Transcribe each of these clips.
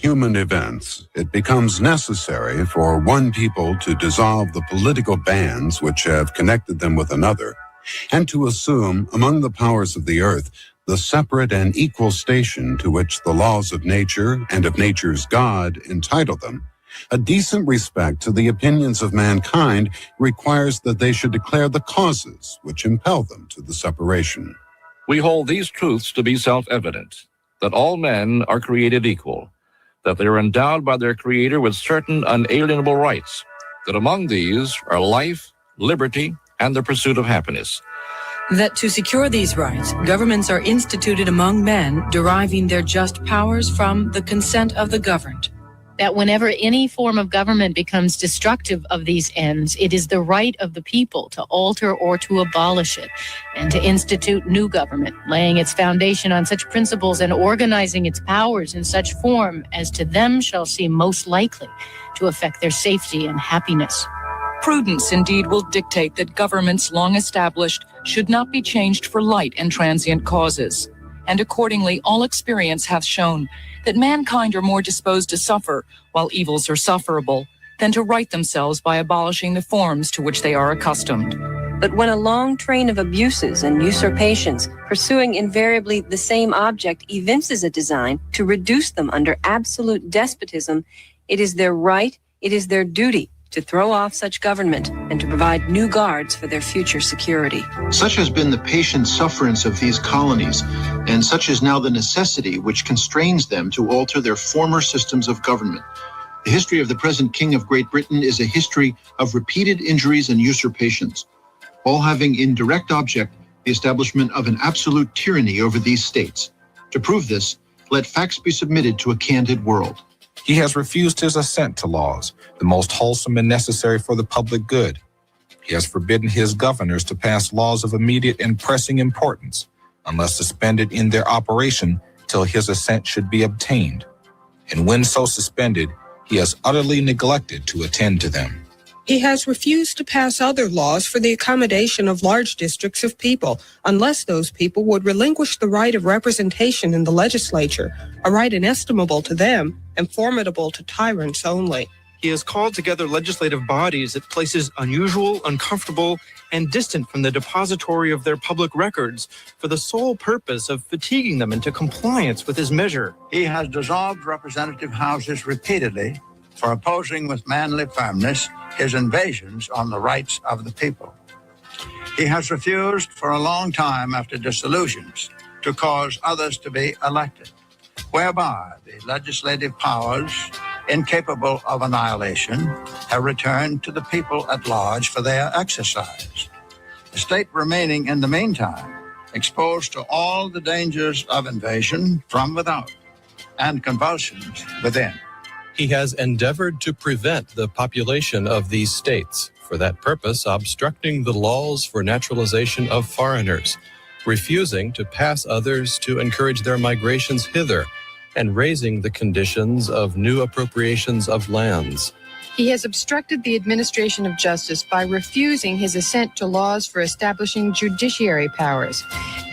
human events, it becomes necessary for one people to dissolve the political bands which have connected them with another, and to assume among the powers of the earth the separate and equal station to which the laws of nature and of nature's God entitle them, a decent respect to the opinions of mankind requires that they should declare the causes which impel them to the separation. We hold these truths to be self-evident, that all men are created equal, that they are endowed by their Creator with certain unalienable rights, that among these are life, liberty, and the pursuit of happiness. That to secure these rights, governments are instituted among men, deriving their just powers from the consent of the governed. That whenever any form of government becomes destructive of these ends, it is the right of the people to alter or to abolish it, and to institute new government, laying its foundation on such principles and organizing its powers in such form as to them shall seem most likely to affect their safety and happiness. Prudence indeed will dictate that governments long established should not be changed for light and transient causes. And accordingly, all experience hath shown that mankind are more disposed to suffer while evils are sufferable than to right themselves by abolishing the forms to which they are accustomed. But when a long train of abuses and usurpations, pursuing invariably the same object, evinces a design to reduce them under absolute despotism, it is their right, it is their duty to throw off such government and to provide new guards for their future security. Such has been the patient sufferance of these colonies, and such is now the necessity which constrains them to alter their former systems of government. The history of the present King of Great Britain is a history of repeated injuries and usurpations, all having in direct object the establishment of an absolute tyranny over these states. To prove this, let facts be submitted to a candid world. He has refused his assent to laws, the most wholesome and necessary for the public good. He has forbidden his governors to pass laws of immediate and pressing importance, unless suspended in their operation till his assent should be obtained. And when so suspended, he has utterly neglected to attend to them. He has refused to pass other laws for the accommodation of large districts of people, unless those people would relinquish the right of representation in the legislature, a right inestimable to them and formidable to tyrants only. He has called together legislative bodies at places unusual, uncomfortable, and distant from the depository of their public records for the sole purpose of fatiguing them into compliance with his measure. He has dissolved representative houses repeatedly for opposing with manly firmness his invasions on the rights of the people. He has refused for a long time after dissolutions to cause others to be elected, whereby the legislative powers, incapable of annihilation, have returned to the people at large for their exercise. The state remaining in the meantime exposed to all the dangers of invasion from without and convulsions within. He has endeavored to prevent the population of these states, for that purpose obstructing the laws for naturalization of foreigners, refusing to pass others to encourage their migrations hither, and raising the conditions of new appropriations of lands. He has obstructed the administration of justice by refusing his assent to laws for establishing judiciary powers.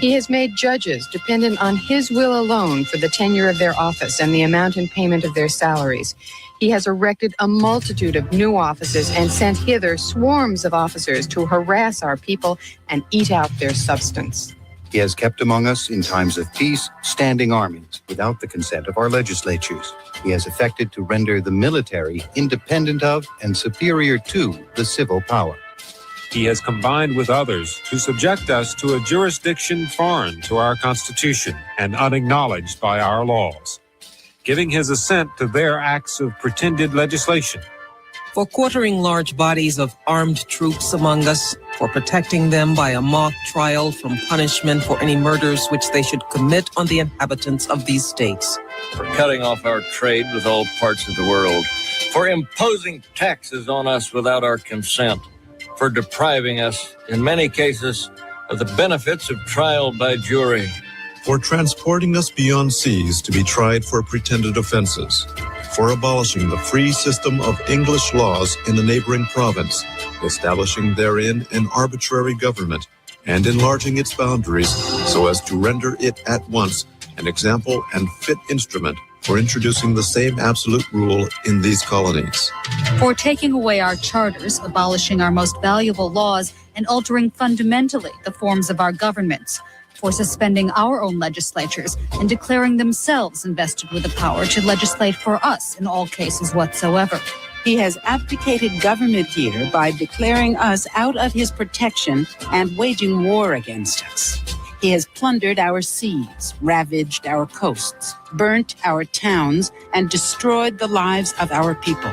He has made judges dependent on his will alone for the tenure of their office and the amount and payment of their salaries. He has erected a multitude of new offices and sent hither swarms of officers to harass our people and eat out their substance. He has kept among us in times of peace standing armies without the consent of our legislatures. He has effected to render the military independent of and superior to the civil power. He has combined with others to subject us to a jurisdiction foreign to our Constitution and unacknowledged by our laws, giving his assent to their acts of pretended legislation. For quartering large bodies of armed troops among us, for protecting them by a mock trial from punishment for any murders which they should commit on the inhabitants of these states. For cutting off our trade with all parts of the world, for imposing taxes on us without our consent, for depriving us, in many cases, of the benefits of trial by jury, for transporting us beyond seas to be tried for pretended offenses, for abolishing the free system of English laws in a neighboring province, establishing therein an arbitrary government, and enlarging its boundaries so as to render it at once an example and fit instrument for introducing the same absolute rule in these colonies. For taking away our charters, abolishing our most valuable laws, and altering fundamentally the forms of our governments. For suspending our own legislatures and declaring themselves invested with the power to legislate for us in all cases whatsoever. He has abdicated government here by declaring us out of his protection and waging war against us. He has plundered our seas, ravaged our coasts, burnt our towns, and destroyed the lives of our people.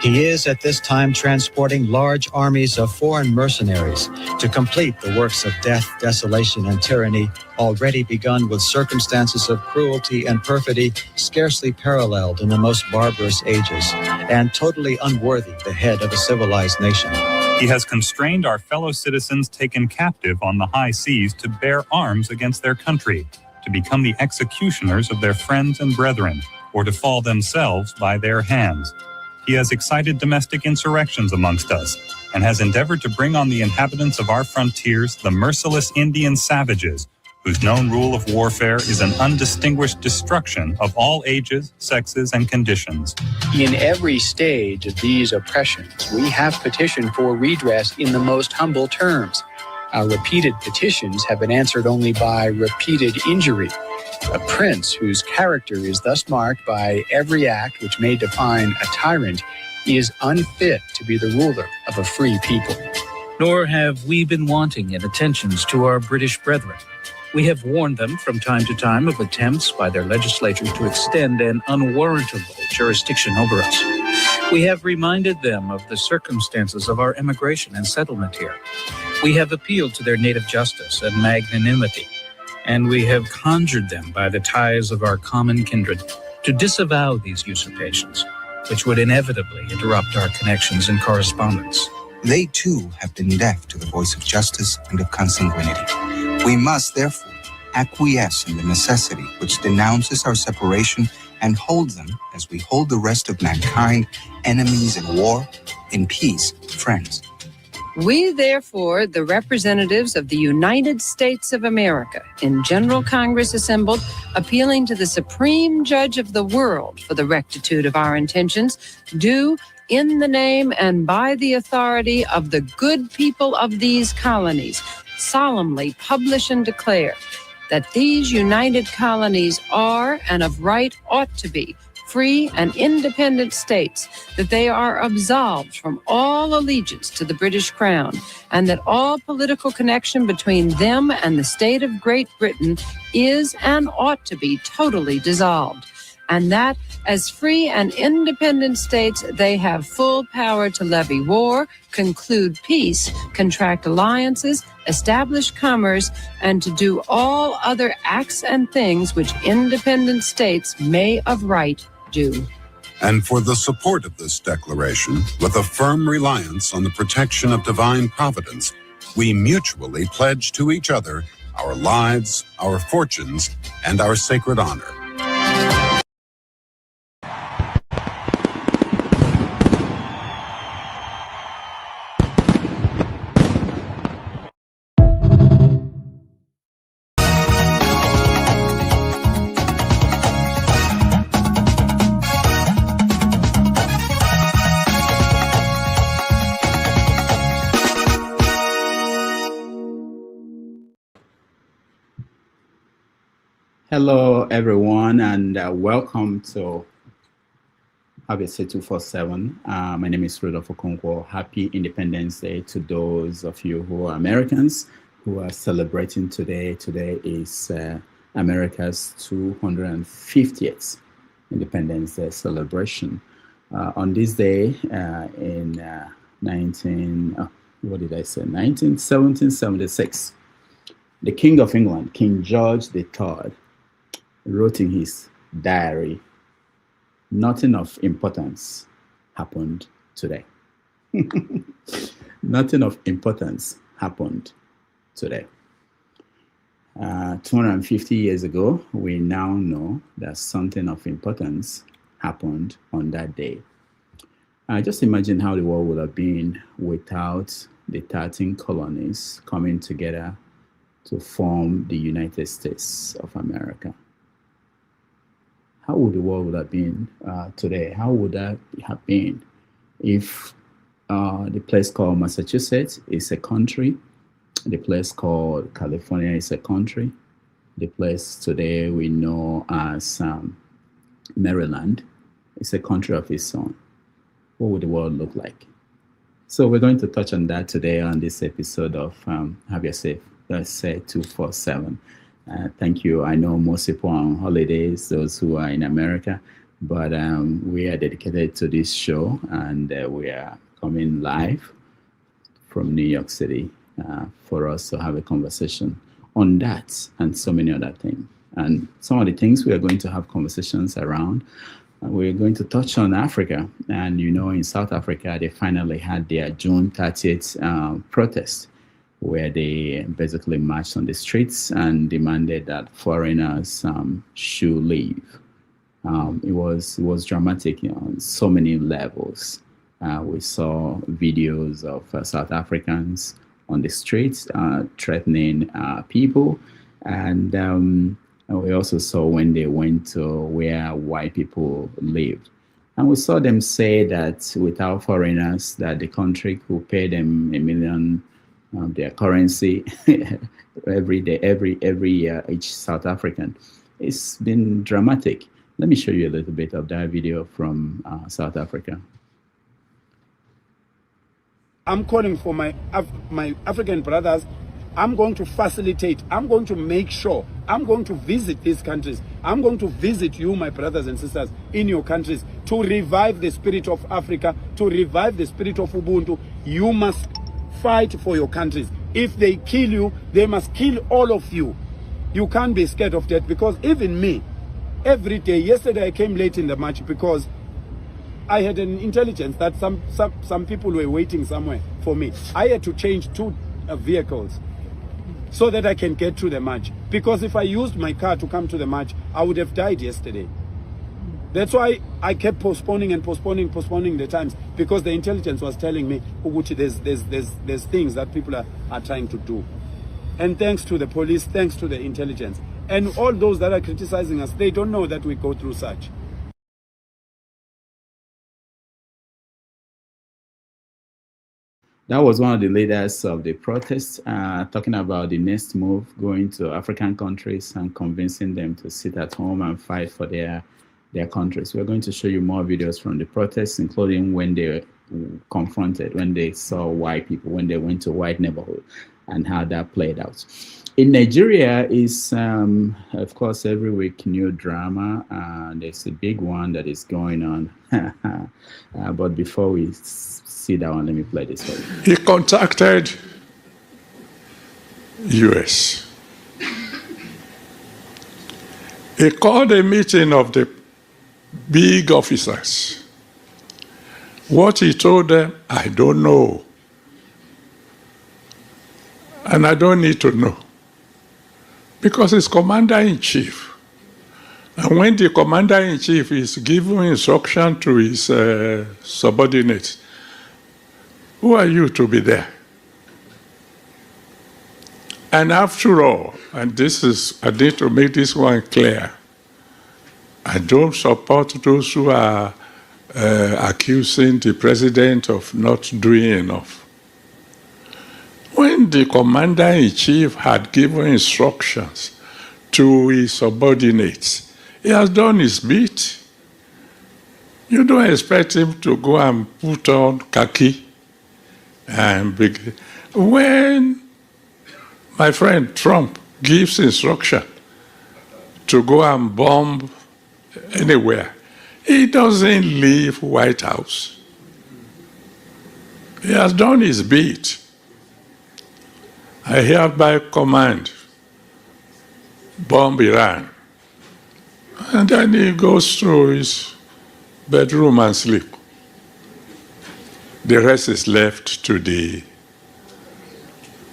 He is at this time transporting large armies of foreign mercenaries to complete the works of death, desolation, and tyranny already begun with circumstances of cruelty and perfidy scarcely paralleled in the most barbarous ages, and totally unworthy the head of a civilized nation. He has constrained our fellow citizens taken captive on the high seas to bear arms against their country, to become the executioners of their friends and brethren, or to fall themselves by their hands. He has excited domestic insurrections amongst us, and has endeavored to bring on the inhabitants of our frontiers the merciless Indian savages, whose known rule of warfare is an undistinguished destruction of all ages, sexes, and conditions. In every stage of these oppressions, we have petitioned for redress in the most humble terms. Our repeated petitions have been answered only by repeated injury. A prince whose character is thus marked by every act which may define a tyrant is unfit to be the ruler of a free people. Nor have we been wanting in attentions to our British brethren. We have warned them from time to time of attempts by their legislatures to extend an unwarrantable jurisdiction over us. We have reminded them of the circumstances of our immigration and settlement here. We have appealed to their native justice and magnanimity, and we have conjured them by the ties of our common kindred to disavow these usurpations, which would inevitably interrupt our connections and correspondence. They too have been deaf to the voice of justice and of consanguinity. We must therefore acquiesce in the necessity which denounces our separation and hold them, as we hold the rest of mankind, enemies in war, in peace, friends. We, therefore, the representatives of the United States of America, in General Congress assembled, appealing to the Supreme Judge of the world for the rectitude of our intentions, do, in the name and by the authority of the good people of these colonies, solemnly publish and declare that these united colonies are, and of right ought to be, free and independent states, that they are absolved from all allegiance to the British Crown, and that all political connection between them and the state of Great Britain is and ought to be totally dissolved, and that as free and independent states they have full power to levy war, conclude peace, contract alliances, establish commerce, and to do all other acts and things which independent states may of right do. And for the support of this declaration, with a firm reliance on the protection of divine providence, we mutually pledge to each other our lives, our fortunes, and our sacred honor. Hello, everyone, and welcome to ABC 247. My name is Rudolph Okonkwo. Happy Independence Day to those of you who are Americans who are celebrating today. Today is America's 250th Independence Day celebration. On this day in 1776, the King of England, King George III, wrote in his diary, "Nothing of importance happened today." Nothing of importance happened today. 250 years ago, we now know that something of importance happened on that day. Just imagine how the world would have been without the 13 colonies coming together to form the United States of America. how would the world have been today? How would that have been if the place called Massachusetts is a country, the place called California is a country, the place today we know as Maryland is a country of its own? What would the world look like? So we're going to touch on that today on this episode of Have Your Safe, let's say 247. Thank you. I know most people are on holidays, those who are in America, but we are dedicated to this show, and we are coming live from New York City for us to have a conversation on that and so many other things. And some of the things we are going to have conversations around, we're going to touch on Africa. And you know, in South Africa, they finally had their June 30th protest, where they basically marched on the streets and demanded that foreigners should leave. It was dramatic on so many levels. We saw videos of South Africans on the streets threatening people, and we also saw when they went to where white people lived. And we saw them say that without foreigners, that the country could pay them $1 million their currency every day, every year, each South African. It's been dramatic. Let me show you a little bit of that video from South Africa. I'm calling for my African brothers. I'm going to facilitate. I'm going to make sure. I'm going to visit these countries. I'm going to visit you, my brothers and sisters, in your countries to revive the spirit of Africa, to revive the spirit of Ubuntu. You must fight for your countries. If they kill you, they must kill all of you. You can't be scared of that, because even me, every day, yesterday I came late in the march because I had an intelligence that some people were waiting somewhere for me. I had to change 2 vehicles so that I can get to the march, because if I used my car to come to the march, I would have died yesterday. That's why I kept postponing the times, because the intelligence was telling me, there's things that people are trying to do. And thanks to the police, thanks to the intelligence, and all those that are criticizing us, they don't know that we go through such. That was one of the leaders of the protests talking about the next move, going to African countries and convincing them to sit at home and fight for their countries. We're going to show you more videos from the protests, including when they confronted, when they saw white people, when they went to white neighborhood, and how that played out. In Nigeria is, of course, every week new drama. There's a big one that is going on. But before we see that one, let me play this for you. He contacted US. He called a meeting of the big officers. What he told them, I don't know. And I don't need to know. Because he's commander-in-chief. And when the commander-in-chief is giving instruction to his subordinates, who are you to be there? And after all, and I need to make this one clear, I don't support those who are accusing the president of not doing enough. When the commander-in-chief had given instructions to his subordinates, he has done his bit. You don't expect him to go and put on khaki and begin. When my friend Trump gives instruction to go and bomb anywhere, he doesn't leave White House. He has done his bit. I hereby command, bomb Iran. And then he goes to his bedroom and sleep. The rest is left to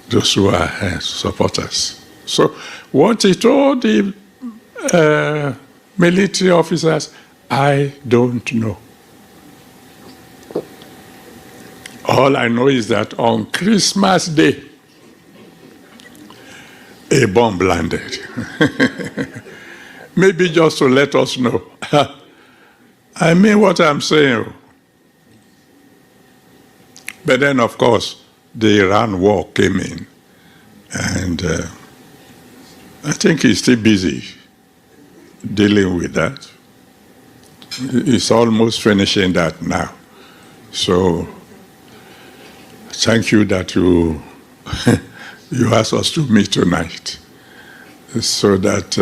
those who are supporters. So what he told the military officers, I don't know. All I know is that on Christmas Day, a bomb landed. Maybe just to let us know. I mean what I'm saying. But then, of course, the Iran war came in, and I think he's still busy dealing with that. He's almost finishing that now. So thank you that you you asked us to meet tonight, so that.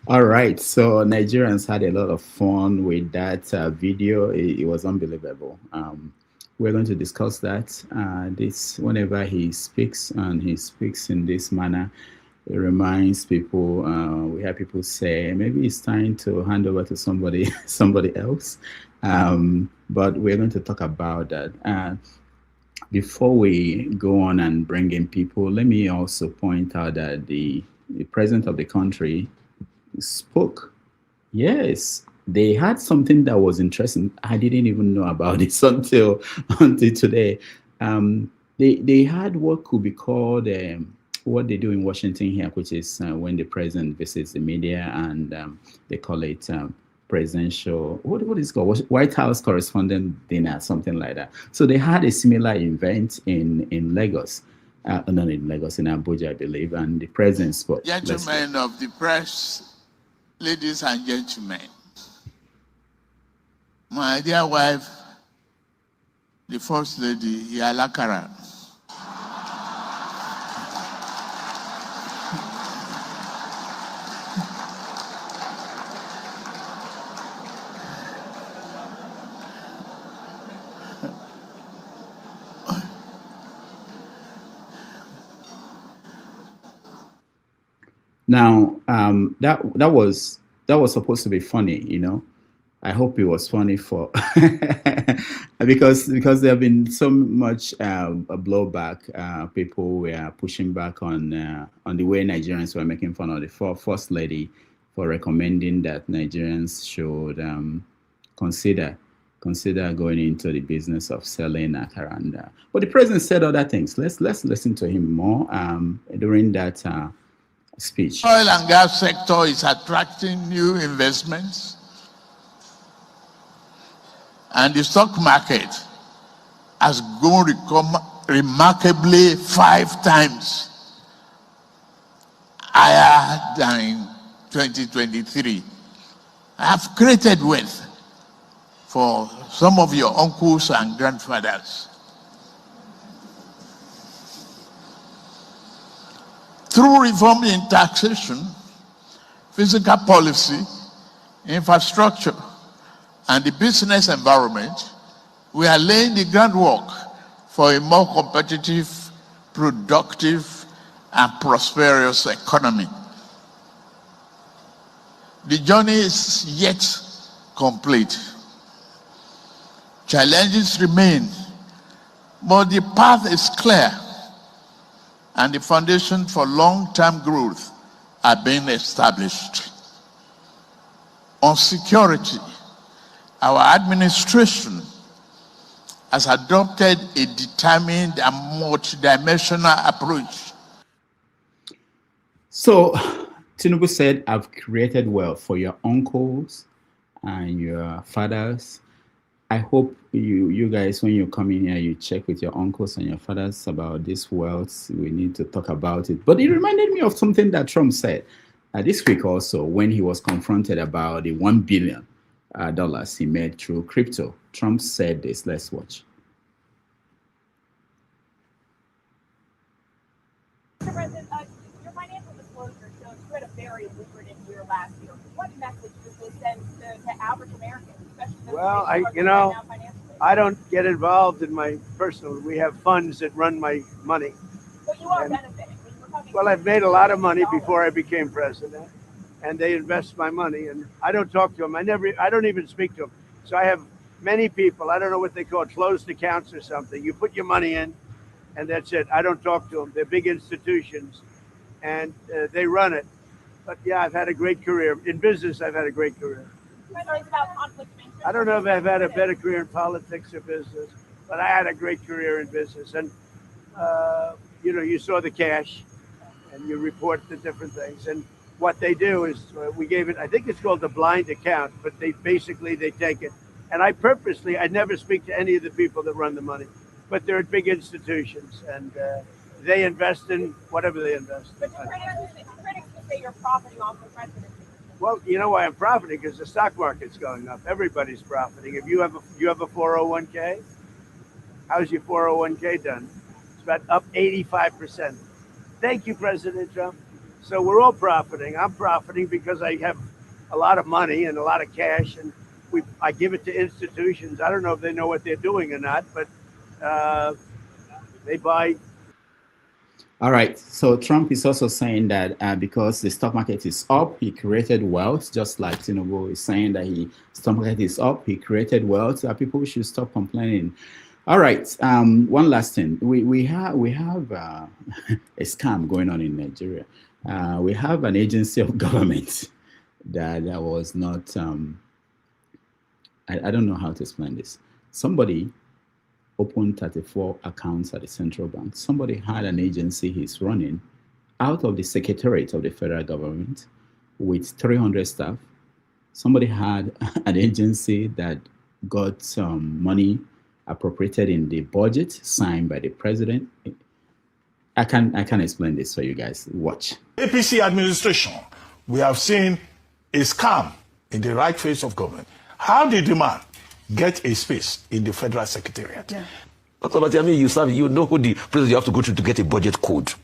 All right, so Nigerians had a lot of fun with that video. It was unbelievable. We're going to discuss that. This whenever he speaks, and he speaks in this manner, it reminds people. We have people say maybe it's time to hand over to somebody else. But we're going to talk about that. Before we go on and bring in people, let me also point out that the president of the country spoke. Yes, they had something that was interesting. I didn't even know about this until today. They had what could be called what they do in Washington here, which is when the president visits the media, and they call it presidential, what is it called? White House correspondent dinner, something like that. So they had a similar event in Lagos. Not in Lagos, in Abuja, I believe, and the president spoke. Gentlemen of the press, ladies and gentlemen, my dear wife, the First Lady, Yalakara. Now, that was supposed to be funny, you know. I hope it was funny for because there have been so much a blowback. People were pushing back on the way Nigerians were making fun of the First Lady for recommending that Nigerians should consider going into the business of selling akara. But the president said other things. Let's listen to him more during that speech. Oil and gas sector is attracting new investments, and the stock market has grown remarkably 5 times higher than in 2023. I have created wealth for some of your uncles and grandfathers. Through reform in taxation, fiscal policy, infrastructure, and the business environment, we are laying the groundwork for a more competitive, productive, and prosperous economy. The journey is yet complete. Challenges remain, but the path is clear, and the foundation for long-term growth are being established. On security, our administration has adopted a determined and multidimensional approach. So, Tinubu said, I've created wealth for your uncles and your fathers. I hope you guys, when you come in here, you check with your uncles and your fathers about this wealth. We need to talk about it. But it reminded me of something that Trump said this week also, when he was confronted about the $1 billion he made through crypto. Trump said this. Let's watch. Mr. President, your financial disclosure shows you had a very lucrative year last year. What message does this send to average Americans, especially those Well, financially? I don't get involved in my personal. We have funds that run my money. But you are benefiting. Well, I've made a lot of money before I became president, and they invest my money, and I don't talk to them. I don't even speak to them. So I have many people. I don't know what they call it, closed accounts or something. You put your money in, and that's it. I don't talk to them. They're big institutions, and they run it. But yeah, I've had a great career in business. I've had a great career. About conflict of interest. I don't know if I've had a better career in politics or business, but I had a great career in business. And you saw the cash, and you report the different things. And what they do is we gave it, I think it's called the blind account, but they take it. And I never speak to any of the people that run the money, but they're at big institutions and they invest in whatever they invest in. But critics will say you're profiting off the presidency. Well, you know why I'm profiting? Because the stock market's going up. Everybody's profiting. If you have a 401k, how's your 401k done? It's about up 85%. Thank you, President Trump. So we're all profiting. I'm profiting because I have a lot of money and a lot of cash, and I give it to institutions. I don't know if they know what they're doing or not, but they buy. All right. So Trump is also saying that because the stock market is up, he created wealth, just like Tinubu is saying that stock market is up, he created wealth. People should stop complaining. All right. One last thing. We have a scam going on in Nigeria. We have an agency of government that was not. I don't know how to explain this. Somebody opened 34 accounts at the central bank. Somebody had an agency he's running out of the secretariat of the federal government with 300 staff. Somebody had an agency that got some money appropriated in the budget signed by the president. I can explain this for you guys. Watch. APC administration, we have seen a scam in the right face of government. How did the man get a space in the federal secretariat? Yeah. Dr. Batiami, you know who the president you have to go through to get a budget code.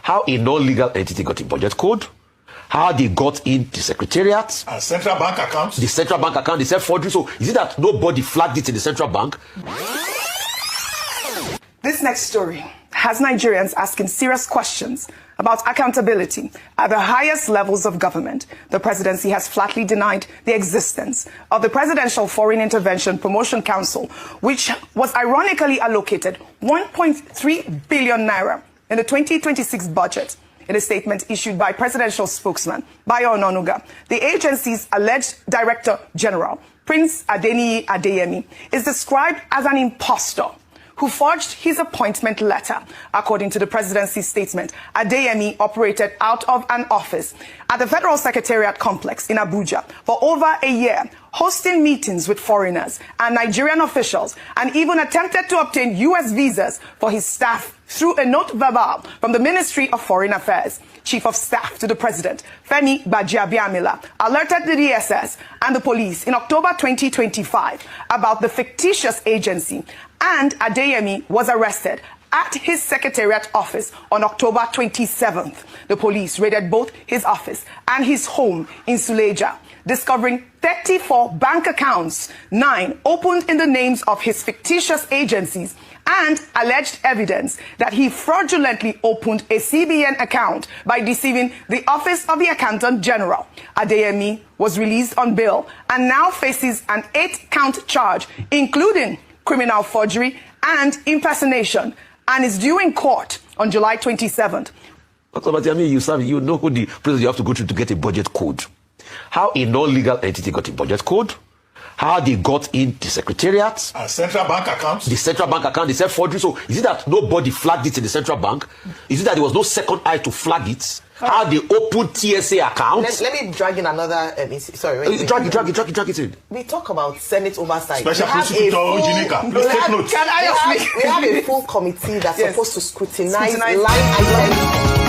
How a non-legal entity got a budget code. How they got in the secretariat. And central bank accounts. The central bank account, they said forgery. So is it that nobody flagged it in the central bank? This next story has Nigerians asking serious questions about accountability at the highest levels of government. The presidency has flatly denied the existence of the Presidential Foreign Intervention Promotion Council, which was ironically allocated 1.3 billion naira in the 2026 budget. In a statement issued by presidential spokesman Bayo Ononuga, the agency's alleged Director General, Prince Adeniyi Adeyemi, is described as an impostor who forged his appointment letter. According to the presidency's statement, Adeyemi operated out of an office at the Federal Secretariat complex in Abuja for over a year, hosting meetings with foreigners and Nigerian officials, and even attempted to obtain U.S. visas for his staff through a note verbal from the Ministry of Foreign Affairs. Chief of Staff to the President, Femi Gbajabiamila, alerted the DSS and the police in October 2025 about the fictitious agency, and Adeyemi was arrested at his secretariat office on October 27th. The police raided both his office and his home in Suleja, discovering 34 bank accounts, 9 opened in the names of his fictitious agencies, and alleged evidence that he fraudulently opened a CBN account by deceiving the Office of the Accountant General. Adeyemi was released on bail and now faces an 8-count charge, including criminal forgery and impersonation, and is due in court on July 27th. Dr. Batiami, you know who the president you have to go through to get a budget code. How a non-legal entity got a budget code. How they got in the secretariat. And central bank accounts. The central bank account, they said forgery. So is it that nobody flagged it in the central bank? Is it that there was no second eye to flag it? How they opened TSA accounts? Let me drag in another. Sorry, wait. Drag it in. We talk about Senate oversight. Special prosecutor Jinika. Please take notes. We have a full committee that's supposed to scrutinize line items.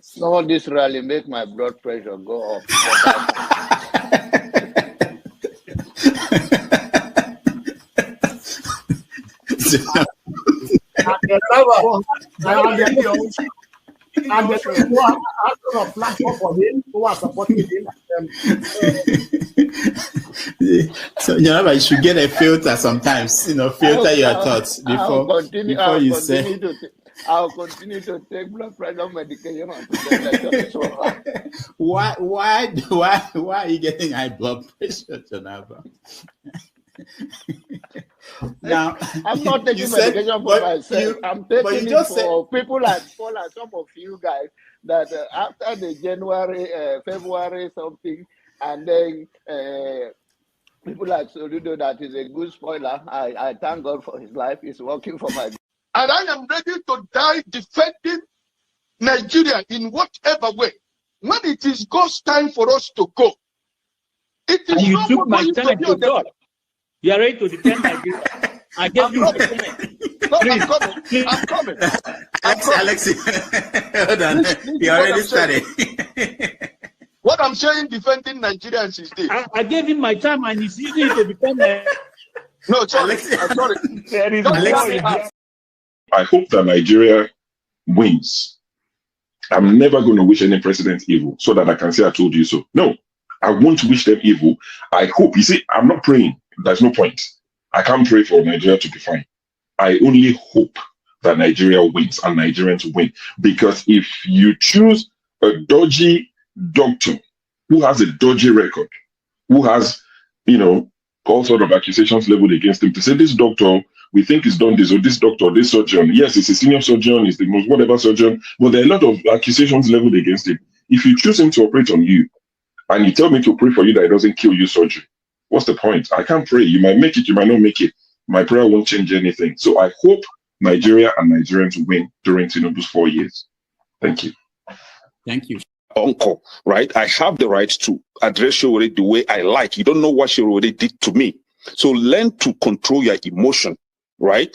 Some of this rally make my blood pressure go up. So you should get a filter sometimes, filter your thoughts before you say. I'll continue to take blood pressure medication until Why are you getting high blood pressure, Jonathan? Now, I'm not taking medication for myself. I'm taking it for people like Paul and some of you guys that after the January, February something, and then people like Soludo, that is a good spoiler. I thank God for his life. He's working for my. And I am ready to die defending Nigeria in whatever way. When it is God's time for us to go, it is and you not took my going time to to be God. You are ready to defend Nigeria. I gave you my time. No, I'm coming. I'm coming. Alexi, hold on. You already started. What I'm saying, defending Nigerians is this. I gave him my time and he's using it to defend Nigeria. No, sorry. I'm sorry. I hope that Nigeria wins. I'm never going to wish any president evil so that I can say I told you so. No, I won't wish them evil. I hope. You see, I'm not praying. There's no point. I can't pray for Nigeria to be fine. I only hope that Nigeria wins and Nigerians win. Because if you choose a dodgy doctor who has a dodgy record, who has, all sort of accusations leveled against him, to say this doctor, we think he's done this, or this doctor, this surgeon, yes, he's a senior surgeon, he's the most whatever surgeon, but there are a lot of accusations leveled against him. If you choose him to operate on you, and you tell me to pray for you that it doesn't kill you surgery, what's the point? I can't pray. You might make it, you might not make it. My prayer won't change anything. So I hope Nigeria and Nigerians win during Tinubu's 4 years. Thank you. Thank you. Uncle, right? I have the right to address you the way I like. You don't know what she already did to me. So learn to control your emotion, right?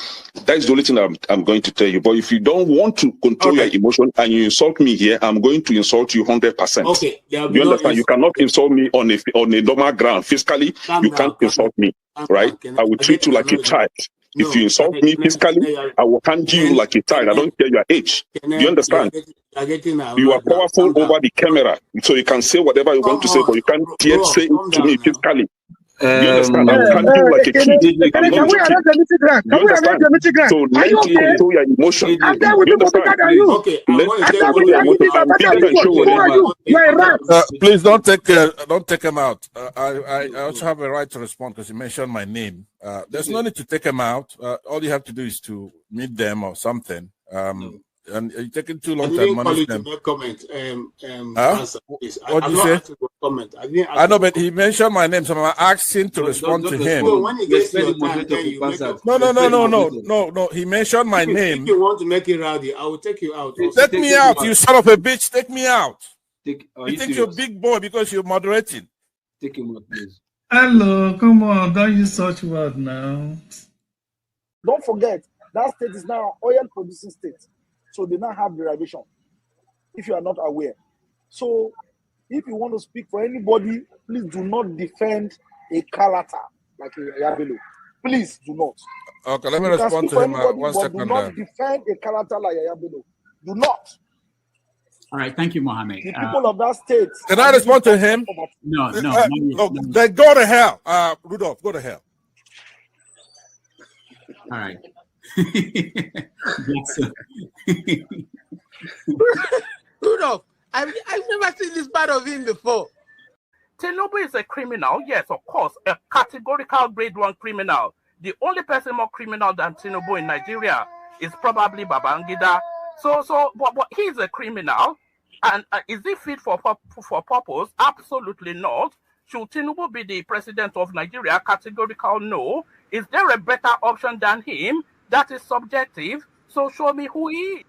That's the only thing I'm going to tell you. But if you don't want to control your emotion and you insult me here, I'm going to insult you 100%. Okay. You understand? You cannot insult me on a normal ground. Physically, you can't insult me, right? I will treat you like a child. If you insult me physically, I will handle you like a child. I don't care your age. Do you understand? You are powerful over the camera, so you can say whatever you want to say, but you can't yet say it to me physically. You understand? I will handle you like a kid. I'm not joking. You understand? So learn to control your emotion. You understand? Okay. Please don't take him out. I also have a right to respond because you mentioned my name. There's no need to take him out. All you have to do is to meet them or something. And you're taking too long to admonish them. Comment. What did you say? Comment. I know, but he mentioned my name, so I'm asking to respond to him. When he gets your time, No. He mentioned my name. If you want to make it rowdy, I will take you out. Take me out, you son of a bitch. Take me out. You think you're a big boy because you're moderating. Take him out, please. Hello, come on. Don't use such word now. Don't forget, that state is now an oil-producing state. So they now have derivation, if you are not aware. So if you want to speak for anybody, please do not defend a character like a Yabelo. Please do not. Okay, let me respond to him. One second. Do not defend a character like Yabelo. Do not. All right, thank you, Mohammed. The people of that state. Can I respond to him? No. Then go to hell. Rudolph, go to hell. All right. Rudolph, I've never seen this part of him before. Tinubu is a criminal, yes, of course, a categorical grade 1 criminal. The only person more criminal than Tinubu in Nigeria is probably Babangida. But he's a criminal, and is he fit for purpose? Absolutely not. Should Tinubu be the president of Nigeria? Categorical no. Is there a better option than him? That is subjective. So show me who he is.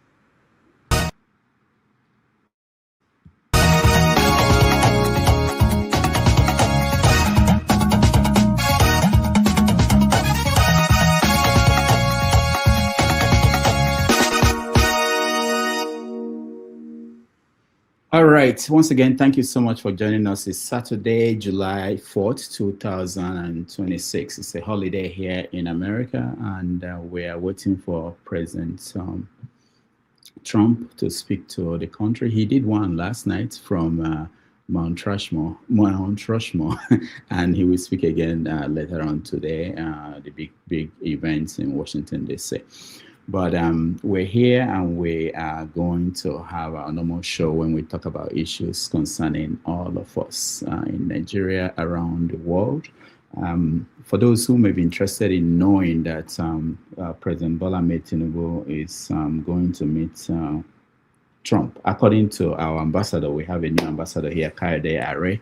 All right. Once again, thank you so much for joining us. It's Saturday, July 4th, 2026. It's a holiday here in America, and we are waiting for President Trump to speak to the country. He did one last night from Mount Rushmore, and he will speak again later on today, the big events in Washington, D.C. But we're here and we are going to have our normal show when we talk about issues concerning all of us in Nigeria, around the world. For those who may be interested in knowing that President Bola Tinubu is going to meet Trump, according to our ambassador, we have a new ambassador here, Kayode Are.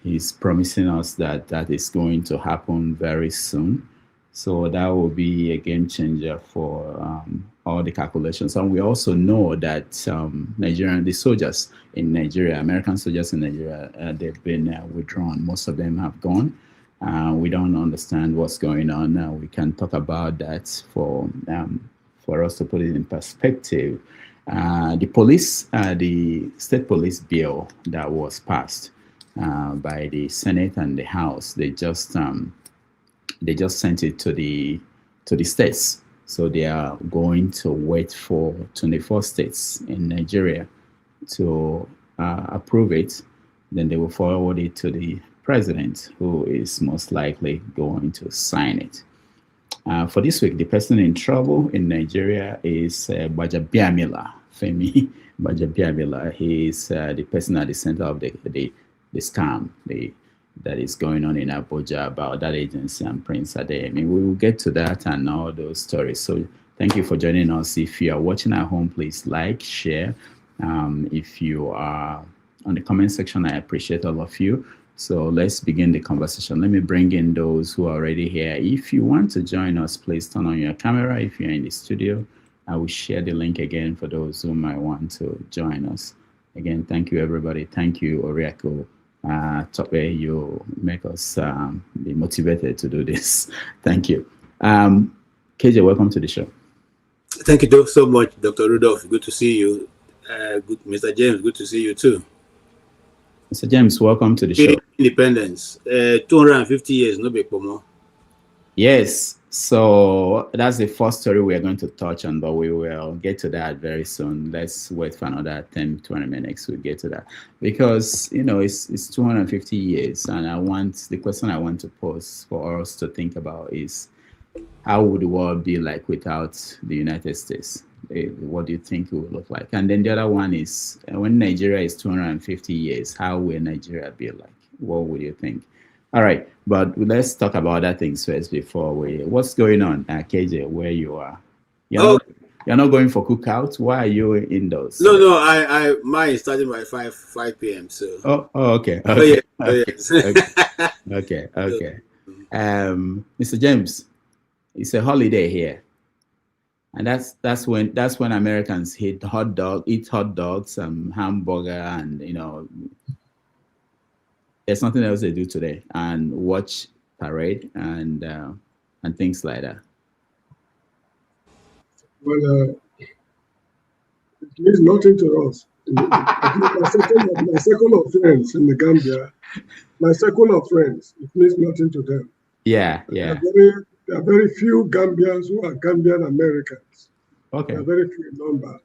He's promising us that that is going to happen very soon. So that will be a game changer for all the calculations. And we also know that the soldiers in Nigeria, American soldiers in Nigeria, they've been withdrawn. Most of them have gone. We don't understand what's going on. We can talk about that for us to put it in perspective. The state police bill that was passed by the Senate and the House, they just sent it to the states. So they are going to wait for 24 states in Nigeria to approve it. Then they will forward it to the president, who is most likely going to sign it. For this week, the person in trouble in Nigeria is Gbajabiamila, Femi Gbajabiamila. He is the person at the center of the scam that is going on in Abuja about that agency and Prince Adeyemi. We will get to that and all those stories. So thank you for joining us. If you are watching at home, please like, share. If you are on the comment section, I appreciate all of you. So let's begin the conversation. Let me bring in those who are already here. If you want to join us, please turn on your camera. If you're in the studio, I will share the link again for those who might want to join us. Again, thank you, everybody. Thank you, Oriako. Tope, you make us be motivated to do this. Thank you. KJ, welcome to the show. Thank you so much, Dr. Rudolph. Good to see you. Mr. James, good to see you too. Mr. James, welcome to the show. Independence, 250 years, no big more. Yes, so that's the first story we are going to touch on, but we will get to that very soon. Let's wait for another 10-20 minutes. We'll get to that because it's 250 years, and the question I want to pose for us to think about is, how would the world be like without the United States? What do you think it would look like? And then the other one is, when Nigeria is 250 years, how will Nigeria be like? What would you think? All right, but let's talk about that things first before what's going on, KJ, where you are? You're not going for cookout? Why are you indoors? No, mine is starting by 5 p.m. So. Okay. Okay. Mr. James, it's a holiday here. And that's when Americans eat hot dogs and hamburger, and there's nothing else they do today, and watch parade and things like that. Well, it means nothing to us. My circle of friends in the Gambia, it means nothing to them. Yeah. There are very few Gambians who are Gambian Americans. Okay. There are very few number.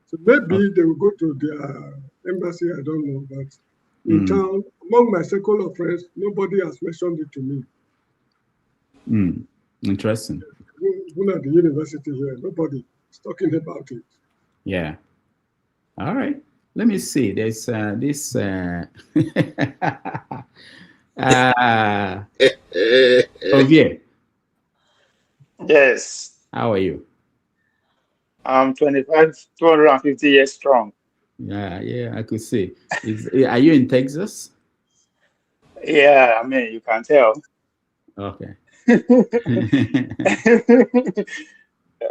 So maybe they will go to their embassy, I don't know, but in town, among my circle of friends, nobody has mentioned it to me. Interesting. Even at the university here, nobody is talking about it. Yeah. All right. Let me see. There's this. Javier. Yes. How are you? I'm 250 years strong. Yeah, I could see. Are you in Texas? Yeah, I mean, you can tell. Okay.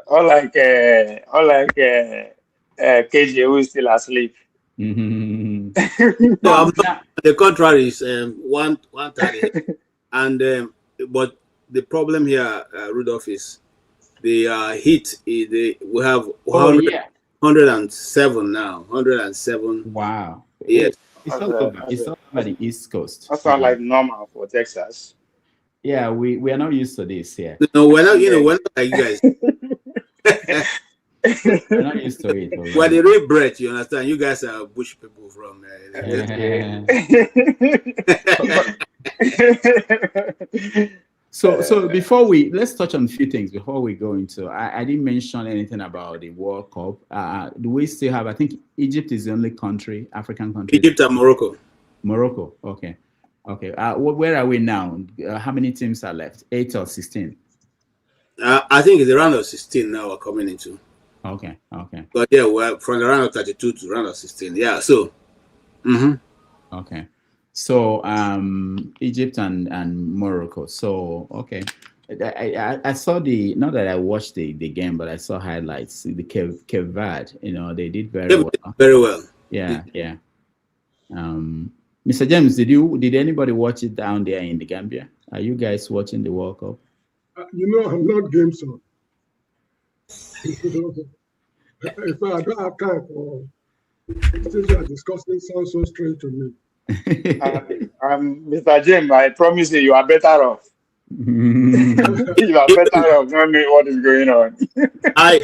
Unlike KJ, who is still asleep. No, the contrary is 1:30, and but the problem here, Rudolph, is the heat. We have 107 now. 107. Wow. Yes. It's all over the East Coast. That sounds like normal for Texas. Yeah, we are not used to this here. No, we're not. We're not like you guys. We're not used to it. We're the real bread, you understand? You guys are bush people from. So before let's touch on a few things before we go into. I didn't mention anything about the World Cup. Do we still have? I think Egypt is the only country, African country. Egypt and Morocco. Morocco. Okay. Where are we now? How many teams are left? 8 or 16? I think it's the round of 16 now we're coming into. Okay. But yeah, we're from the round of 32 to round of 16. Yeah. So. Okay. So Egypt and Morocco. So okay. I saw not that I watched the game, but I saw highlights. The Cape Verde, they did very well. Very well. Yeah. Mr. James, did anybody watch it down there in the Gambia? Are you guys watching the World Cup? I'm not game so. If I don't have time for things you are discussing, sounds so strange to me. Mr. James, I promise you are better off. You are better off not knowing what is going on. I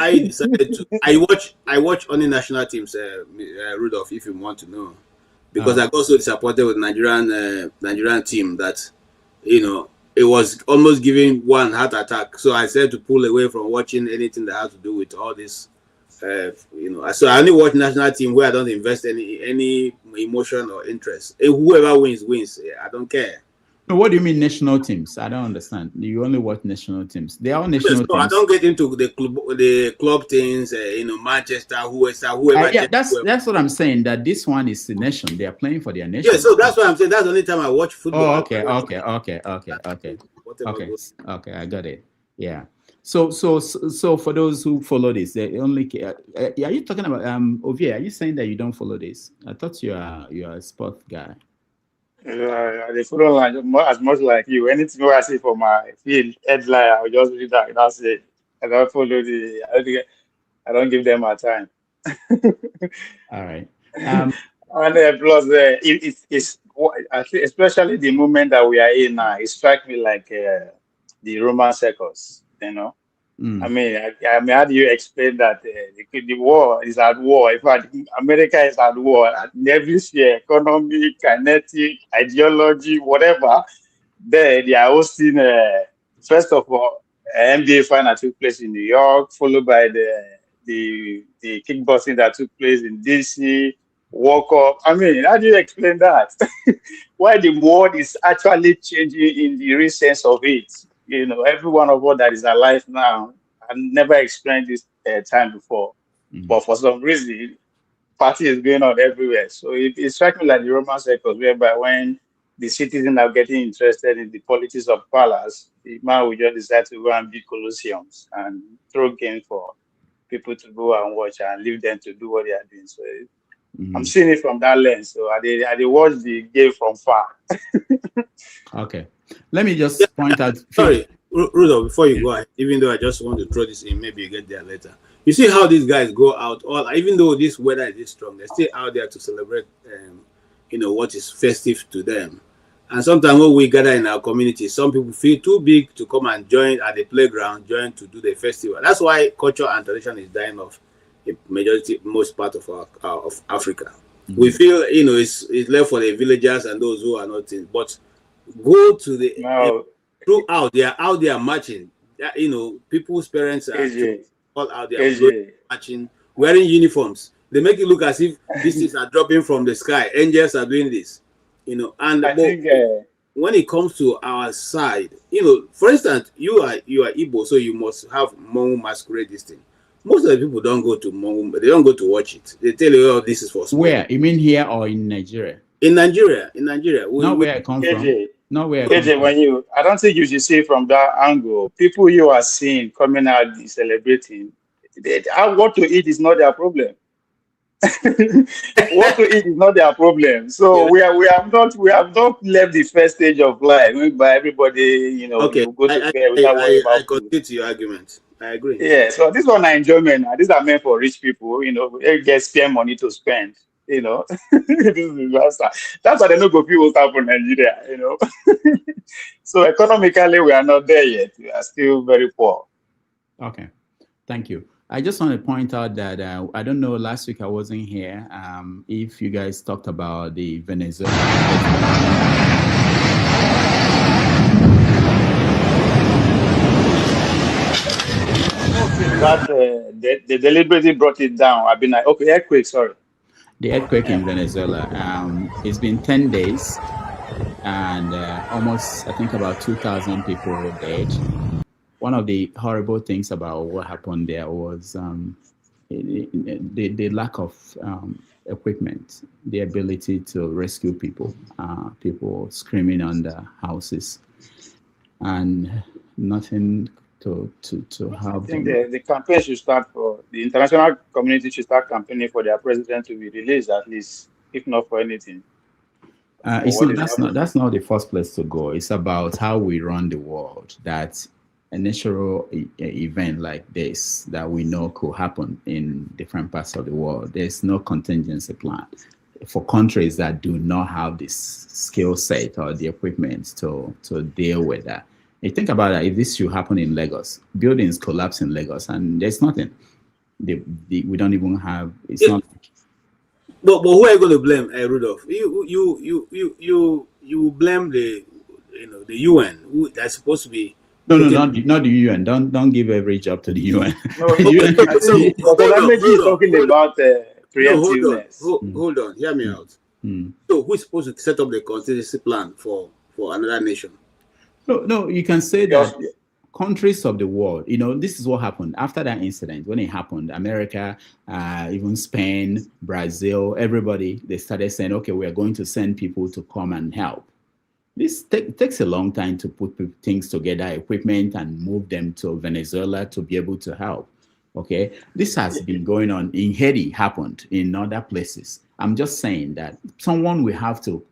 decided to. I watch only national teams, Rudolph, if you want to know, because I got so disappointed with Nigerian team that it was almost giving one heart attack. So I said to pull away from watching anything that has to do with all this. So I only watch national team where I don't invest any emotion or interest. Whoever wins. I don't care. No, what do you mean national teams? I don't understand. You only watch national teams. They are national teams. I don't get into the club things. Manchester, whoever. Yeah, that's what I'm saying. That this one is the nation. They are playing for their nation. Yeah, so that's what I'm saying. That's the only time I watch football. Oh, okay. I got it. Yeah. So for those who follow this, they only. Are you talking about Ovie? Are you saying that you don't follow this? I thought you are a sport guy. They follow like as much like you. Anything I see for my field headline, I'll just read that. That's it. I don't follow I don't give them my time. All right. And plus, it's especially the moment that we are in now. It strikes me like the Roman circus. I mean, how do you explain that the war is at war? In fact, America is at war at every sphere, economy, kinetic, ideology, whatever. They are hosting, first of all, NBA final took place in New York, followed by the kickboxing that took place in DC, World Cup. I mean, how do you explain that? Why the world is actually changing in the real sense of it? Every one of us that is alive now, I've never experienced this time before. But for some reason, party is going on everywhere. So it strikes me like the Roman circus, whereby when the citizens are getting interested in the politics of palace, the man will just decide to go and build colosseums and throw games for people to go and watch and leave them to do what they are doing. So I'm seeing it from that lens. So I watch the game from far. Okay. Let me just point out. Sorry, Rudolph, before you go ahead, even though I just want to throw this in, maybe you get there later. You see how these guys go out, even though this weather is strong, they're still out there to celebrate, what is festive to them. And sometimes when we gather in our community, some people feel too big to come and join at the playground, join to do the festival. That's why culture and tradition is dying off in most part of Africa. We feel, it's left for the villagers and those who are not in, but go to the throughout. They are out there marching. People's parents are all out there marching, wearing uniforms. They make it look as if these things are dropping from the sky. Angels are doing this, And when it comes to our side, for instance, you are Igbo, so you must have Mongu masquerade this thing. Most of the people don't go to Mongu, but they don't go to watch it. They tell you, "Oh, this is for sport." Where? You mean here or in Nigeria? In Nigeria. Not where I come from. Not where I come from. I don't think you should see it from that angle. People you are seeing coming out celebrating, what to eat is not their problem. What to eat is not their problem. So we have not left the first stage of life whereby everybody, okay. Go to bed without worrying about I continue to your argument. I agree. Yeah, so this one are enjoyment. These are meant for rich people, they get spare money to spend. That's why they don't go people out for Nigeria, So economically, we are not there yet. We are still very poor. Okay, thank you. I just want to point out that I don't know, last week I wasn't here. If you guys talked about the Venezuela. That they deliberately brought it down. I've been like, okay, earthquake, sorry. The earthquake in Venezuela. It's been 10 days and almost, I think, about 2,000 people dead. One of the horrible things about what happened there was the lack of equipment, the ability to rescue people, people screaming under houses, and nothing to help I think them. the campaign should start for the international community should start campaigning for their president to be released, at least, if not for anything. That's not the first place to go. It's about how we run the world. That a natural event like this that we know could happen in different parts of the world. There's no contingency plan for countries that do not have this skill set or the equipment to deal with that. You think about it, if this should happen in Lagos, buildings collapse in Lagos and there's nothing. We don't even have, it's not. But who are you going to blame, Rudolph? You blame the UN, who that's supposed to be. No, not the UN. Don't give every job to the UN. No, is talking about preemptiveness. Hold on, hear me out. So who's supposed to set up the contingency plan for another nation? No, you can say that countries of the world, this is what happened after that incident. When it happened, America, even Spain, Brazil, everybody, they started saying, okay, we are going to send people to come and help. This takes a long time to put things together, equipment, and move them to Venezuela to be able to help. Okay, this has been going on in Haiti, happened in other places. I'm just saying that someone will have to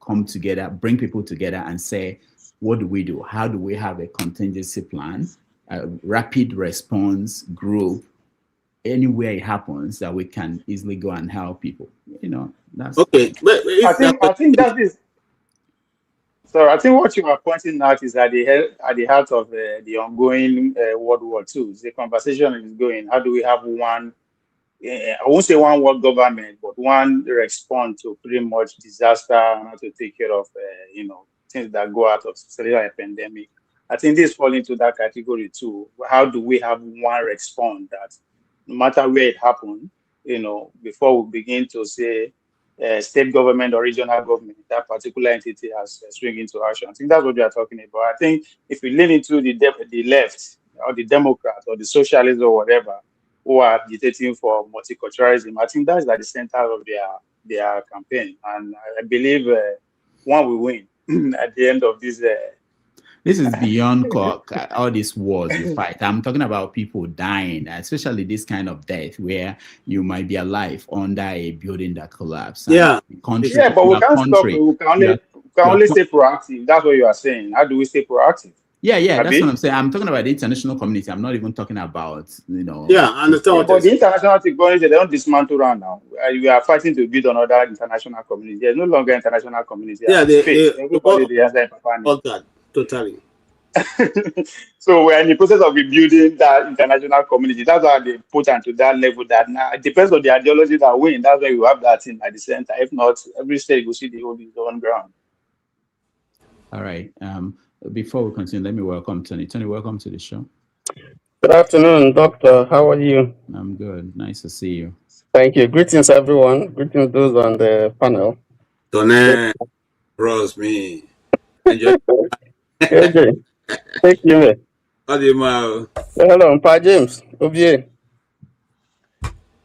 come together, bring people together and say, what do we do? How do we have a contingency plan, a rapid response group, anywhere it happens that we can easily go and help people? That's okay. But I think that is. So I think what you are pointing out is at the heart of the ongoing World War II. The conversation is going, how do we have one, I won't say one world government, but one response to pretty much disaster and how to take care of, things that go out of a pandemic. I think this falls into that category too. How do we have one response that no matter where it happened, before we begin to say, state government or regional government, that particular entity has swing into action. I think that's what we are talking about. I think if we lean into the left or the Democrats or the socialists or whatever who are agitating for multiculturalism, I think that's at the center of their campaign. And I believe one will win at the end of this. This is beyond all these wars you fight. I'm talking about people dying, especially this kind of death where you might be alive under a building that collapsed. Yeah. But we can't stop. We can only stay proactive. That's what you are saying. How do we stay proactive? Yeah, that's what I'm saying. I'm talking about the international community. I'm not even talking about, Yeah, I understand. But the international community, they don't dismantle around now. We are fighting to build another international community. There's no longer international community. Yeah, everybody totally. So we're in the process of rebuilding that international community. That's why they put onto that level that now it depends on the ideology that win. That's why we have that thing at the center. If not, every state will see the whole its own ground. All right. Before we continue, let me welcome Tony. Tony, welcome to the show. Good afternoon, Doctor. How are you? I'm good. Nice to see you. Thank you. Greetings, everyone. Greetings, those on the panel. Tony, bros, me. Enjoy. Okay. Thank you. How do you know? Hello, Pa James. Obie.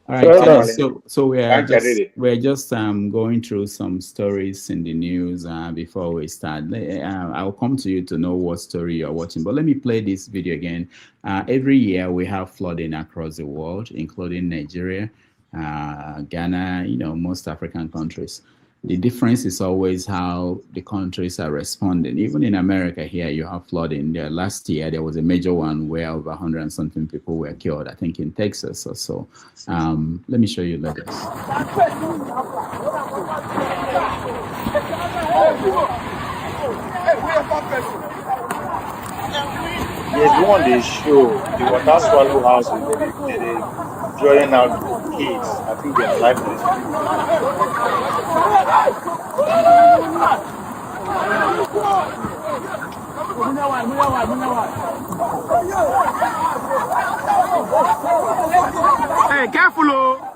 All right, so we're just going through some stories in the news before we start. I'll come to you to know what story you're watching, but let me play this video again. Every year we have flooding across the world, including Nigeria, Ghana, most African countries. The difference is always how the countries are responding. Even in America here, you have flooding. Last year, there was a major one where over 100 and something people were killed, I think in Texas or so. Let me show you later. There's one they show, the water swallow houses, they're drawing out the kids. I think they're lifeless. Hey, careful, oh.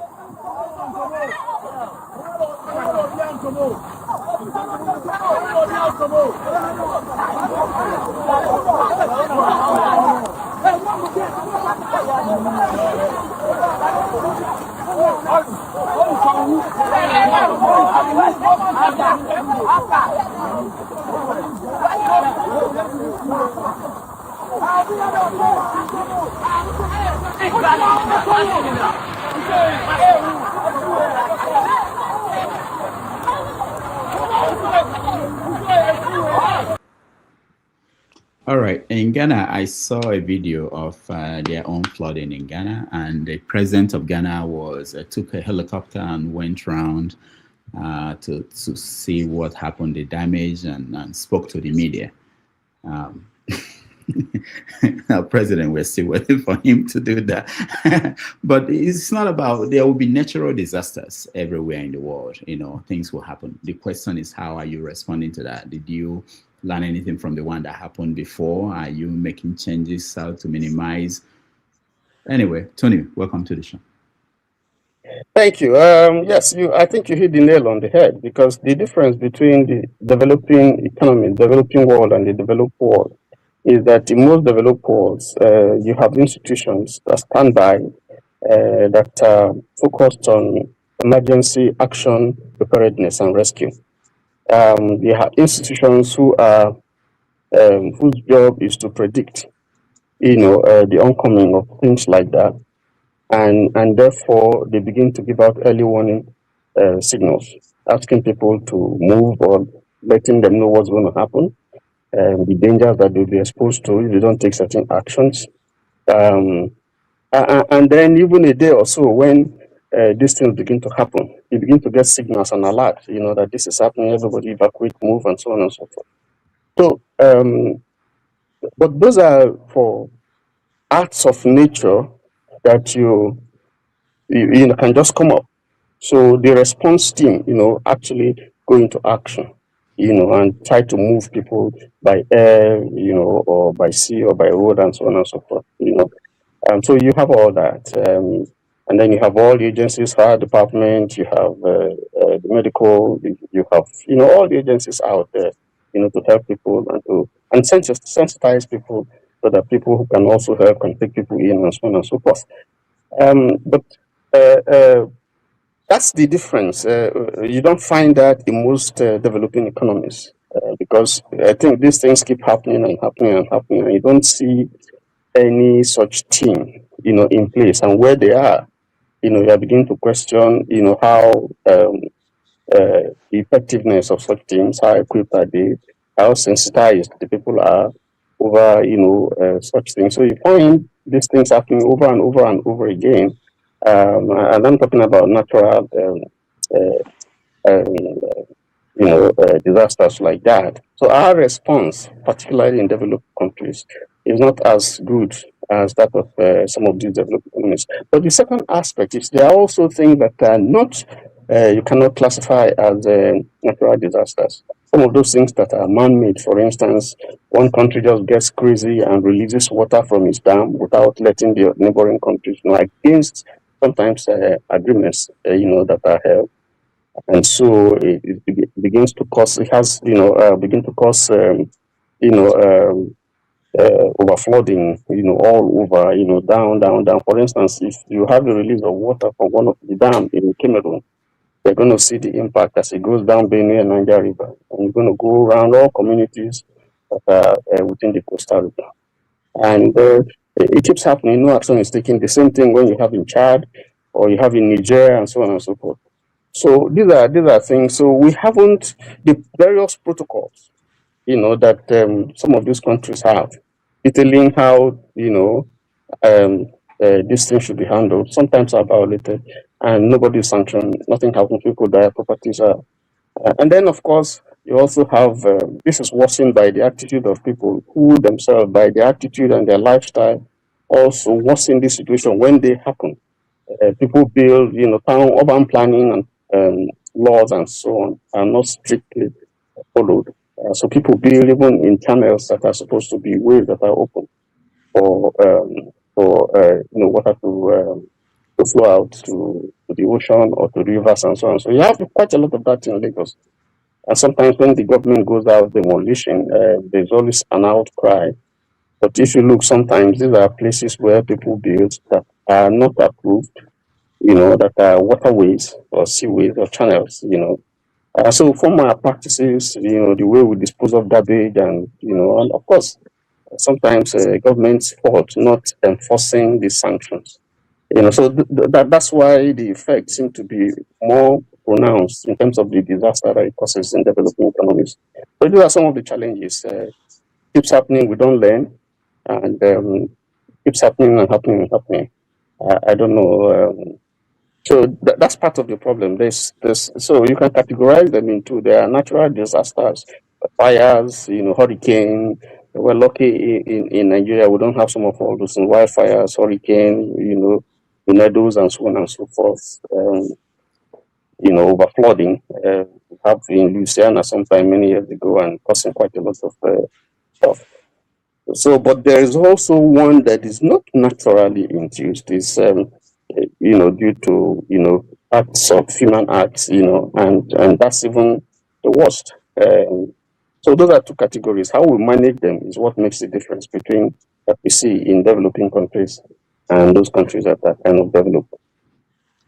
All right. In Ghana, I saw a video of their own flooding in Ghana, and the president of Ghana took a helicopter and went around to see what happened, the damage, and spoke to the media. Our president, we're still waiting for him to do that. But it's not about, there will be natural disasters everywhere in the world. You know, things will happen. The question is, how are you responding to that? Did you learn anything from the one that happened before? Are you making changes how to minimize? Anyway, Tony, welcome to the show. Thank you. Yes, I think you hit the nail on the head, because the difference between the developing economy, developing world, and the developed world is that in most developed worlds, you have institutions that stand by, that are focused on emergency action, preparedness, and rescue. You have institutions who are whose job is to predict, the oncoming of things like that, and therefore they begin to give out early warning signals, asking people to move or letting them know what's going to happen, the dangers that they'll be exposed to if they don't take certain actions. And then even a day or so when these things begin to happen, you begin to get signals and alerts, that this is happening, everybody evacuate, move, and so on and so forth. So, but those are for acts of nature that you can just come up. So the response team, actually go into action, and try to move people by air, or by sea or by road and so on and so forth, So you have all that. And then you have all the agencies, fire department, you have the medical, you have, all the agencies out there, to help people and sensitize people so that people who can also help can take people in and so on and so forth. But that's the difference. You don't find that in most developing economies, because I think these things keep happening and happening and happening, and you don't see any such team, in place. And where they are, you are beginning to question, how the effectiveness of such teams, how equipped are they, how sensitized the people are over, such things. So you find these things happening over and over and over again. And I'm talking about natural, disasters like that. So our response, particularly in developed countries, is not as good as that of some of these developed economies. But the second aspect is there are also things that are not, you cannot classify as natural disasters. Some of those things that are man-made, for instance, one country just gets crazy and releases water from its dam without letting the neighboring countries know, against sometimes agreements, that are held. And so it begins to cause, it has, begin to cause, overflooding, all over, down, down, down. For instance, if you have a release of water from one of the dams in Cameroon, you're going to see the impact as it goes down Benue and Niger River. And you're going to go around all communities that are within the coastal river. And it keeps happening. No action is taken. The same thing when you have in Chad or you have in Niger and so on and so forth. So these are things. So we haven't, the various protocols, that some of these countries have, detailing how, these things should be handled, sometimes are violated and nobody is sanctioned, nothing happens, people die, properties are. And then, of course, you also have, this is worsened by the attitude of people who themselves, by their attitude and their lifestyle, also worsen this situation when they happen. People build, town urban planning and laws and so on are not strictly followed. So people build even in channels that are supposed to be ways that are open for water to to flow out to the ocean or to rivers and so on. So you have quite a lot of that in Lagos. And sometimes when the government goes out demolition, there's always an outcry. But if you look, sometimes these are places where people build that are not approved, that are waterways or seaways or channels, So former practices, the way we dispose of garbage and of course, sometimes government's fault not enforcing the sanctions. So that's why the effects seem to be more pronounced in terms of the disaster that it causes in developing economies. So these are some of the challenges. Keeps happening, we don't learn, and keeps happening and happening and happening. I don't know. So that's part of the problem. So you can categorize them into there are natural disasters, fires, hurricane. We're lucky in Nigeria, we don't have some of all those wildfires, hurricane, tornadoes and so on and so forth. Over flooding. We have in Louisiana sometime many years ago and causing quite a lot of stuff. So, but there is also one that is not naturally induced. It's due to acts of human acts, and that's even the worst. So those are two categories. How we manage them is what makes the difference between what we see in developing countries and those countries that are kind of developed.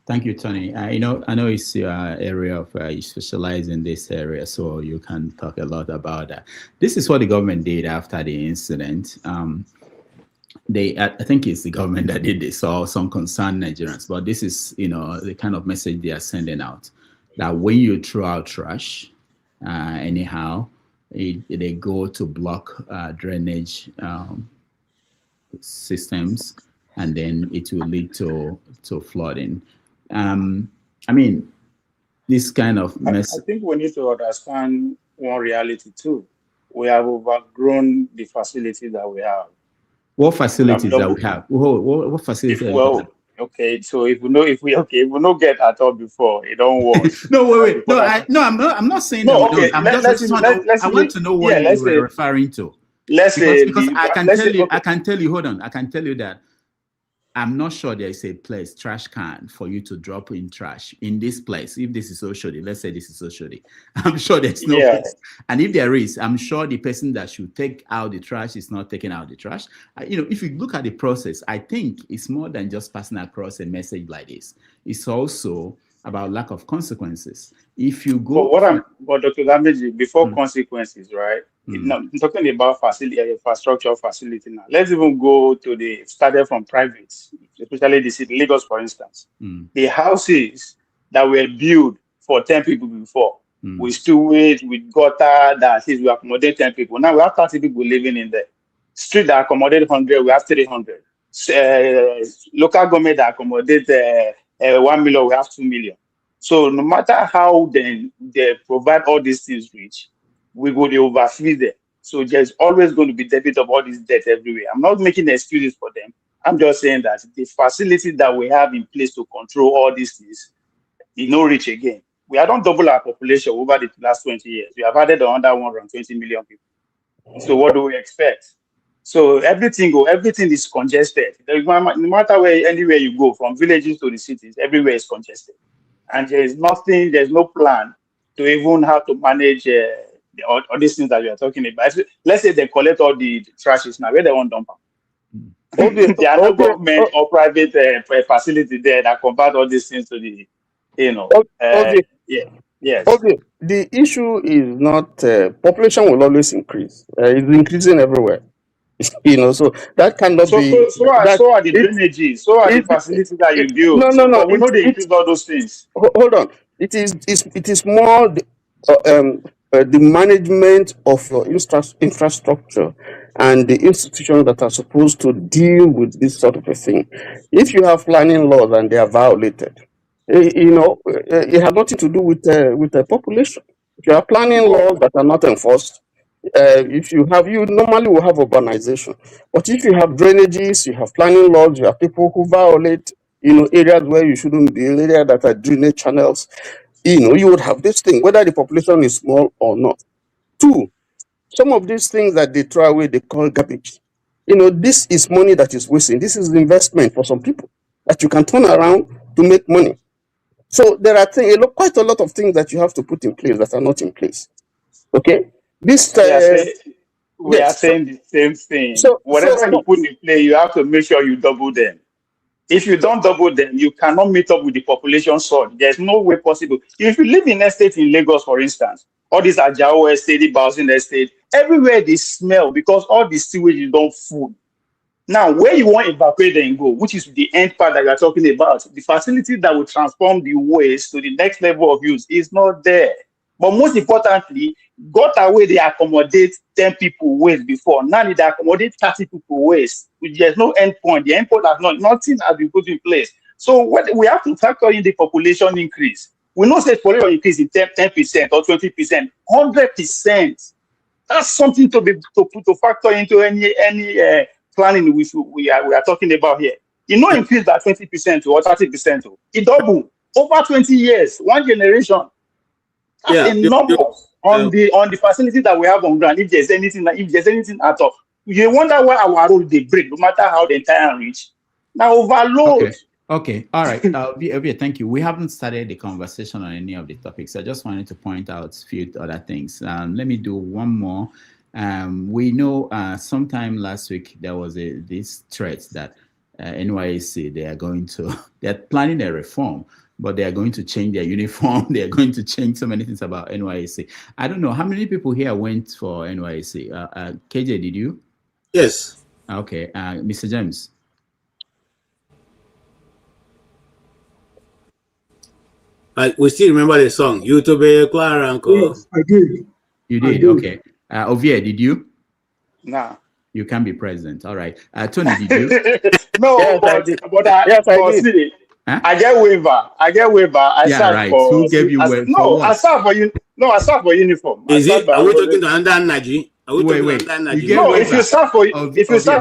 Thank you, Tony. I know it's your area of you specialize in this area, so you can talk a lot about that. This is what the government did after the incident. I think it's the government that did this, or some concerned Nigerians. But this is, the kind of message they are sending out, that when you throw out trash, anyhow, they go to block drainage systems, and then it will lead to flooding. This kind of mess. I think we need to understand one reality too. We have overgrown the facilities that we have. What facilities that we have? What facilities? Okay. So if we don't get at all before, it don't work. No, wait. No, I'm not saying no, that we okay. don't. I want to know what you were referring to. Because I can tell you. Hold on. I can tell you that I'm not sure there is a place, trash can, for you to drop in trash in this place. If this is Oshodi, let's say this is Oshodi, I'm sure there's no place. And if there is, I'm sure the person that should take out the trash is not taking out the trash. If you look at the process, I think it's more than just passing across a message like this. It's also about lack of consequences. If you go, but Dr. Lambeji, before consequences, right? Now, I'm talking about facility, infrastructure facility now. Let's even go to started from private, especially the city, Lagos, for instance. The houses that were built for 10 people before, we still wait with gutter that says we accommodate 10 people. Now we have 30 people living in the street that accommodate 100, we have 300. Local government that accommodate 1 million, we have 2 million. So no matter how they provide all these things rich, we go to overfeed them. So there's always going to be debit of all this debt everywhere. I'm not making excuses for them. I'm just saying that the facility that we have in place to control all these things is not rich again. We have not doubled our population over the last 20 years. We have added another 120 million people. So what do we expect? So everything is congested. No matter anywhere you go, from villages to the cities, everywhere is congested. And there's no plan to even how to manage all these things that we are talking about. Let's say they collect all the trashes now, where they want to dump them. There are no government or private facility there that convert all these things to the, yes. Okay, the issue is not population will always increase. It's increasing everywhere. So that cannot be. So are the drainages, so are the facilities that you build. No. But we know they increase all those things. Hold on. It is more the management of your infrastructure and the institutions that are supposed to deal with this sort of a thing. If you have planning laws and they are violated, it has nothing to do with the population. If you have planning laws that are not enforced, you normally will have urbanization. But if you have drainages, you have planning laws, you have people who violate, areas where you shouldn't be, areas that are drainage channels, you would have this thing, whether the population is small or not. Two, some of these things that they throw away, they call garbage. This is money that is wasting. This is investment for some people. that you can turn around to make money. So there are things, quite a lot of things that you have to put in place that are not in place. Okay, this we are saying the same thing. So whatever you put in play, you have to make sure you double them. If you don't double them, you cannot meet up with the population surge. There's no way possible. If you live in estate in Lagos, for instance, all these Ajao estate, Bowsing estate, everywhere they smell because all the sewage is done full. Now, where you want to evacuate and go, which is the end part that you are talking about, the facility that will transform the waste to the next level of use is not there. But most importantly, got away they accommodate 10 people waste before. Now they accommodate 30 people waste. There's no end point. The end point has nothing has been put in place. So what we have to factor in the population increase. We know say population increase in 10% or 20%, 100%. That's something to factor into any planning we are talking about here. You know, increase by 20% or 30%. It double over 20 years, one generation. That's a number on the facility that we have on ground. If there's anything at all, you wonder why our road they break, no matter how the entire reach. Now overload. Okay. All right. Ovie, thank you. We haven't started the conversation on any of the topics. I just wanted to point out a few other things. Let me do one more. We know sometime last week there was this threat that NYSC they're planning a reform, but they are going to change their uniform. They are going to change so many things about NYSC. I don't know how many people here went for NYSC. KJ, did you? Yes. Okay. Mr. James. We still remember the song. You to be Clara Uncle. Yes, I did. You did? Okay. Ovie, did you? Nah. You can be president. All right. Tony, did you? No, yes, I did. I did. Huh? I get waiver. I serve for. Who gave you waiver? No, I serve for you. No, I serve for uniform. Are we talking to under Naji? Wait. No, if you serve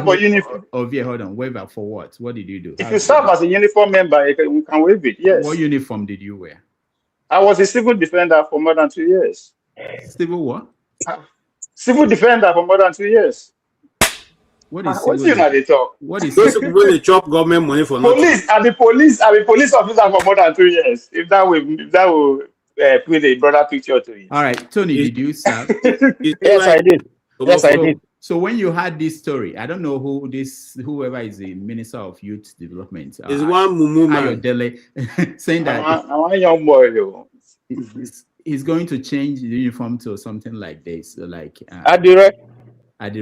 for uniform. Ovie, hold on. Waiver for what? What did you do? If you serve as a uniform member, you can waive it. Yes. What uniform did you wear? I was a civil defender for more than 2 years. Civil what? Civil defender for more than 2 years. What is what's they talk? What is those people they chop government money for police? I'm a police officer for more than 2 years. If that will put a broader picture to it. All right, Tony, did you serve? Yes, I did. Yes, I did. So when you had this story, I don't know whoever is the Minister of Youth Development. Is one Mumu man saying that I want a young boy though. He's going to change the uniform to something like this, like Adire. Was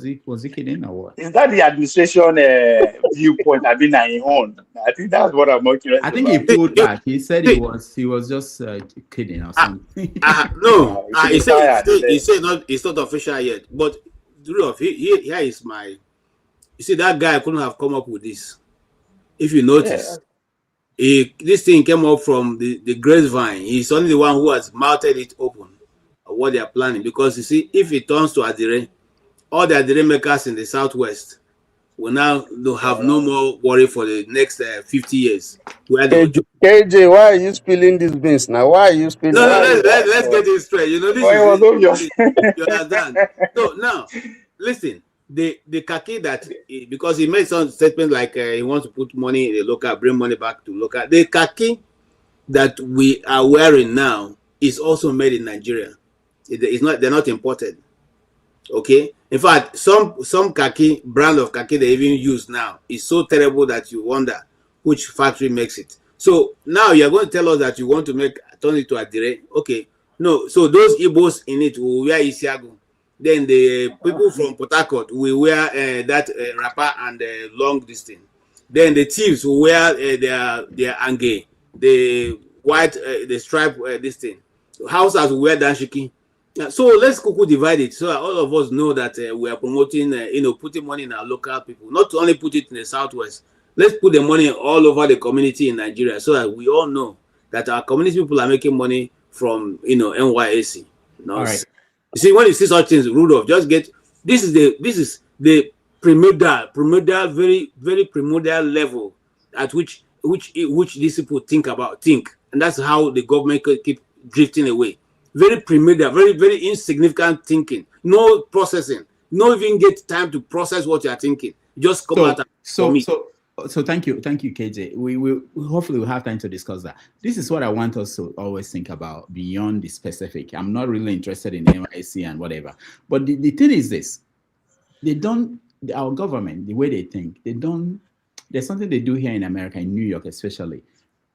he kidding or what? Is that the administration viewpoint? I mean, I think that's what I'm more curious. I think he pulled back. He said he was just kidding or something. No, he said it's not official yet. But here is my. You see, that guy couldn't have come up with this. If you notice, this thing came up from the grapevine. He's only the one who has mouthed it open. What they are planning, because you see, if it turns to Adire, all the Adire makers in the southwest will now have no more worry for the next 50 years. KJ, why are you spilling these beans now? Why are you spilling? No, let's get it straight. You know, this is you understand. So now, listen, the khaki that because he made some statement like he wants to put money in the local, bring money back to local. The khaki that we are wearing now is also made in Nigeria. It's not. They're not imported. Okay. In fact, some khaki brand of khaki they even use now is so terrible that you wonder which factory makes it. So now you're going to tell us that you want to turn it to Adire. Okay. No. So those Igbos in it will wear Isiago. Then the people from Port Harcourt will wear that wrapper and long distance. Then the thieves will wear their ange, the white, the stripe this thing. Houses will wear danshiki. So let's divide it so that all of us know that we are promoting, putting money in our local people. Not to only put it in the southwest. Let's put the money all over the community in Nigeria so that we all know that our community people are making money from NYSC. All right. You see, when you see such things, Rudolph, just get this is the primordial, very very primordial level at which these people think, and that's how the government could keep drifting away. Very primordial, very very insignificant thinking. No processing. No even get time to process what you are thinking. Just come out. So So thank you, KJ. We hopefully we'll have time to discuss that. This is what I want us to always think about beyond the specific. I'm not really interested in NYC and whatever, but the thing is this: our government, the way they think, there's something they do here in America, in New York especially.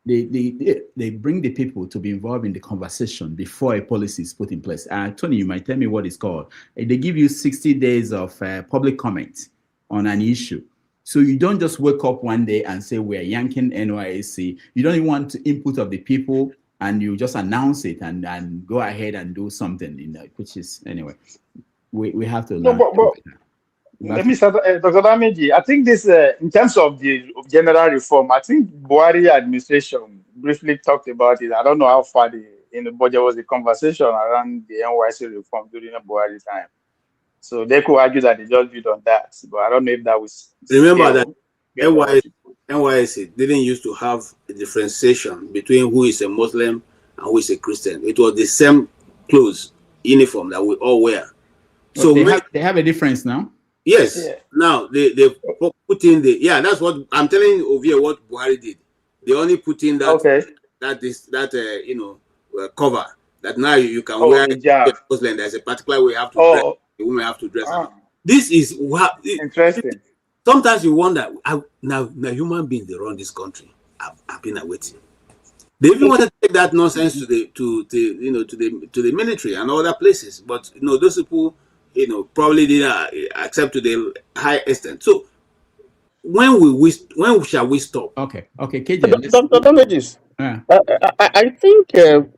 They bring the people to be involved in the conversation before a policy is put in place. Tony, you might tell me what it's called. They give you 60 days of public comment on an issue. So you don't just wake up one day and say, we're yanking NYSC. You don't even want input of the people, and you just announce it and go ahead and do something, which is, anyway, we have to learn. Let me start, Dr. Dameji. I think this, in terms of the general reform, I think Buhari administration briefly talked about it. I don't know how far in the budget was the conversation around the NYC reform during the Buhari time. So they could argue that they just built on that, but I don't know if that was. Remember that NYC didn't used to have a differentiation between who is a Muslim and who is a Christian. It was the same clothes, uniform that we all wear. So they have a difference now. Yes. Yeah. Now they put in that's what I'm telling you over here. What Buhari did, they only put in that cover that now you can wear Muslim. There's a particular way you have to dress. The women have to dress. This is interesting. Sometimes you wonder, now human beings, they run this country. I've been waiting. They even want to take that nonsense to the military and other places, but those people probably didn't accept to the high extent. So when shall we stop? Okay, KJ. Dr. Damages, I think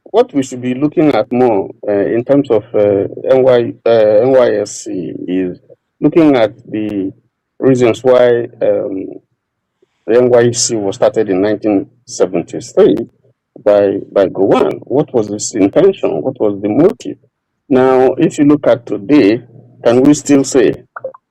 what we should be looking at more in terms of NYSC is looking at the reasons why the NYSC was started in 1973 by Gowon. What was its intention? What was the motive? Now, if you look at today, can we still say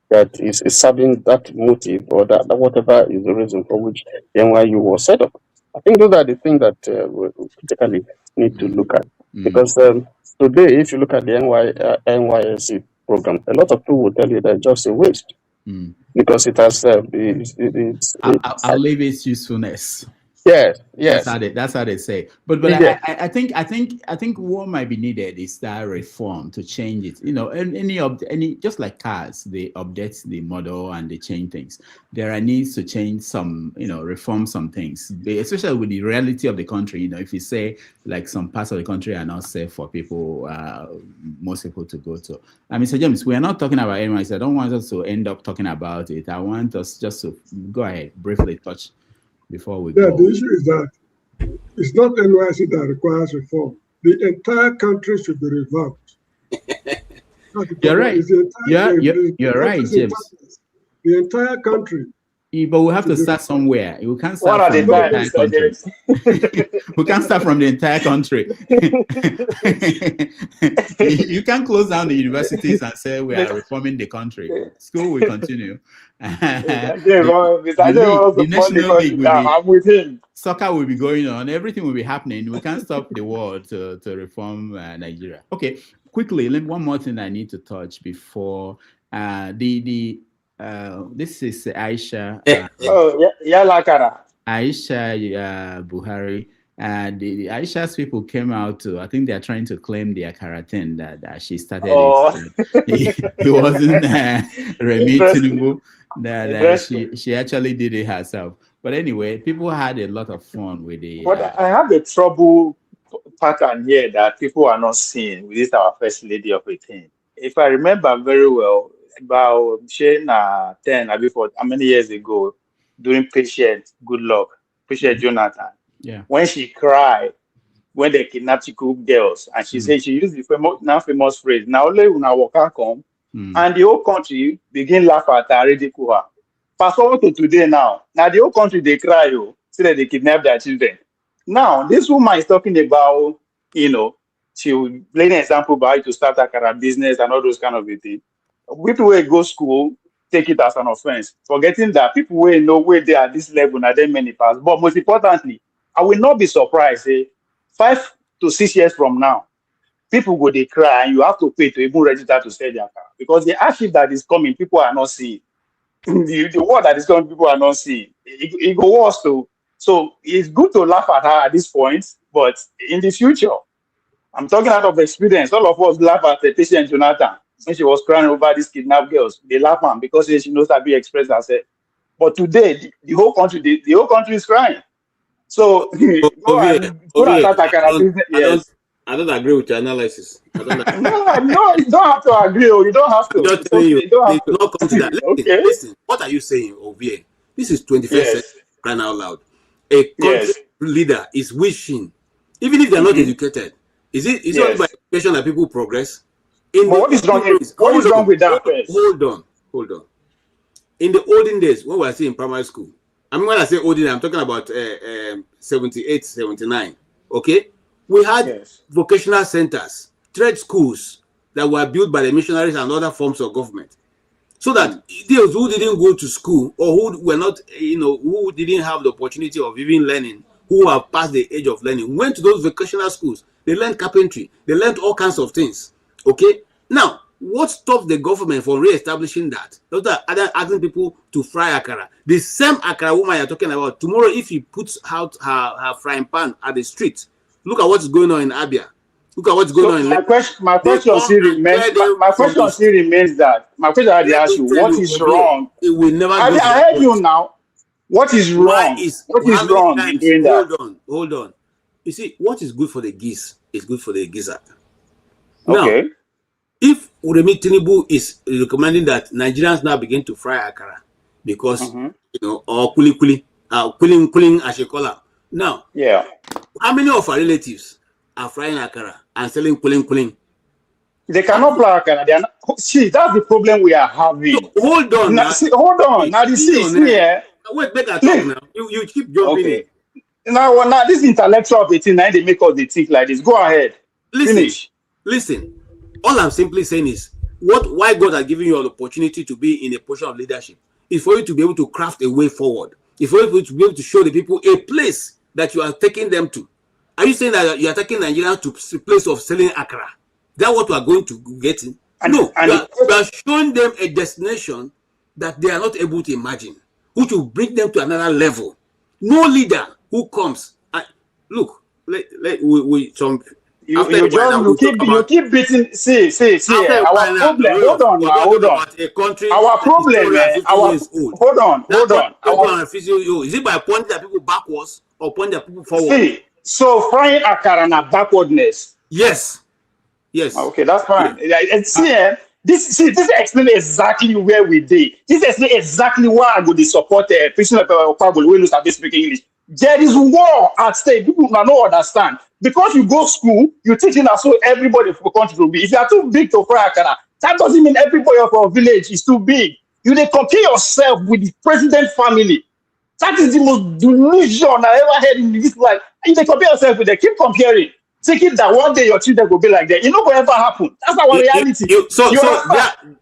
that is serving that motive, or that whatever is the reason for which the NYU was set up? I think those are the things that we particularly need to look at. Because today, if you look at the NYSC program, a lot of people will tell you that it's just a waste. Because it has I'll leave its usefulness. Yes. That's how they say. But I think what might be needed is that reform to change it. Any just like cars, they update the model and they change things. There are needs to change some, reform some things, especially with the reality of the country. If you say like some parts of the country are not safe for people, most people to go to. Mr. James, we are not talking about NYC. I don't want us to end up talking about it. I want us just to go ahead, briefly touch before we go. The issue is that it's not NYC that requires reform. The entire country should be revamped. You're right. You're right, James. The entire country. But we have to start somewhere. We can't start from the entire country. We can't start from the entire country. You can't close down the universities and say we are reforming the country. School will continue. The National League will be, soccer will be going on. Everything will be happening. We can't stop the war to reform Nigeria. Okay, quickly, one more thing I need to touch before this is Aisha. Aisha Buhari. The Aisha's people came out to, I think they are trying to claim their karatin that she started. It wasn't Remi Tinubu that she actually did it herself. But anyway, people had a lot of fun with it. But I have a trouble pattern here that people are not seeing with this our first lady of a thing. If I remember very well, about 10 before how many years ago, during Patient Jonathan, when she cried when they kidnapped Culled girls, and she said she used the famous phrase, "Now only una waka come," and the whole country begin laugh at her, ridicule her. Fast forward to today now the whole country they cry, say that they kidnap their children. Now this woman is talking about, she will lay an example by to start a kind of business and all those kind of things. People who go school take it as an offense, forgetting that people will know where they are at this level, and then many pass. But most importantly, I will not be surprised 5 to 6 years from now, people go they cry and you have to pay to even register to sell their car, because the hardship that is coming, people are not seeing. The word that is coming, people are not seeing. it go worse too. So it's good to laugh at her at this point, but in the future, I'm talking out of experience. All of us laugh at the patient Jonathan when she was crying over these kidnapped girls. They laugh at her because she knows how to express herself. But today, the whole country, the whole country is crying. So go and start that kind of business. Yes. I don't agree with your analysis. No, you don't have to agree. You don't have to. I'm just telling you, they do not come to that. Listen, listen. What are you saying, Ovie? This is 21st century, crying out loud. A country leader is wishing, even if they're not educated, is it only by education that people progress? But what is wrong with that? Hold on. In the olden days, when we were still in primary school, I mean, when I say olden, I'm talking about 78, 79. Okay, we had vocational centers, trade schools that were built by the missionaries and other forms of government, so that those who didn't go to school or who were not, who didn't have the opportunity of even learning, who are past the age of learning, went to those vocational schools. They learned carpentry. They learned all kinds of things. Okay, now what stops the government from re-establishing that? Those are other asking people to fry akara. The same akara woman you're talking about, tomorrow, if he puts out her frying pan at the street, look at what's going on in Abia. Look at what's going on in my question still remains that my question I ask you, what is wrong? It will never I heard you now. What is wrong? What is wrong in doing that? Hold on. You see, what is good for the geese is good for the gizzard. Okay. Now, if Uremi Tinubu is recommending that Nigerians now begin to fry akara because or kuling as you call her. Now, how many of our relatives are frying akara and selling kuling? They cannot fry akara. They are not, see, that's the problem we are having. So, hold on. Now, hold on. Now this is here. Wait, make I talk now. You keep jumping in. Now this intellectual of 18, they make us they think like this. Go ahead. Finish. Listen. All I'm simply saying is, why God has given you an opportunity to be in a position of leadership is for you to be able to craft a way forward. It's for you to be able to show the people a place that you are taking them to. Are you saying that you are taking Nigeria to a place of selling akara? That's what we are going to get in? No, you are showing them a destination that they are not able to imagine, which will bring them to another level. No leader who comes, look, you keep beating. See. Our problem. Hold on. Our problem. Hold on. Is it by pointing at people backwards or pointing at people forward? See, so frying akara na backwardness. Yes. Okay, that's fine. Yeah. This explains exactly where we did. This explains exactly why I go to support President Okpabolo when you start speaking English. There is war at stake. People do not understand. Because you go school, you teach in so everybody for country will be. If you are too big to fry akara, that doesn't mean everybody of our village is too big. You they compare yourself with the president family. That is the most delusion I ever had in this life. And they compare yourself with them. Keep comparing. Thinking that one day your children will be like that. You know what ever happen. That's our reality. So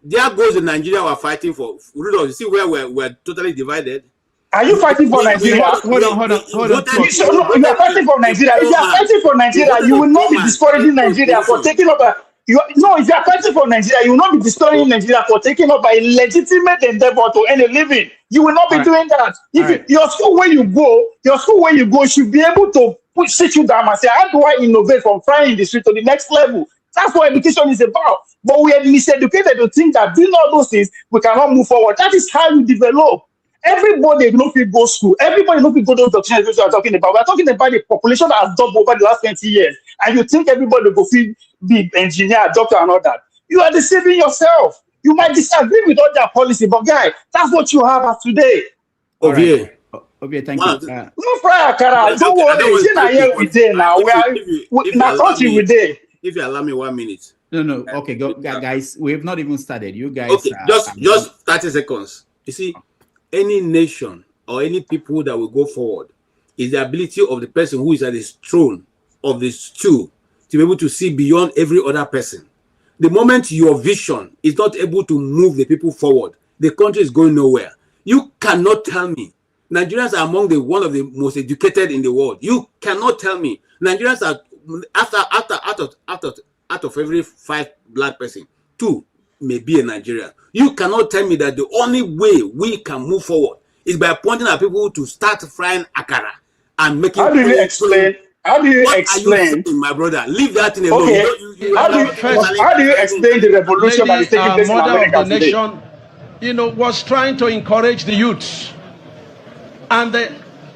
there goes in Nigeria we're fighting for. Rudolph, you see where we're totally divided. Are you fighting for Nigeria? Hold on. You are fighting for Nigeria. If you are fighting for Nigeria, you will not be discouraging Nigeria for taking up a. If you are fighting for Nigeria, you will not be discouraging Nigeria for taking up a legitimate endeavor to earn a living. You will not be doing that. If your school where you go should be able to sit you down and say, how do I innovate from frying in the street to the next level? That's what education is about. But we are miseducated to think that doing all those things, we cannot move forward. That is how you develop. Everybody no fit go school. Everybody no fit go those doctrines we are talking about. We are talking about the population that has doubled over the last 20 years. And you think everybody will be engineer, doctor, and all that. You are deceiving yourself. You might disagree with all their policy, but guy, that's what you have as today. Okay, thank you. No fry akara. Don't worry. It's not here we day now. We are not country we day. If you allow me 1 minute. No. Okay, guys. We have not even started. You guys. Okay, just 30 seconds. You see, any nation or any people that will go forward is the ability of the person who is at the throne of the stool to be able to see beyond every other person. The moment your vision is not able to move the people forward, the country is going nowhere. You cannot tell me Nigerians are among one of the most educated in the world. You cannot tell me Nigerians are out of every 5 black person, 2 may be a Nigerian. You cannot tell me that the only way we can move forward is by pointing at people to start frying akara and making. How do you explain? How do you explain? Are you saying, my brother? Leave that thing alone. Okay. How do you explain the revolution that is taking place in America of the today? nation, was trying to encourage the youths, and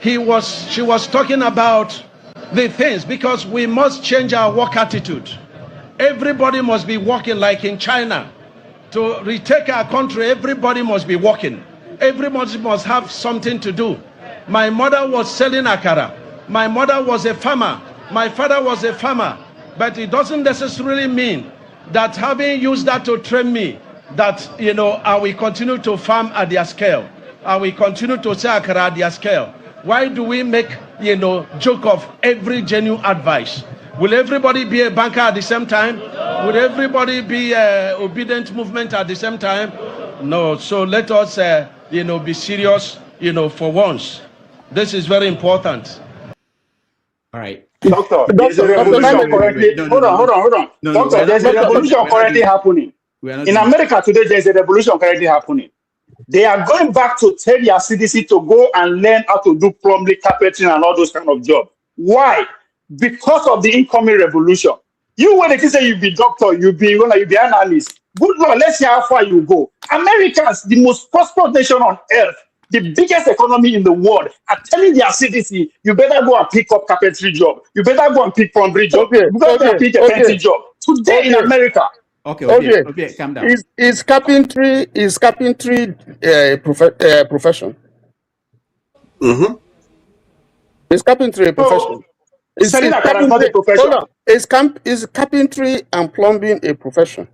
she was talking about the things, because we must change our work attitude. Everybody must be working, like in China. To retake our country, everybody must be working. Everybody must have something to do. My mother was selling akara. My mother was a farmer. My father was a farmer. But it doesn't necessarily mean that having used that to train me, that, I will continue to farm at their scale. I will continue to sell akara at their scale. Why do we make, joke of every genuine advice? Will everybody be a banker at the same time? Will everybody be obedient movement at the same time? No. So let us, be serious, for once. This is very important. All right. Doctor, there's a revolution currently. Hold on. Doctor, there's a revolution currently happening. In America today, there's a revolution currently happening. They are going back to tell their citizens to go and learn how to do plumbing, carpentry, and all those kind of jobs. Why? Because of the incoming revolution. You, when they say you be doctor, you be analyst. Good Lord, let's see how far you go. Americans, the most prosperous nation on earth, the biggest economy in the world, are telling their citizens, you better go and pick up carpentry job. You better go and pick plumbing job. You better go and pick a painting job. Today in America. Okay, calm down. Is carpentry profession? Mm-hmm. Is carpentry a profession? Is carpentry and plumbing a profession?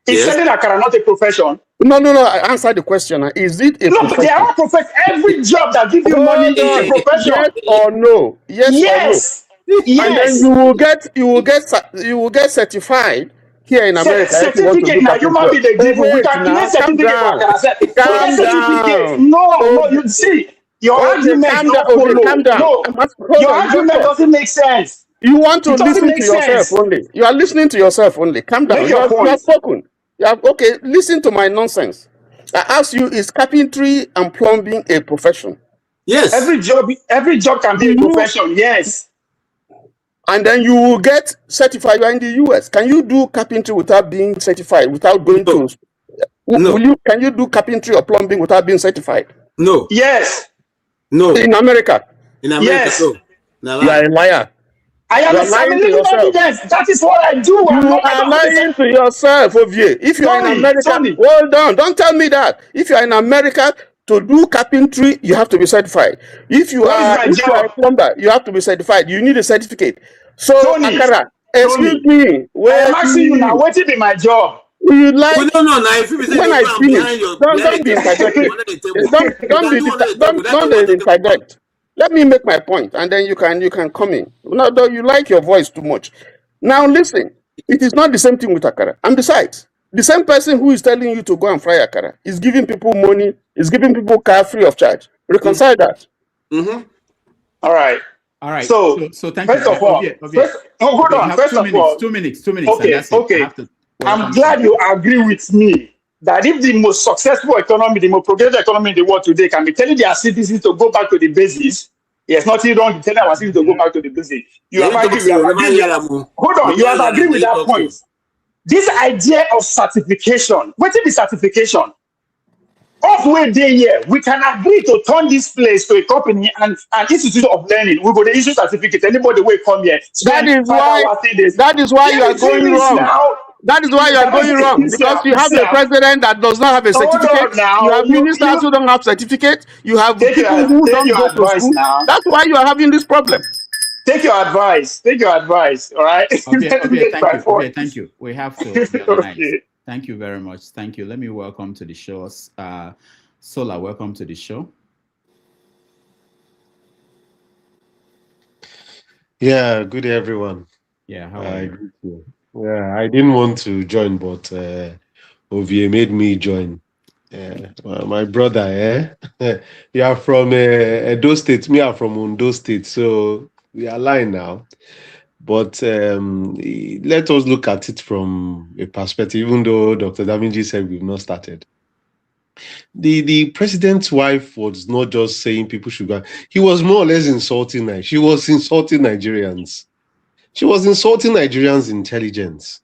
Is selling akara not a profession? No. Answer the question. Is it a profession? They are profession. Every job that gives you money is a profession. Yes or no? Yes. And then you will get certified here in America. Certificate now, you might be the giver. We can create certificate for akara. Calm down. No, you see. Your argument your argument doesn't make sense. You want to listen to yourself only. You are listening to yourself only. Calm down. You have spoken. Okay, listen to my nonsense. I ask you, is carpentry and plumbing a profession? Yes. Every job can be a profession, yes. And then you will get certified. You are in the US. Can you do carpentry without being certified, without going to? No. Can you do carpentry or plumbing without being certified? No. Yes. No. In America? Yes. No. You are a liar. I am living evidence. That is what I do. You are lying to yourself, Ovie. If you are in America, hold on. Don't tell me that. If you are in America, to do carpentry, you have to be certified. If you are a plumber, you have to be certified. You need a certificate. So, Akara, excuse me. I am asking you now, what is my job? You like when I finish, don't be interjecting. Don't interject. Let me make my point, and then you can come in. No, you like your voice too much. Now listen, it is not the same thing with akara. And besides, the same person who is telling you to go and fry akara is giving people money, is giving people car free of charge. Reconcile that. Mm-hmm. All right. So thank first you. Of all, hold on. First of all, 2 minutes. Okay. I'm glad you agree with me that if the most successful economy, the most progressive economy in the world today can be telling their citizens to go back to the basics, there's nothing wrong with telling our citizens to go back to the basics. You have agreed with that point. This idea of certification, what is the certification? Halfway day here, we can agree to turn this place to a company and an institute of learning. We go to issue certificate. Anybody will come here. That is why you are going wrong. Now, that is why you are going wrong, because you have a president that does not have a certificate. You have ministers who don't have certificate. You have people who don't go to school. That's why you are having this problem. Take your advice. All right. Okay, thank you. We have to be organized. Thank you very much. Thank you. Let me welcome to the show. Sola, welcome to the show. Yeah, good day, everyone. Yeah, how are you? Yeah, I didn't want to join, but Ovie made me join. My brother, you are from Edo State, me are from Ondo State, so we are aligned now. But let us look at it from a perspective, even though Dr. Davinji said we've not started. The president's wife was not just saying people should go. He was more or less insulting Nigeria. She was insulting Nigerians. She was insulting Nigerians' intelligence.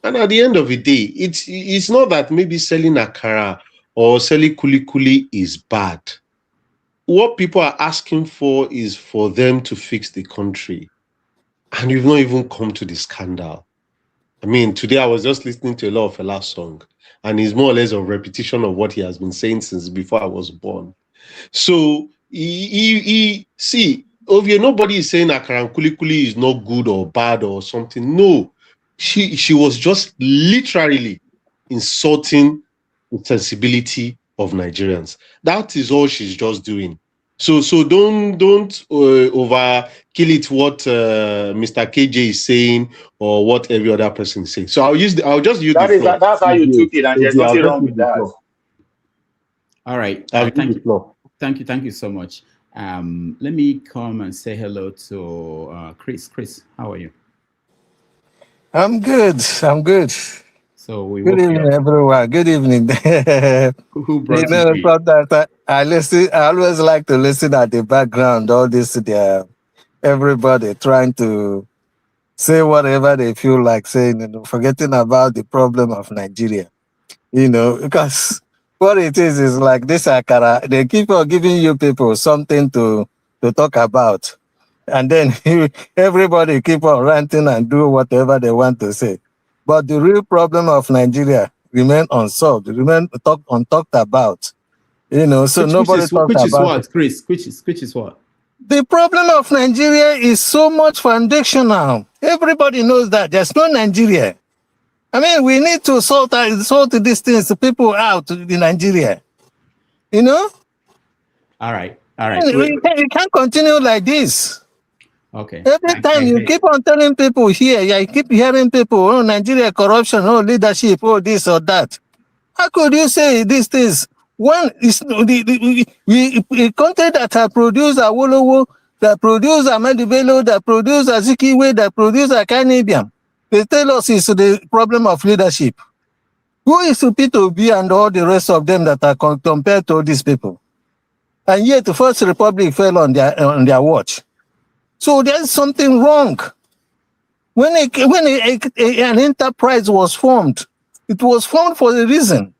And at the end of the day, it's not that maybe selling akara or selling kuli is bad. What people are asking for is for them to fix the country. And we've not even come to the scandal. I mean, today I was just listening to a lot of Fela's song, and it's more or less a repetition of what he has been saying since before I was born. So see, Ovie, nobody is saying akara kuli is not good or bad or something. No, she was just literally insulting the sensibility of Nigerians. That is all she's just doing. So don't over kill it what Mr. KJ is saying or what every other person is saying. So I'll just use the floor. That's how you took it, and there's nothing wrong with that. All right. Thank you so much. Let me come and say hello to Chris. Chris, how are you? I'm good. So good evening, everyone. Good evening. Who brought you? Sometimes I listen. I always like to listen at the background. All this, everybody trying to say whatever they feel like saying, forgetting about the problem of Nigeria. Because what it is like this akara. They keep on giving you people something to talk about, and then everybody keep on ranting and do whatever they want to say. But the real problem of Nigeria remain unsolved, remain untalked about. So nobody talks about it. Chris, which is what? The problem of Nigeria is so much foundational. Everybody knows that there's no Nigeria. I mean, we need to sort these things, people out in Nigeria. All right. We can't continue like this. Okay. Every time you keep on telling people here, you keep hearing people, Nigeria corruption, leadership, this or that. How could you say these things? One is the country that have produced Awolowo, that produce Ahmadu Bello, that produce Azikiwe, that produce Akanibiam. They tell us it's the problem of leadership. Who is P2B and all the rest of them that are compared to these people? And yet the First Republic fell on their watch. So there's something wrong. When an enterprise was formed, it was formed for a reason.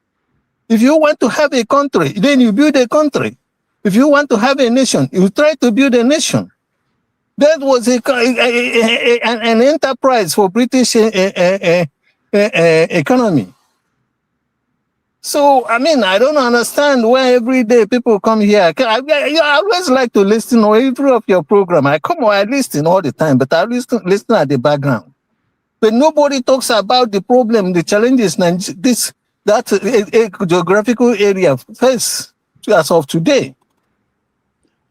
If you want to have a country, then you build a country. If you want to have a nation, you try to build a nation. That was an enterprise for British economy. So, I mean, I don't understand why every day people come here. I always like to listen to every of your program. I listen all the time, but I listen at the background. But nobody talks about the problem, the challenges that geographical area face as of today.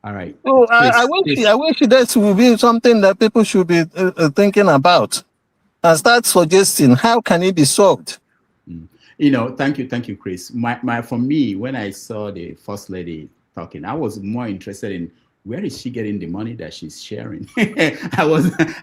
All right. So I wish that will be something that people should be thinking about and start suggesting how can it be solved. Thank you, Chris. For me, when I saw the First Lady talking, I was more interested in where is she getting the money that she's sharing. I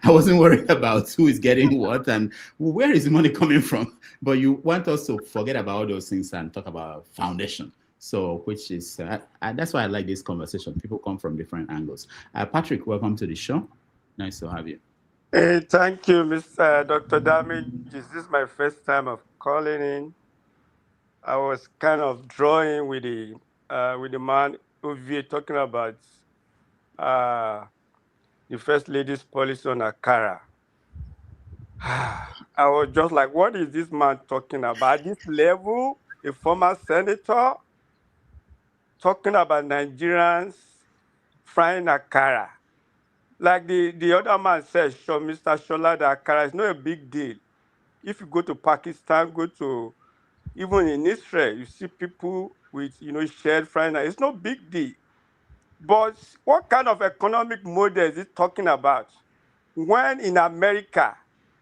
wasn't worried about who is getting what and where is the money coming from. But you want us to forget about all those things and talk about foundation. So, which is that's why I like this conversation. People come from different angles. Patrick, welcome to the show. Nice to have you. Hey, thank you, Mr. Dr. Damage. This is my first time of calling in. I was kind of drawing with the man Ovie talking about the First Lady's policy on Akara. I was just like, what is this man talking about? At this level, a former senator talking about Nigerians frying Akara. Like the other man said, Mr. Shola, the Akara is not a big deal. If you go to Pakistan, even in Israel, you see people with, shared frying. It's no big deal. But what kind of economic model is it talking about? When in America,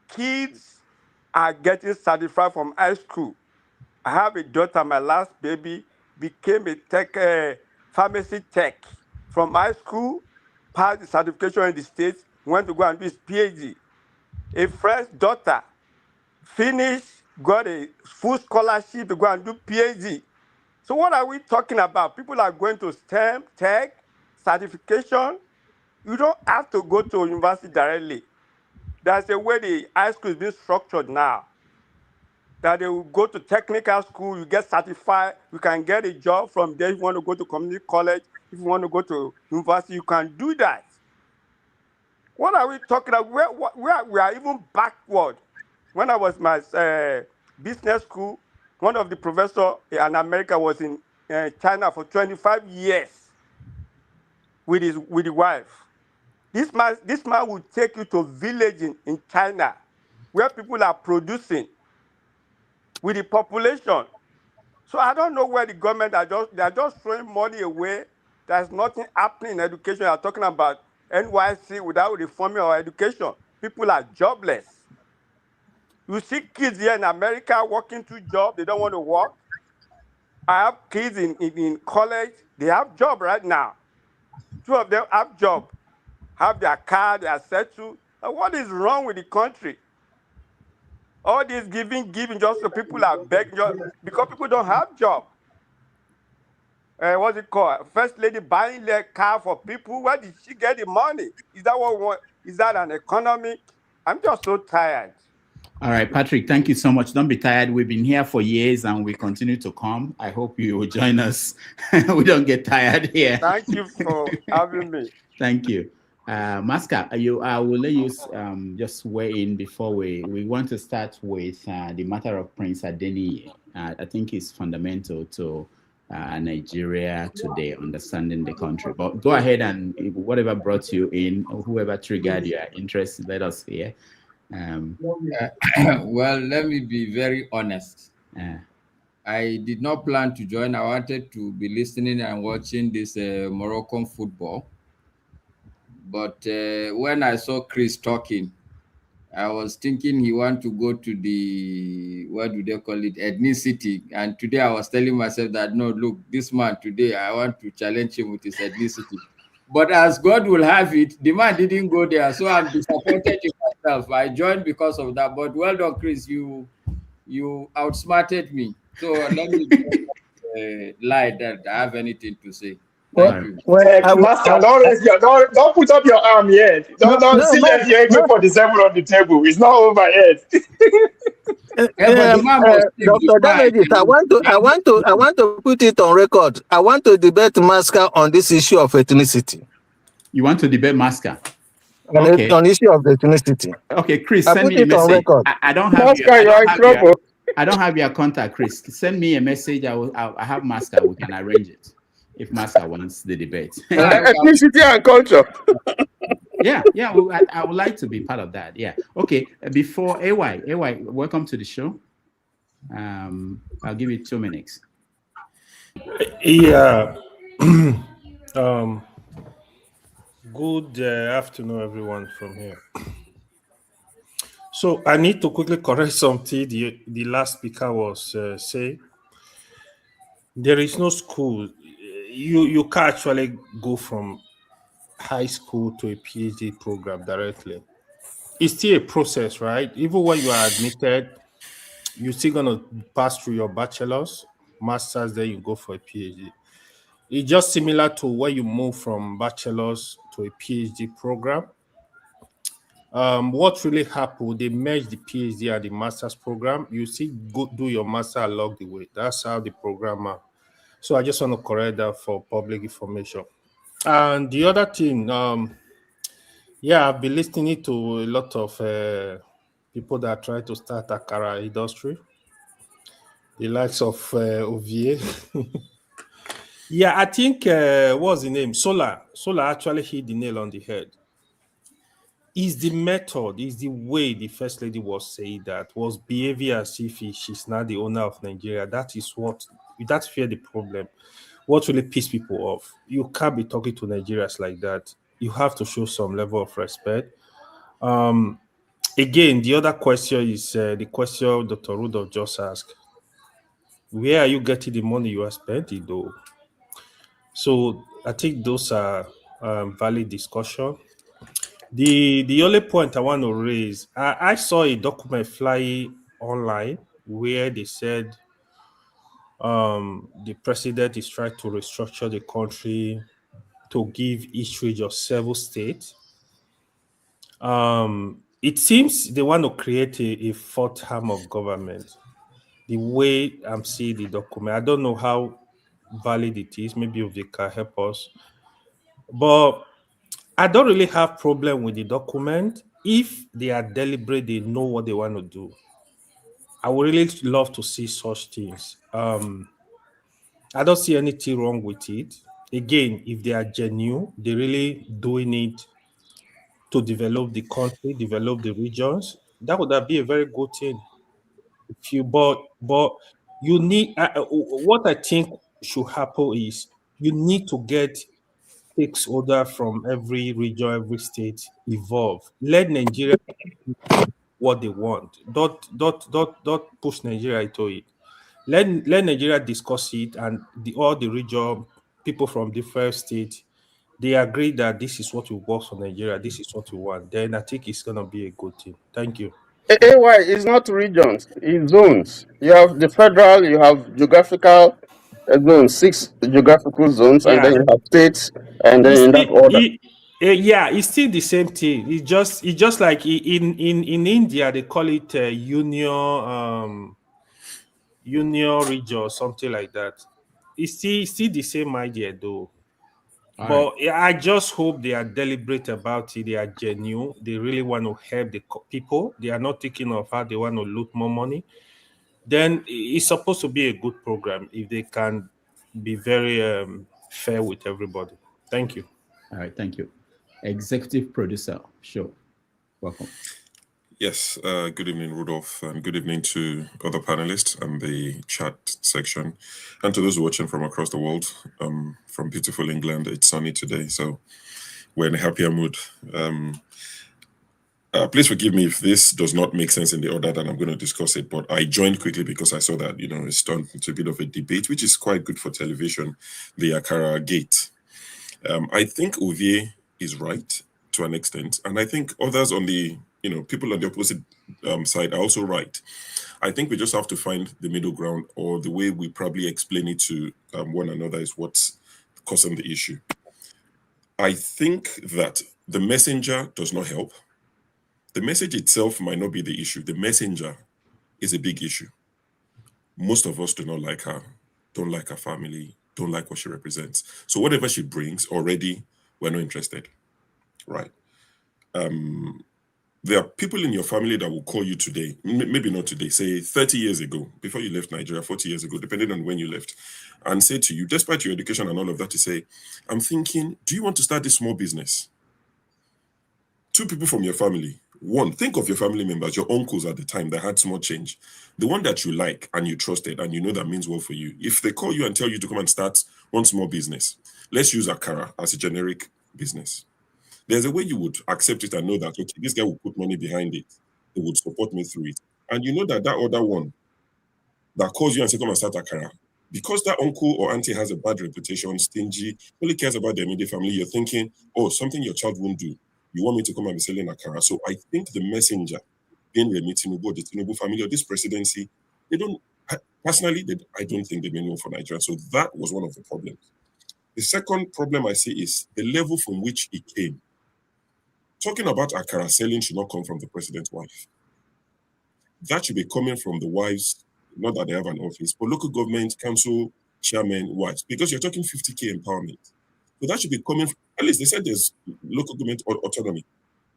kids are getting certified from high school. I have a daughter, my last baby became a pharmacy tech from high school, passed the certification in the States, went to go and do his PhD. A friend's daughter finished, got a full scholarship to go and do PhD. So what are we talking about? People are going to STEM, tech, certification. You don't have to go to university directly. That's the way the high school is being structured now. That they will go to technical school, you get certified, you can get a job from there. If you want to go to community college, if you want to go to university, you can do that. What are we talking about? We are even backward. When I was in my business school, one of the professors in America was in China for 25 years with his wife. This man will take you to a village in China where people are producing with the population. So I don't know where the government they are just throwing money away. There's nothing happening in education. You are talking about NYC without reforming our education. People are jobless. You see kids here in America working 2 jobs. They don't want to work. I have kids in college. They have job right now. 2 of them have job, have their car, they are settled. And what is wrong with the country? All this giving just so people are begging because people don't have job. What's it called? First lady buying their car for people. Where did she get the money? Is that what we want? Is that an economy? I'm just so tired. All right, Patrick, thank you so much. Don't be tired. We've been here for years and we continue to come. I hope you will join us. We don't get tired here. Thank you for having me. Thank you. Masca, I will let you just weigh in before we want to start with the matter of Prince Adeniyi. I think it's fundamental to Nigeria today, understanding the country. But go ahead and whatever brought you in, or whoever triggered your interest, let us hear. Well, let me be very honest. I did not plan to join. I wanted to be listening and watching this Moroccan football. But when I saw Chris talking, I was thinking he want to go to the, what do they call it, ethnicity. And today I was telling myself that, no, look, this man today, I want to challenge him with his ethnicity. But as God will have it, the man didn't go there. So I'm disappointed in myself. I joined because of that. But well done, Chris. You outsmarted me. So let me lie that I have anything to say. Thank you. Master, don't put up your arm yet. Don't see your AK-47 on the table. It's not over yet. Dr. David, I want to put it on record. I want to debate Masca on this issue of ethnicity. You want to debate Masca? Okay. On issue of ethnicity. Okay, Chris, send me a message. I don't have I don't have your contact, Chris. Send me a message. I have Masca. We can arrange it if Masca wants the debate. Ethnicity and culture. Yeah. I would like to be part of that. Yeah. Okay. Before AY, welcome to the show. I'll give you 2 minutes. Yeah. Good afternoon, everyone from here. So I need to quickly correct something the last speaker was saying. There is no school. You can actually go from high school to a PhD program directly. It's still a process, right? Even when you are admitted, you're still going to pass through your bachelor's, master's, then you go for a PhD. It's just similar to when you move from bachelor's to a PhD program. What really happened, they merged the PhD and the master's program. You see, go do your master along the way. That's how the program are. So I just want to correct that for public information. And the other thing, I've been listening to a lot of people that try to start Akara industry, the likes of Ovie. I think, what's the name? Solar actually hit the nail on the head. Is the method, is the way the first lady was saying that, was behavior as if she's not the owner of Nigeria. That's where the problem. What really pisses people off. You can't be talking to Nigerians like that. You have to show some level of respect. Again, the other question is the question Dr. Rudolph just asked. Where are you getting the money you are spending, though? So I think those are valid discussion. The only point I want to raise, I saw a document fly online where they said The president is trying to restructure the country to give each region 7 states. It seems they want to create a fourth arm of government. The way I'm seeing the document, I don't know how valid it is. Maybe if they can help us. But I don't really have problem with the document if they are deliberate, they know what they want to do. I would really love to see such things. I don't see anything wrong with it. Again, if they are genuine, they're really doing it to develop the country, develop the regions, that would be a very good thing. If you but you need what I think should happen is you need to get stakeholder from every region, every state evolve. Let Nigeria what they want. Don't push Nigeria into it. Let Nigeria discuss it, and all the region people from different states, they agree that this is what will work for Nigeria, this is what we want. Then I think it's gonna be a good thing. Thank you. AY is not regions, it's zones. You have the federal, you have geographical zones, 6 geographical zones, and Yeah, then you have states, and then it's in that order. yeah, it's still the same thing. It's just like in India they call it union region or something like that. It's still the same idea though. All right. But I just hope they are deliberate about it. They are genuine. They really want to help the people. They are not thinking of how they want to loot more money. Then it's supposed to be a good program if they can be very fair with everybody. Thank you. All right, thank you. Executive producer, sure. Welcome. Yes, good evening, Rudolph, and good evening to other panelists and the chat section, and to those watching from across the world. From beautiful England, it's sunny today, so we're in a happier mood. Please forgive me if this does not make sense in the order that I'm going to discuss it, but I joined quickly because I saw that, it's turned into a bit of a debate, which is quite good for television, the Akara Gate. I think Uvier is right to an extent, and I think others on the people on the opposite side are also right. I think we just have to find the middle ground, or the way we probably explain it to one another is what's causing the issue. I think that the messenger does not help. The message itself might not be the issue. The messenger is a big issue. Most of us do not like her, don't like her family, don't like what she represents. So whatever she brings, already we're not interested, right? There are people in your family that will call you today, maybe not today, say 30 years ago, before you left Nigeria, 40 years ago, depending on when you left, and say to you, despite your education and all of that, to say, I'm thinking, do you want to start this small business? 2 people from your family. One, think of your family members, your uncles at the time that had small change. The one that you like and you trusted and you know that means well for you. If they call you and tell you to come and start one small business, let's use Akara as a generic business. There's a way you would accept it and know that, okay, this guy will put money behind it. He would support me through it. And you know that other one that calls you and says, come and start Akara, because that uncle or auntie has a bad reputation, stingy, only cares about their immediate family, you're thinking, oh, something your child won't do. You want me to come and be selling Akara. So I think the messenger, being Remi Tinubu, the Tinubu family, or this presidency, I don't think they mean well for Nigeria. So that was one of the problems. The second problem I see is the level from which it came. Talking about Akara selling should not come from the president's wife. That should be coming from the wives, not that they have an office, but local government, council, chairman, wives, because you're talking 50K empowerment. So that should be coming, at least they said there's local government autonomy.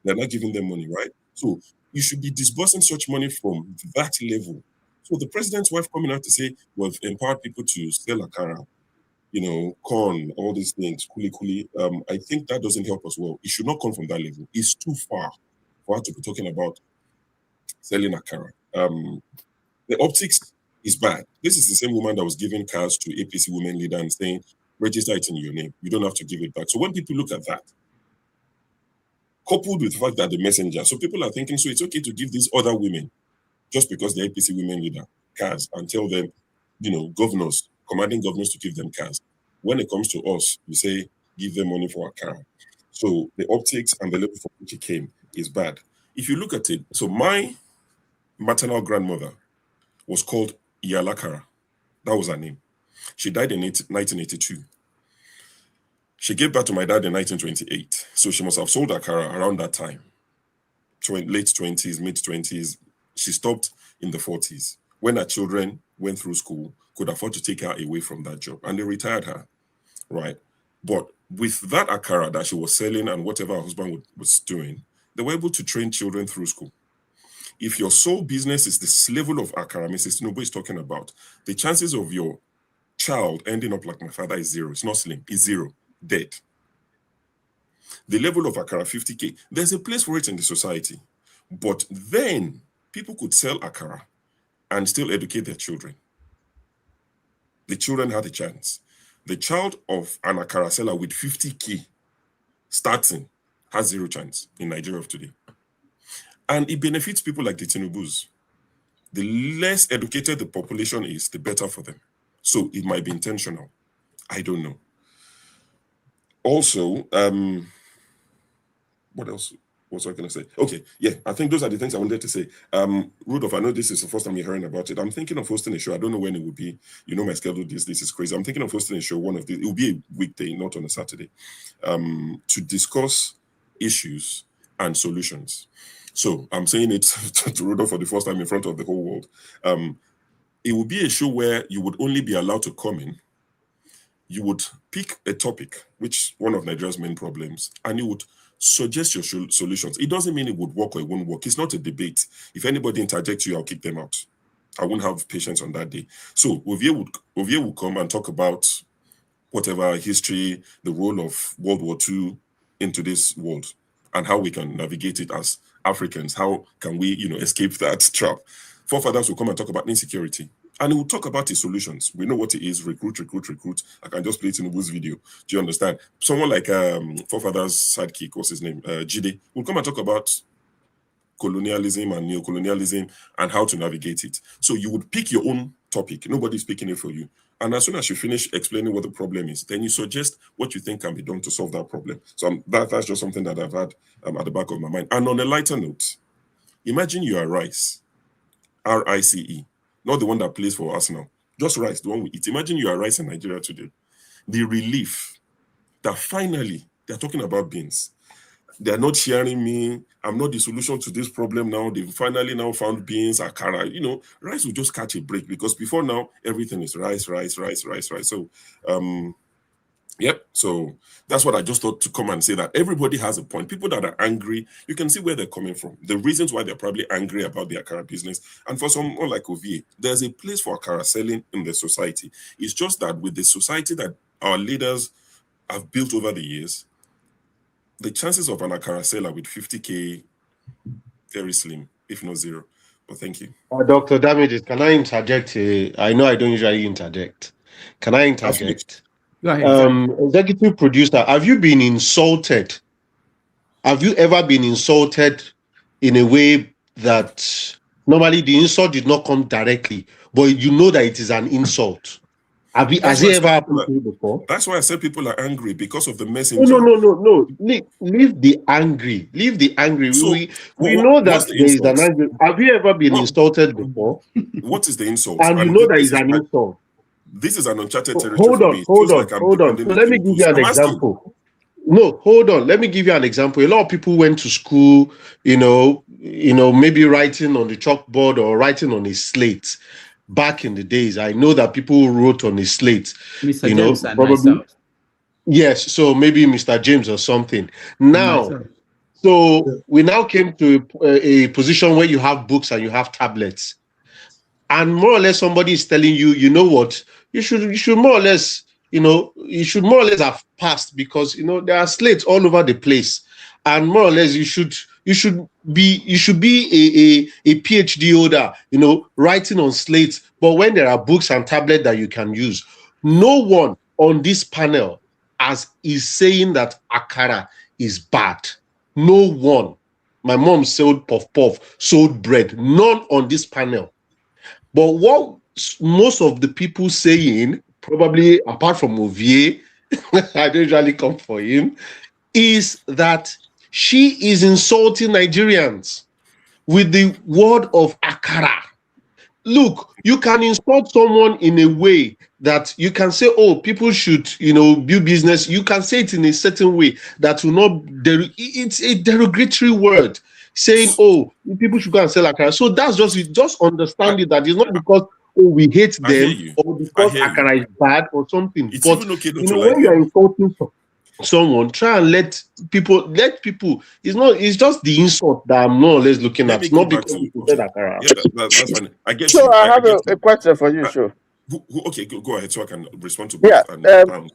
They're not giving them money, right? So you should be disbursing such money from that level. So the president's wife coming out to say, we've empowered people to sell Akara, corn, all these things, kuli. I think that doesn't help us well. It should not come from that level. It's too far for her to be talking about selling Akara. The optics is bad. This is the same woman that was giving cars to APC women leader and saying, register it in your name. You don't have to give it back. So when people look at that, coupled with the fact that the messenger, so people are thinking, so it's okay to give these other women, just because they're APC women leader, cars, and tell them, governors, commanding governors to give them cars. When it comes to us, we say, give them money for a car. So the optics and the level from which it came is bad. If you look at it, so my maternal grandmother was called Iyalakara. That was her name. She died in 1982. She gave birth to my dad in 1928. So she must have sold akara around that time. Late 20s, mid 20s. She stopped in the 40s. When her children went through school, could afford to take her away from that job. And they retired her, right? But with that akara that she was selling and whatever her husband was doing, they were able to train children through school. If your sole business is this level of akara Mrs. Tinubu is talking about, the chances of your child ending up like my father is zero. It's not slim, it's zero, dead. The level of akara, 50K, there's a place for it in the society. But then people could sell akara and still educate their children. The children had a chance. The child of an akara seller with 50K starting has zero chance in Nigeria of today. And it benefits people like the Tinubus. The less educated the population is, the better for them. So it might be intentional. I don't know. Also, what else was I going to say? Okay, yeah, I think those are the things I wanted to say. Rudolph, I know this is the first time you're hearing about it. I'm thinking of hosting a show. I don't know when it will be. You know my schedule, this is crazy. I'm thinking of hosting a show, it will be a weekday, not on a Saturday, to discuss issues and solutions. So I'm saying it to Rudolph for the first time in front of the whole world. It will be a show where you would only be allowed to come in. You would pick a topic, which one of Nigeria's main problems, and you would suggest your solutions. It doesn't mean it would work or it won't work. It's not a debate. If anybody interjects you, I'll kick them out. I won't have patience on that day. So Ovie would come and talk about whatever history, the role of World War II in today's world, and how we can navigate it as Africans. How can we, escape that trap? Forefathers will come and talk about insecurity. And we'll talk about his solutions. We know what it is, recruit. I can just play it in Tinubu's video. Do you understand? Someone like Forefathers' sidekick, what's his name? Jide, will come and talk about colonialism and neocolonialism and how to navigate it. So you would pick your own topic. Nobody's picking it for you. And as soon as you finish explaining what the problem is, then you suggest what you think can be done to solve that problem. So that's just something that I've had at the back of my mind. And on a lighter note, imagine you are Rice, R-I-C-E. Not the one that plays for Arsenal. Just Rice, the one we eat. Imagine you are Rice in Nigeria today. The relief that finally they're talking about beans. They're not sharing me. I'm not the solution to this problem now. They've finally now found beans, akara. Rice will just catch a break because before now, everything is rice. So, yep. So that's what I just thought to come and say, that everybody has a point. People that are angry, you can see where they're coming from. The reasons why they're probably angry about the akara business. And for someone like Ovie, there's a place for akara selling in the society. It's just that with the society that our leaders have built over the years, the chances of an akara seller with 50K, very slim, if not zero. But thank you. Dr. Damages, can I interject? I know I don't usually interject. Can I interject? Go ahead. Executive producer, have you been insulted? Have you ever been insulted in a way that normally the insult did not come directly, but you know that it is an insult? Has it ever happened to you before? That's why I said people are angry, because of the messenger. No. Leave the angry. Leave the angry. So, we know that there is an angry. Have you ever been insulted before? What is the insult? And you know that is an insult. This is an uncharted territory. Hold on. So let me give you an example. No, hold on. Let me give you an example. A lot of people went to school, maybe writing on the chalkboard or writing on a slate. Back in the days, I know that people wrote on a slate. Mr. James and myself. Yes, so maybe Mr. James or something. Now, we now came to a position where you have books and you have tablets. And more or less somebody is telling you, you know what, you should more or less, have passed, because there are slates all over the place. And more or less you should be a PhD holder, writing on slates. But when there are books and tablets that you can use, no one on this panel is saying that akara is bad. No one. My mom sold puff, sold bread. None on this panel. But what most of the people saying, probably apart from Ovie, I don't usually come for him, is that she is insulting Nigerians with the word of akara. look, you can insult someone in a way that you can say, oh, people should, do business. You can say it in a certain way that will not, it's a derogatory word saying, oh, people should go and sell akara. So that's just understand it, that it's not because, oh, we hate I hear them you. or I because hear you. akara is bad or something. It's But, even okay not to like when you're them. insulting someone, try and let people, it's just the insult that I'm more or less looking Let me at, go not back because to people said okay. akara. Yeah, that's fine. I get So you. I I have get a you. question for you, sure. Okay, go ahead so I can respond to Yeah. both. And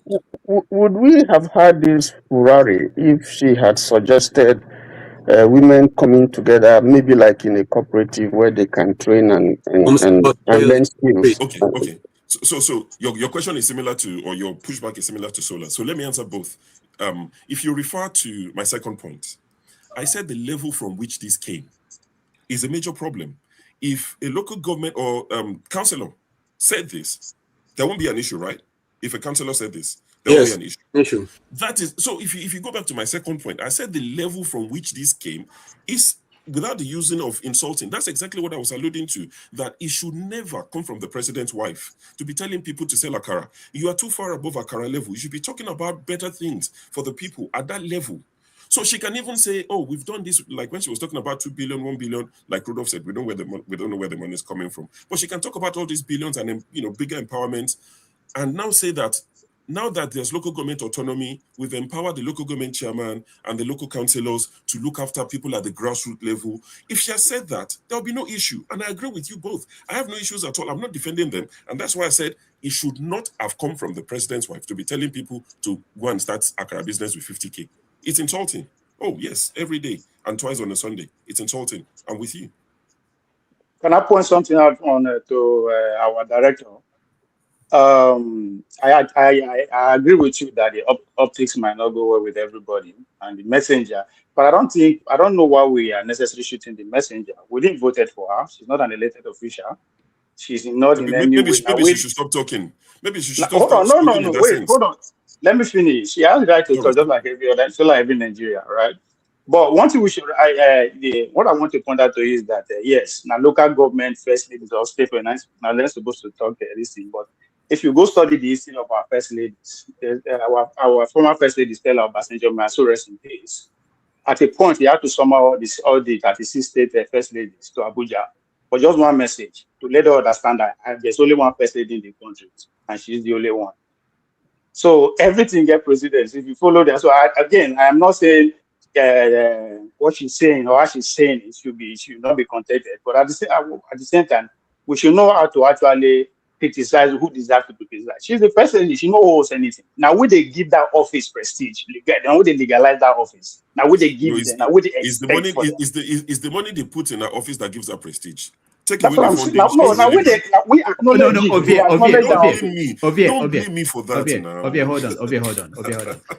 Would we have had this furore if she had suggested women coming together, maybe like in a cooperative where they can train and learn skills? Okay. So your question is similar to, or your pushback is similar to Solar. So let me answer both. If you refer to my second point, I said the level from which this came is a major problem. If a local government or councillor said this, there won't be an issue, right? If a councillor said this, there won't be an issue. That is so. If you go back to my second point, I said the level from which this came is without the using of insulting. That's exactly what I was alluding to. That it should never come from the president's wife to be telling people to sell akara. You are too far above akara level. You should be talking about better things for the people at that level. So she can even say, "Oh, we've done this." Like when she was talking about 2 billion, 1 billion, like Rudolph said, we don't know where the money is coming from. But she can talk about all these billions and bigger empowerment, and now say that now that there's local government autonomy, we've empowered the local government chairman and the local councillors to look after people at the grassroots level. If she has said that, there'll be no issue. And I agree with you both. I have no issues at all. I'm not defending them. And that's why I said it should not have come from the president's wife to be telling people to go and start akara business with 50K. It's insulting. Oh, yes, every day and twice on a Sunday. It's insulting. I'm with you. Can I point something out to our director? I agree with you that the optics might not go well with everybody and the messenger, but I don't know why we are necessarily shooting the messenger. We didn't vote for her. She's not an elected official. She's not in any way. Maybe she should stop talking. Maybe she should Hold stop on, talking in that wait, sense. hold on. Let me finish. She has the right to talk just like every other, so like in Nigeria, right? But one thing we should, what I want to point out to you is that yes, now local government first ladies or state finance, now they're supposed to talk this thing. But if you go study the history of our first ladies, our former first lady Stella Obasanjo, may so rest in peace. At a point, he had to summon all the 36 state first ladies to Abuja for just one message to let her understand that there's only one first lady in the country and she's the only one. So everything get precedence if you follow that. So I am not saying what she's saying or how she's saying it should not be contested. But at the same time, we should know how to actually criticize who deserves to be criticized. She's the first lady. She knows anything. Now, would they give that office prestige? Now, would they legalize that office? Now, would they give them? Now, would they expect for them? Is the money they put in her office that gives her prestige? Take That's away what the I'm saying. funding. We acknowledge it. We acknowledge that office. Don't blame me for that now. Hold on.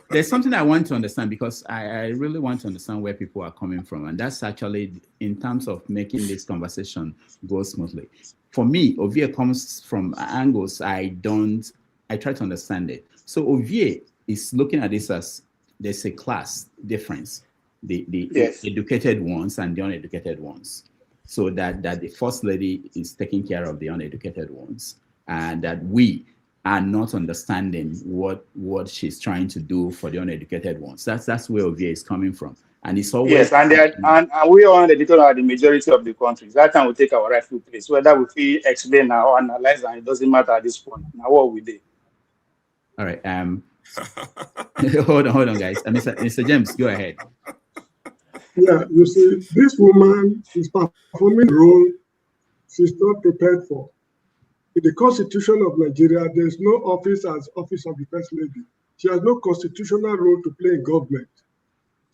There's something I want to understand because I really want to understand where people are coming from. And that's actually in terms of making this conversation go smoothly. For me, Ovie comes from angles I try to understand it. So Ovie is looking at this as there's a class difference, the educated ones and the uneducated ones. So that the first lady is taking care of the uneducated ones, and that we are not understanding what she's trying to do for the uneducated ones. That's where Ovie is coming from, and it's always and we are uneducated are the majority of the countries. That time we take our rightful place, whether we feel explain or analyze, and it doesn't matter at this point. Now what we do. All right. Hold on, guys. Mr. James, go ahead. Yeah, you see, this woman is performing a role she's not prepared for. In the Constitution of Nigeria, there's no office as office of the First Lady. She has no constitutional role to play in government.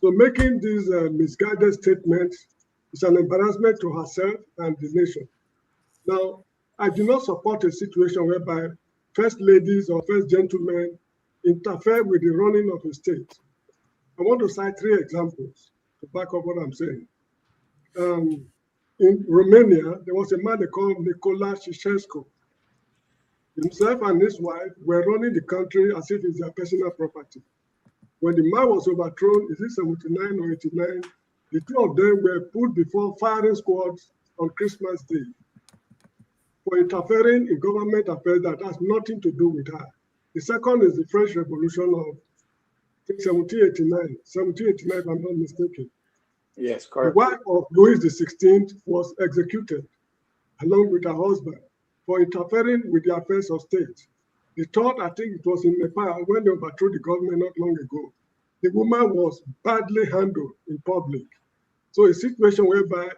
So making these misguided statements is an embarrassment to herself and the nation. Now, I do not support a situation whereby First Ladies or First Gentlemen interfere with the running of a state. I want to cite 3 examples to back up what I'm saying. In Romania, there was a man they called Nicolae Ceausescu. Himself and his wife were running the country as if it's their personal property. When the man was overthrown, is it 79 or 89, the 2 of them were put before firing squads on Christmas Day. for interfering in government affairs that has nothing to do with her. The second is the French Revolution of 1789, if I'm not mistaken. Yes, The correct. wife of Louis XVI was executed along with her husband for interfering with the affairs of state. The third, I think it was in Nepal when they overthrew the government not long ago. The woman was badly handled in public. So a situation whereby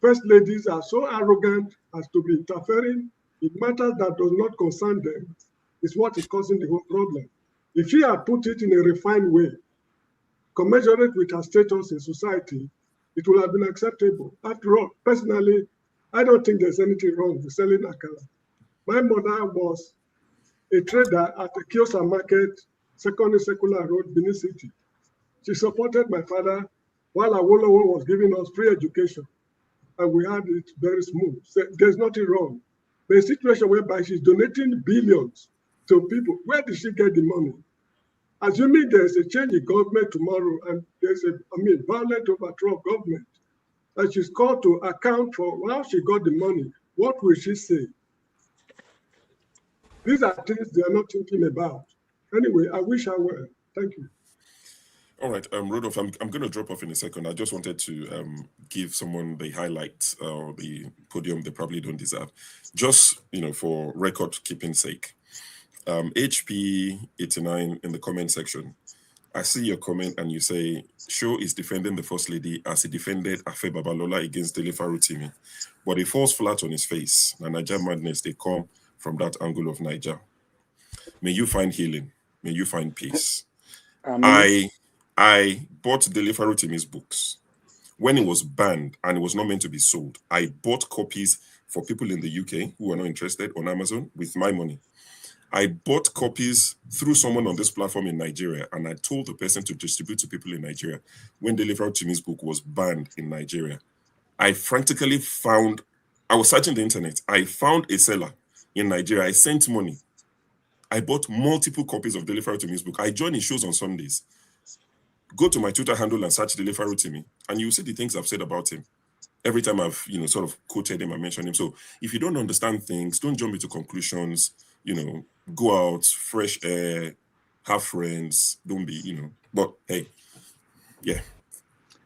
first ladies are so arrogant as to be interfering in matters that does not concern them is what is causing the whole problem. If she had put it in a refined way, commensurate with her status in society, it would have been acceptable. After all, personally, I don't think there's anything wrong with selling akara. My mother was a trader at a Kiosa market, Second Secular Road, Benin City. She supported my father while Awolowo was giving us free education, and we had it very smooth. So there's nothing wrong. But a situation whereby she's donating billions to people, where did she get the money? Assuming there's a change in government tomorrow and there's violent overthrow of government, and she's called to account for how she got the money, what will she say? These are things they are not thinking about. Anyway, I wish her well. Thank you. All right, Rodolphe, I'm going to drop off in a second. I just wanted to give someone the highlights or the podium they probably don't deserve, just for record keeping sake. HP 89 in the comment section. I see your comment and you say, Show is defending the First Lady as he defended Afe Babalola against Delifa Rotimi, but he falls flat on his face. And Niger madness, they come from that angle of Niger. May you find healing. May you find peace. I bought Delifa Rotimi's books when it was banned and it was not meant to be sold. I bought copies for people in the UK who are not interested on Amazon with my money. I bought copies through someone on this platform in Nigeria, and I told the person to distribute to people in Nigeria when Delifa Rotimi's book was banned in Nigeria. I frantically found, I was searching the internet, I found a seller in Nigeria. I sent money. I bought multiple copies of Delifa Rotimi's book. I join his shows on Sundays. Go to my Twitter handle and search Delifa Rotimi, and you'll see the things I've said about him. Every time I've, sort of quoted him and mentioned him. So if you don't understand things, don't jump into conclusions, go out, fresh air, have friends, don't be, but hey, yeah.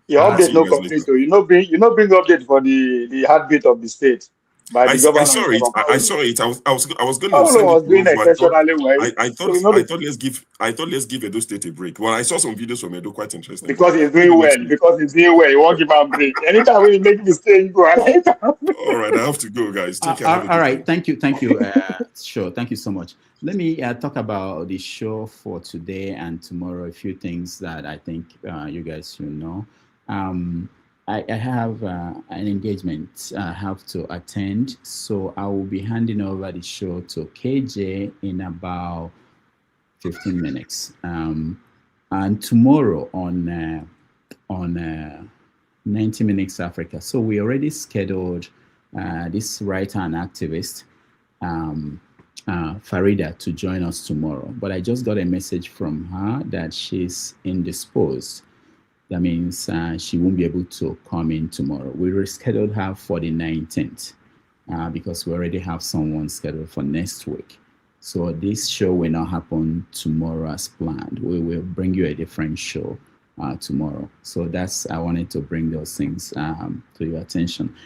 Your update no complete. You not bring update for the heartbeat of the state. I saw it. I saw it. I was going to send it doing exceptionally well. I thought let's give Edo State a break. Well, I saw some videos from Edo, quite interesting. Because he's doing well. You won't give him a break. Anytime we make mistake, go ahead. All right, I have to go, guys. Take care. All right, thank you. Sure, thank you so much. Let me talk about the show for today and tomorrow. A few things that I think you guys should know. I have an engagement I have to attend, so I will be handing over the show to KJ in about 15 minutes. And tomorrow on 90 Minutes Africa. So we already scheduled this writer and activist, Farida, to join us tomorrow. But I just got a message from her that she's indisposed. That means she won't be able to come in tomorrow. We rescheduled her for the 19th because we already have someone scheduled for next week. So this show will not happen tomorrow as planned. We will bring you a different show tomorrow. So I wanted to bring those things to your attention.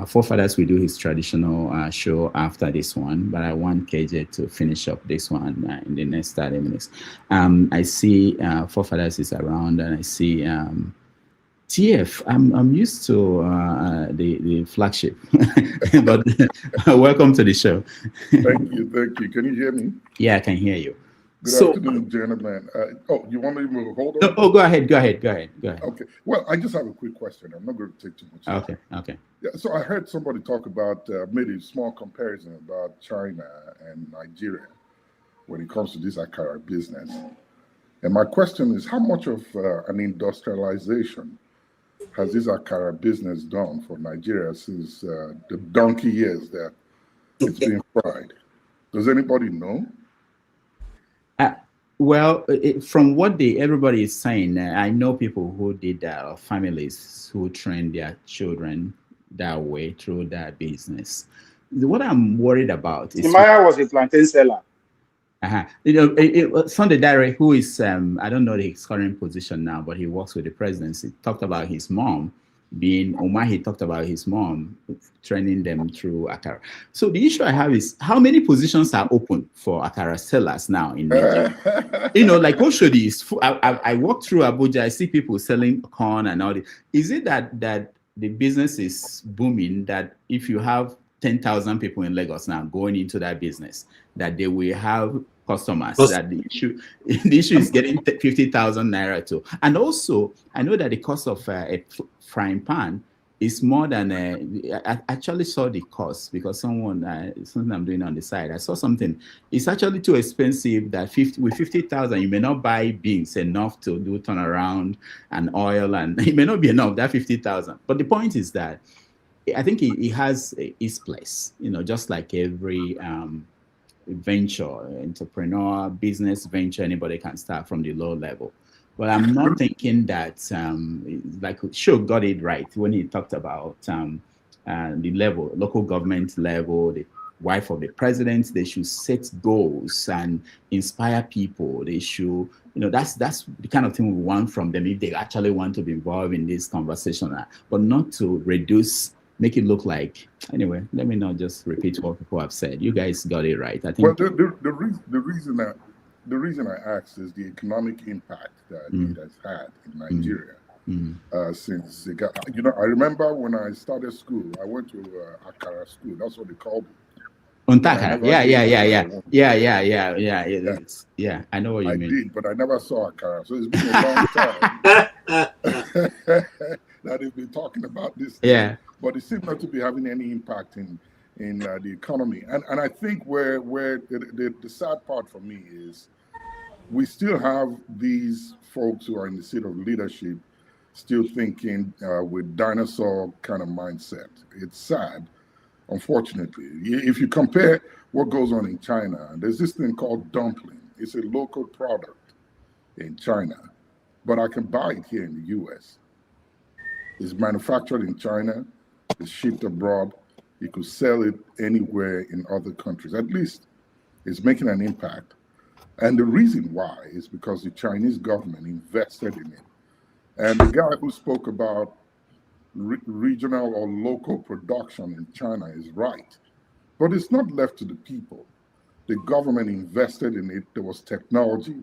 Forefathers will do his traditional show after this one, but I want KJ to finish up this one in the next 30 minutes. I see Forefathers is around, and I see TF. I'm used to the flagship, but welcome to the show. Thank you. Can you hear me? Yeah, I can hear you. Good afternoon, gentlemen. You want me to hold on? Oh, go ahead. Okay. Well, I just have a quick question. I'm not going to take too much time. Okay. Yeah, so I heard somebody talk about, made a small comparison about China and Nigeria when it comes to this Akara business. And my question is, how much of an industrialization has this Akara business done for Nigeria since the donkey years that it's been fried? Does anybody know? Well, from what everybody is saying, I know people who did that, families who trained their children that way through that business. what I'm worried about is Timaya was a plantain seller. Sunday Dare, who is I don't know his current position now, but he works with the presidency, talked about his mom being He talked about his mom training them through Akara. So the issue I have is how many positions are open for Akara sellers now in Nigeria? Like Oshodi is. I walk through Abuja, I see people selling corn and all this. Is it that the business is booming, that if you have 10,000 people in Lagos now going into that business, that they will have customers, that the issue is getting 50,000 naira too. And also, I know that the cost of a frying pan is more than, I actually saw the cost because something I'm doing on the side, I saw something. It's actually too expensive that with 50,000, you may not buy beans enough to do turnaround and oil, and it may not be enough, that 50,000. But the point is that I think it has its place, just like every venture, entrepreneur, business venture, anybody can start from the low level. But I'm not thinking that, like Sho got it right when he talked about the level, local government level, the wife of the president, they should set goals and inspire people. They should, that's the kind of thing we want from them if they actually want to be involved in this conversation, but not to make it look like. Anyway, let me not just repeat what people have said. You guys got it right. I think. Well, the reason I asked is the economic impact that it has had in Nigeria since it got. I remember when I started school, I went to Akara school. That's what they called it. Untakara. Yeah. I know what you mean. I did, but I never saw Akara, so it's been a long time that they've been talking about this. Yeah. But it seems not to be having any impact in the economy. And I think where the sad part for me is we still have these folks who are in the seat of leadership still thinking with dinosaur kind of mindset. It's sad, unfortunately. If you compare what goes on in China, there's this thing called dumpling. It's a local product in China, but I can buy it here in the US. It's manufactured in China. It's shipped abroad. You could sell it anywhere in other countries. At least it's making an impact. And the reason why is because the Chinese government invested in it. And the guy who spoke about regional or local production in China is right. But it's not left to the people. The government invested in it. There was technology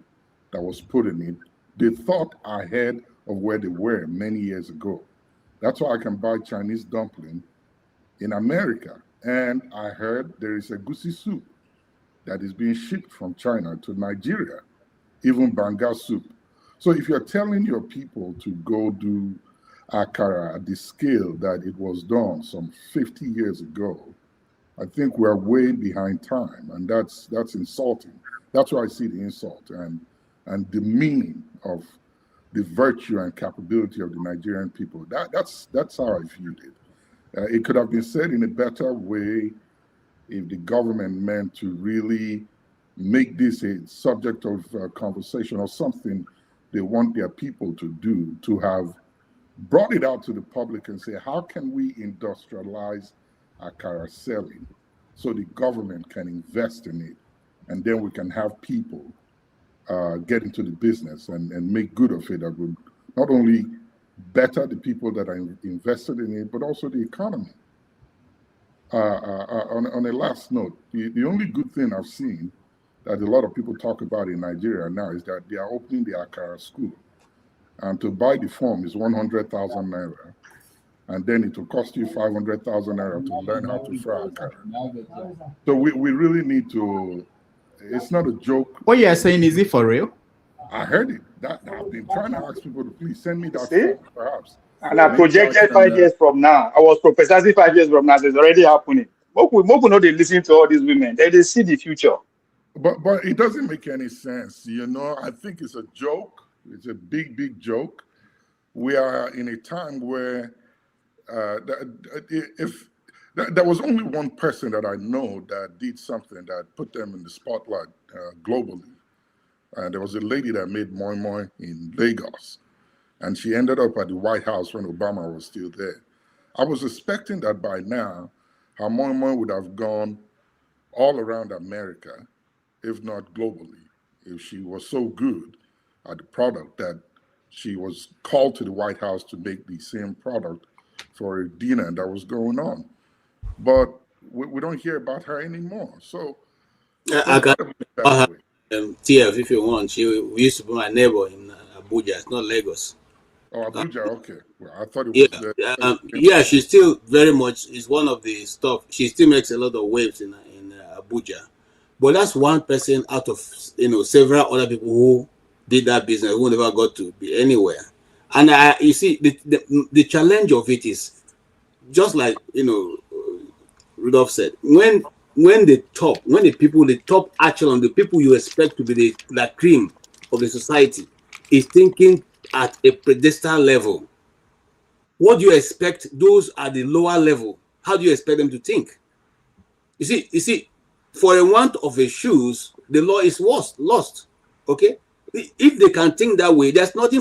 that was put in it. They thought ahead of where they were many years ago. That's why I can buy Chinese dumpling in America. And I heard there is a goosey soup that is being shipped from China to Nigeria, even banga soup. So if you're telling your people to go do akara at the scale that it was done some 50 years ago, I think we're way behind time, and that's insulting. That's why I see the insult and the meaning of the virtue and capability of the Nigerian people. That's how I viewed it. It could have been said in a better way if the government meant to really make this a subject of conversation or something they want their people to do, to have brought it out to the public and say, how can we industrialize akara selling so the government can invest in it, and then we can have people get into the business and make good of it that would not only better the people that are invested in it, but also the economy. On a last note, the only good thing I've seen that a lot of people talk about in Nigeria now is that they are opening the Akara school. And to buy the form is 100,000 naira. And then it will cost you 500,000 naira to learn how to fry Akara. So we really need to, it's not a joke. What you are saying, is it for real? I heard it. I've been trying to ask people to please send me that form, perhaps. And I projected 5 years from now. I was prophesying 5 years from now. It's already happening. Moku know they listen to all these women. They see the future. But it doesn't make any sense. I think it's a joke. It's a big, big joke. We are in a time where if there was only one person that I know that did something that put them in the spotlight globally. There was a lady that made moi moi in Lagos, and she ended up at the White House when Obama was still there. I was expecting that by now, her moi would have gone all around America, if not globally, if she was so good at the product that she was called to the White House to make the same product for a dinner that was going on. But we don't hear about her anymore. So I can that way. TF if you want. We used to be my neighbor in Abuja. It's not Lagos. Oh, Abuja, okay. Well, I thought it was Yeah, she's still very much is one of the stuff. She still makes a lot of waves in Abuja, but that's one person out of several other people who did that business who never got to be anywhere. And you see, the challenge of it is just like Rudolph said, when the top echelon, the people you expect to be the cream of the society, is thinking at a pedestal level. What do you expect those at the lower level? How do you expect them to think? You see, for a want of a shoes, the law is lost. Okay? If they can think that way, there's nothing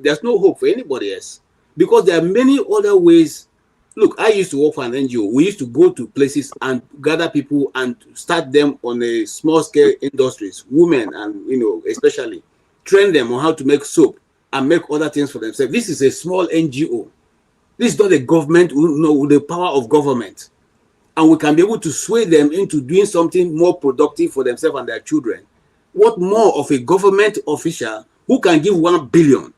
there's no hope for anybody else. Because there are many other ways. Look, I used to work for an NGO. We used to go to places and gather people and start them on a small scale industries, women and especially train them on how to make soap and make other things for themselves. This is a small NGO. This is not a government with the power of government. And we can be able to sway them into doing something more productive for themselves and their children. What more of a government official who can give 1 billion?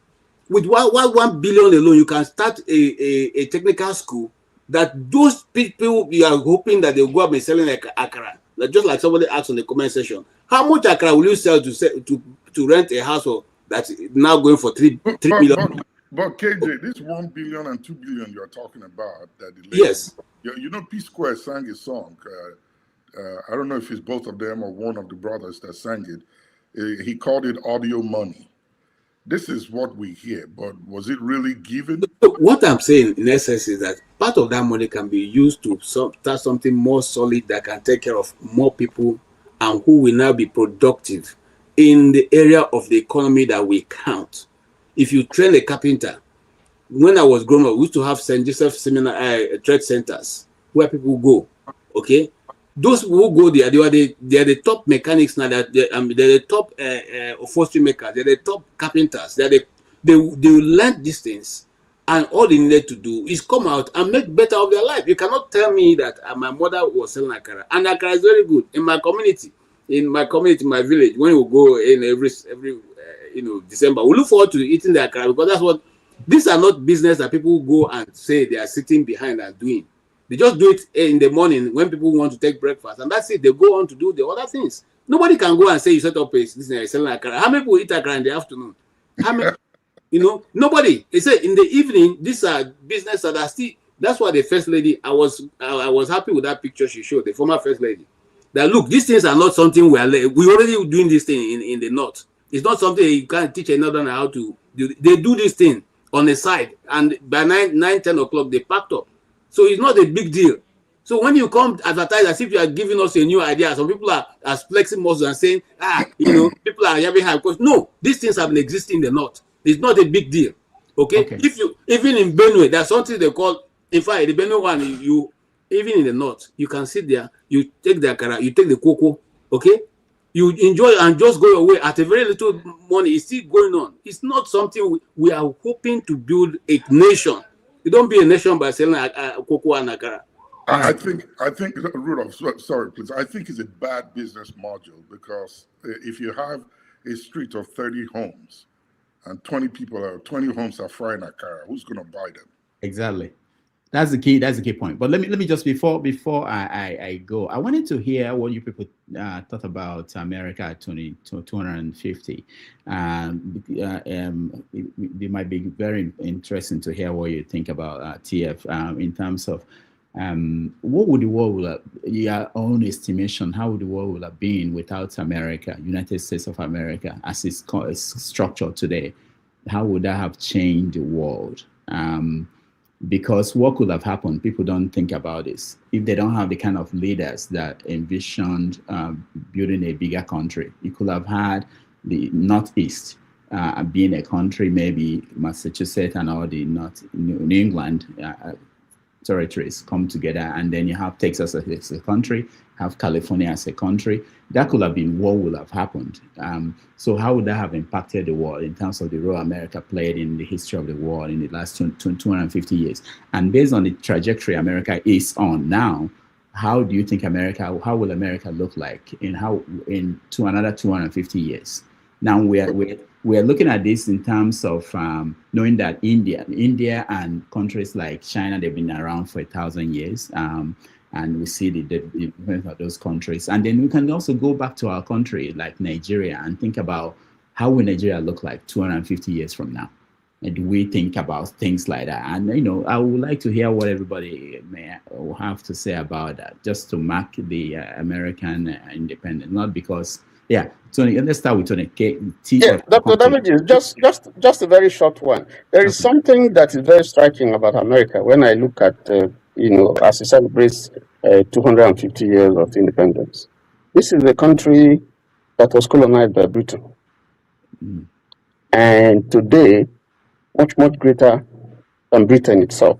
With 1 billion alone, you can start a technical school that those people you are hoping that they'll go up and selling like akara. Just like somebody asked on the comment section, how much akara will you sell to rent a house that's now going for 3 million? But KJ, this 1 billion and 2 billion you're talking about, yes, P Square sang a song. I don't know if it's both of them or one of the brothers that sang it. He called it audio money. This is what we hear, but was it really given? What I'm saying in essence is that part of that money can be used to start something more solid that can take care of more people and who will now be productive in the area of the economy that we count. If you train a carpenter, when I was growing up, we used to have St. Joseph Seminar trade centers where people go. Okay, those who go there, they are the top mechanics now. They're the top upholstery makers. They're the top carpenters. They learn these things, and all they needed to do is come out and make better of their life. You cannot tell me that my mother was selling akara, and akara is very good in my community. My village, when we go in every December, we look forward to eating the akara because that's what. These are not business that people go and say they are sitting behind and doing. They just do it in the morning when people want to take breakfast, and that's it. They go on to do the other things. Nobody can go and say you set up a selling akara. How many people eat akara in the afternoon? How many? Nobody. They say in the evening. These are business that are still. That's why the first lady. I was happy with that picture she showed. The former first lady. That look, these things are not something we already doing this thing in the north. It's not something you can't teach another how to do. They do this thing on the side, and by 9-10 o'clock they packed up. So it's not a big deal. So when you come advertise as if you are giving us a new idea, some people are flexing muscles and saying, people are having high cost. No, these things have been existing in the north. It's not a big deal. Okay? If you even in Benue, there's something they call, in fact, the Benue one, you even in the north, you can sit there, you take the akara, you take the cocoa, okay? You enjoy and just go your way at a very little money. It's still going on. It's not something we are hoping to build a nation. You don't be a nation by selling cocoa and akara. I think Rudolph, sorry, please. I think it's a bad business module because if you have a street of 30 homes and 20 homes are frying akara, who's going to buy them? Exactly. That's the key point. But let me just before I go, I wanted to hear what you people thought about America at 250. It might be very interesting to hear what you think about TF in terms of what would the world, your own estimation, how would the world have been without America, United States of America, as it's structured today? How would that have changed the world? Because what could have happened, people don't think about this. If they don't have the kind of leaders that envisioned building a bigger country, you could have had the Northeast being a country, maybe Massachusetts and all the New England, territories come together, and then you have Texas as a country, have California as a country. That could have been what would have happened. So how would that have impacted the world in terms of the role America played in the history of the world in the last 250 years? And based on the trajectory America is on now, how do you think how will America look like in another 250 years? Now we're looking at this in terms of knowing that India and countries like China, they've been around for 1,000 years. And we see the development of those countries. And then we can also go back to our country like Nigeria and think about how will Nigeria look like 250 years from now? And do we think about things like that? And, I would like to hear what everybody may have to say about that, just to mark the American independence. Not because, Tony, let's start with Tony. Dr. Damages, just a very short one. There is something that is very striking about America when I look at, as it celebrates 250 years of independence. This is a country that was colonized by Britain. And today, much greater than Britain itself.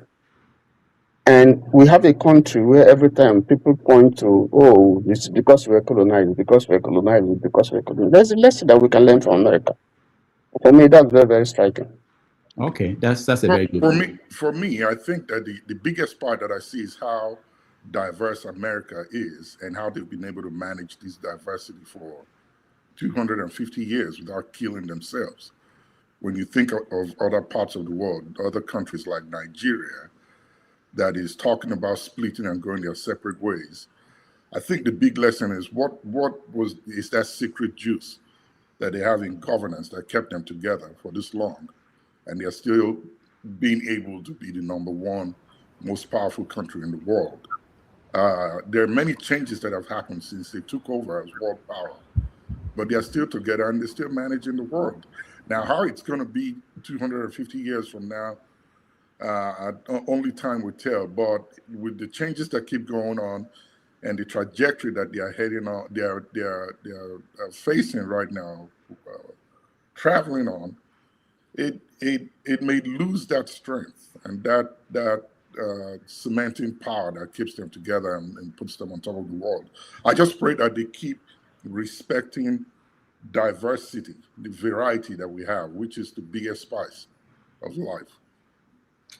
And we have a country where every time people point to, it's because we're colonized, because we're colonized, because we're colonized. There's a lesson that we can learn from America. For me, that's very, very striking. Okay, that's a very good one. For me, I think that the biggest part that I see is how diverse America is and how they've been able to manage this diversity for 250 years without killing themselves. When you think of other parts of the world, other countries like Nigeria, that is talking about splitting and going their separate ways, I think the big lesson is what is that secret juice that they have in governance that kept them together for this long, and they're still being able to be the #1 most powerful country in the world. There are many changes that have happened since they took over as world power, but they're still together and they're still managing the world. Now, how it's going to be 250 years from now, only time will tell. But with the changes that keep going on and the trajectory that they are heading on, they are facing right now, traveling on, it may lose that strength and that cementing power that keeps them together and puts them on top of the world. I just pray that they keep respecting diversity, the variety that we have, which is the biggest spice of life.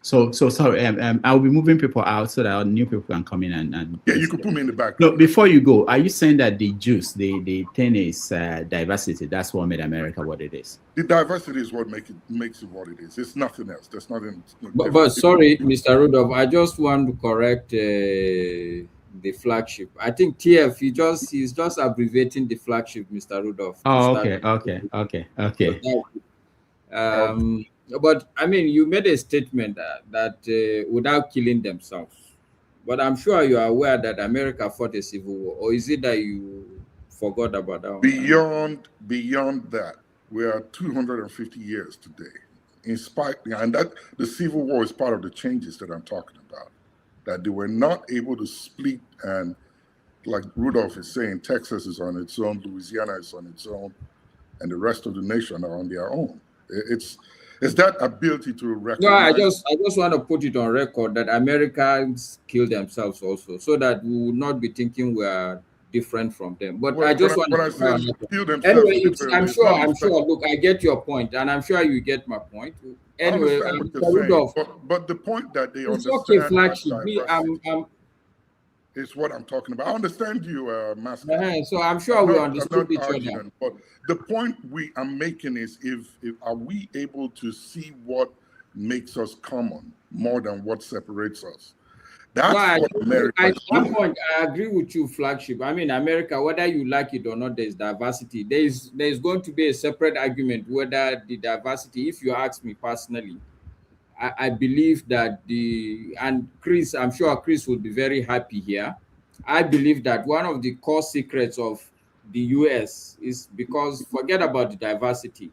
So sorry, I'll be moving people out so that new people can come in and you can put me in the back. No, before you go, are you saying that the juice, the thing is diversity? That's what made America what it is. The diversity is what makes it what it is. It's nothing else. There's nothing. But sorry, Mr. Rudolph, I just want to correct the flagship. I think TF, he's just abbreviating the flagship, Mr. Rudolph. Oh, okay. But I mean, you made a statement that without killing themselves. But I'm sure you are aware that America fought a civil war, or is it that you forgot about that one? Beyond that, we are 250 years today. And that the civil war is part of the changes that I'm talking about. That they were not able to split, and like Rudolph is saying, Texas is on its own, Louisiana is on its own, and the rest of the nation are on their own. It's that ability to recognize. No, I just want to put it on record that Americans kill themselves also, so that we will not be thinking we are different from them. But I just want to kill themselves. Anyway, I'm sure. Look, I get your point, and I'm sure you get my point. Anyway, but the point that they understand. Okay, flagship. Is what I'm talking about. I understand you, Master. So I'm sure we understood each other. But the point I'm making is, if are we able to see what makes us common more than what separates us? That's what America is doing. Point, I agree with you, flagship. I mean, America, whether you like it or not, there's diversity. There's going to be a separate argument whether the diversity, if you ask me personally, I believe that and Chris, I'm sure Chris would be very happy here. I believe that one of the core secrets of the US is because, forget about the diversity.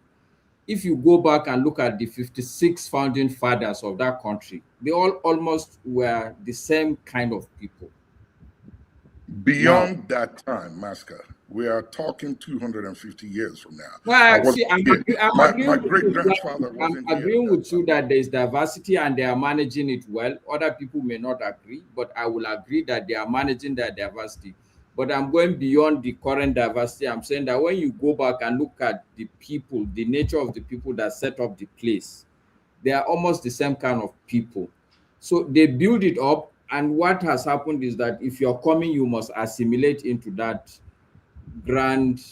If you go back and look at the 56 founding fathers of that country, they all almost were the same kind of people. Beyond that time, Masker, We are talking 250 years from now. Well, see, I'm agreeing My with great you. grandfather I'm wasn't here. agreeing with you that there is diversity and they are managing it well. Other people may not agree, but I will agree that they are managing their diversity. But I'm going beyond the current diversity. I'm saying that when you go back and look at the people, the nature of the people that set up the place, they are almost the same kind of people. So they build it up, and what has happened is that if you're coming, you must assimilate into that grand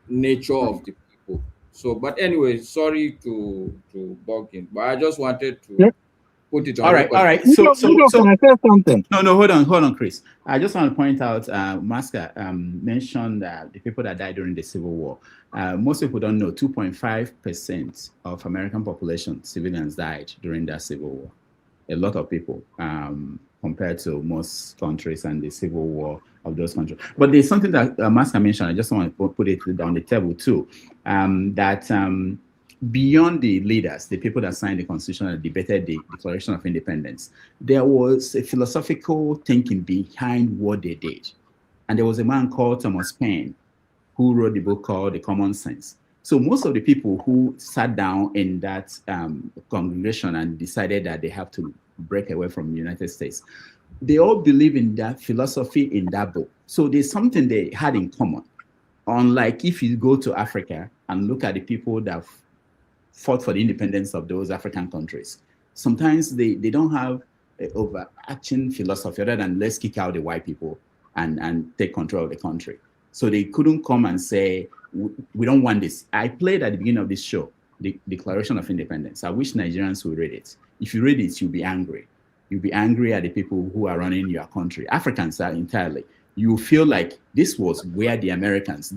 nature of the people. So, but anyway, sorry to bug in, but I just wanted to put it on All record. right. Can I say something? No, hold on, Chris. I just want to point out, Maska mentioned the people that died during the Civil War. Most people don't know 2.5% of American population, civilians, died during that Civil War. A lot of people compared to most countries and the Civil War of those countries. But there's something that Maska mentioned, I just want to put it on the table too, that beyond the leaders, the people that signed the Constitution and debated the Declaration of Independence, there was a philosophical thinking behind what they did. And there was a man called Thomas Paine who wrote the book called The Common Sense. So most of the people who sat down in that congregation and decided that they have to break away from the United States, they all believe in that philosophy in that book. So there's something they had in common. Unlike if you go to Africa and look at the people that fought for the independence of those African countries, sometimes they don't have an overarching philosophy other than let's kick out the white people and take control of the country. So they couldn't come and say, we don't want this. I played at the beginning of this show, the Declaration of Independence. I wish Nigerians would read it. If you read it, you'll be angry. You'll be angry at the people who are running your country. Africans are entirely. You feel like this was where these Americans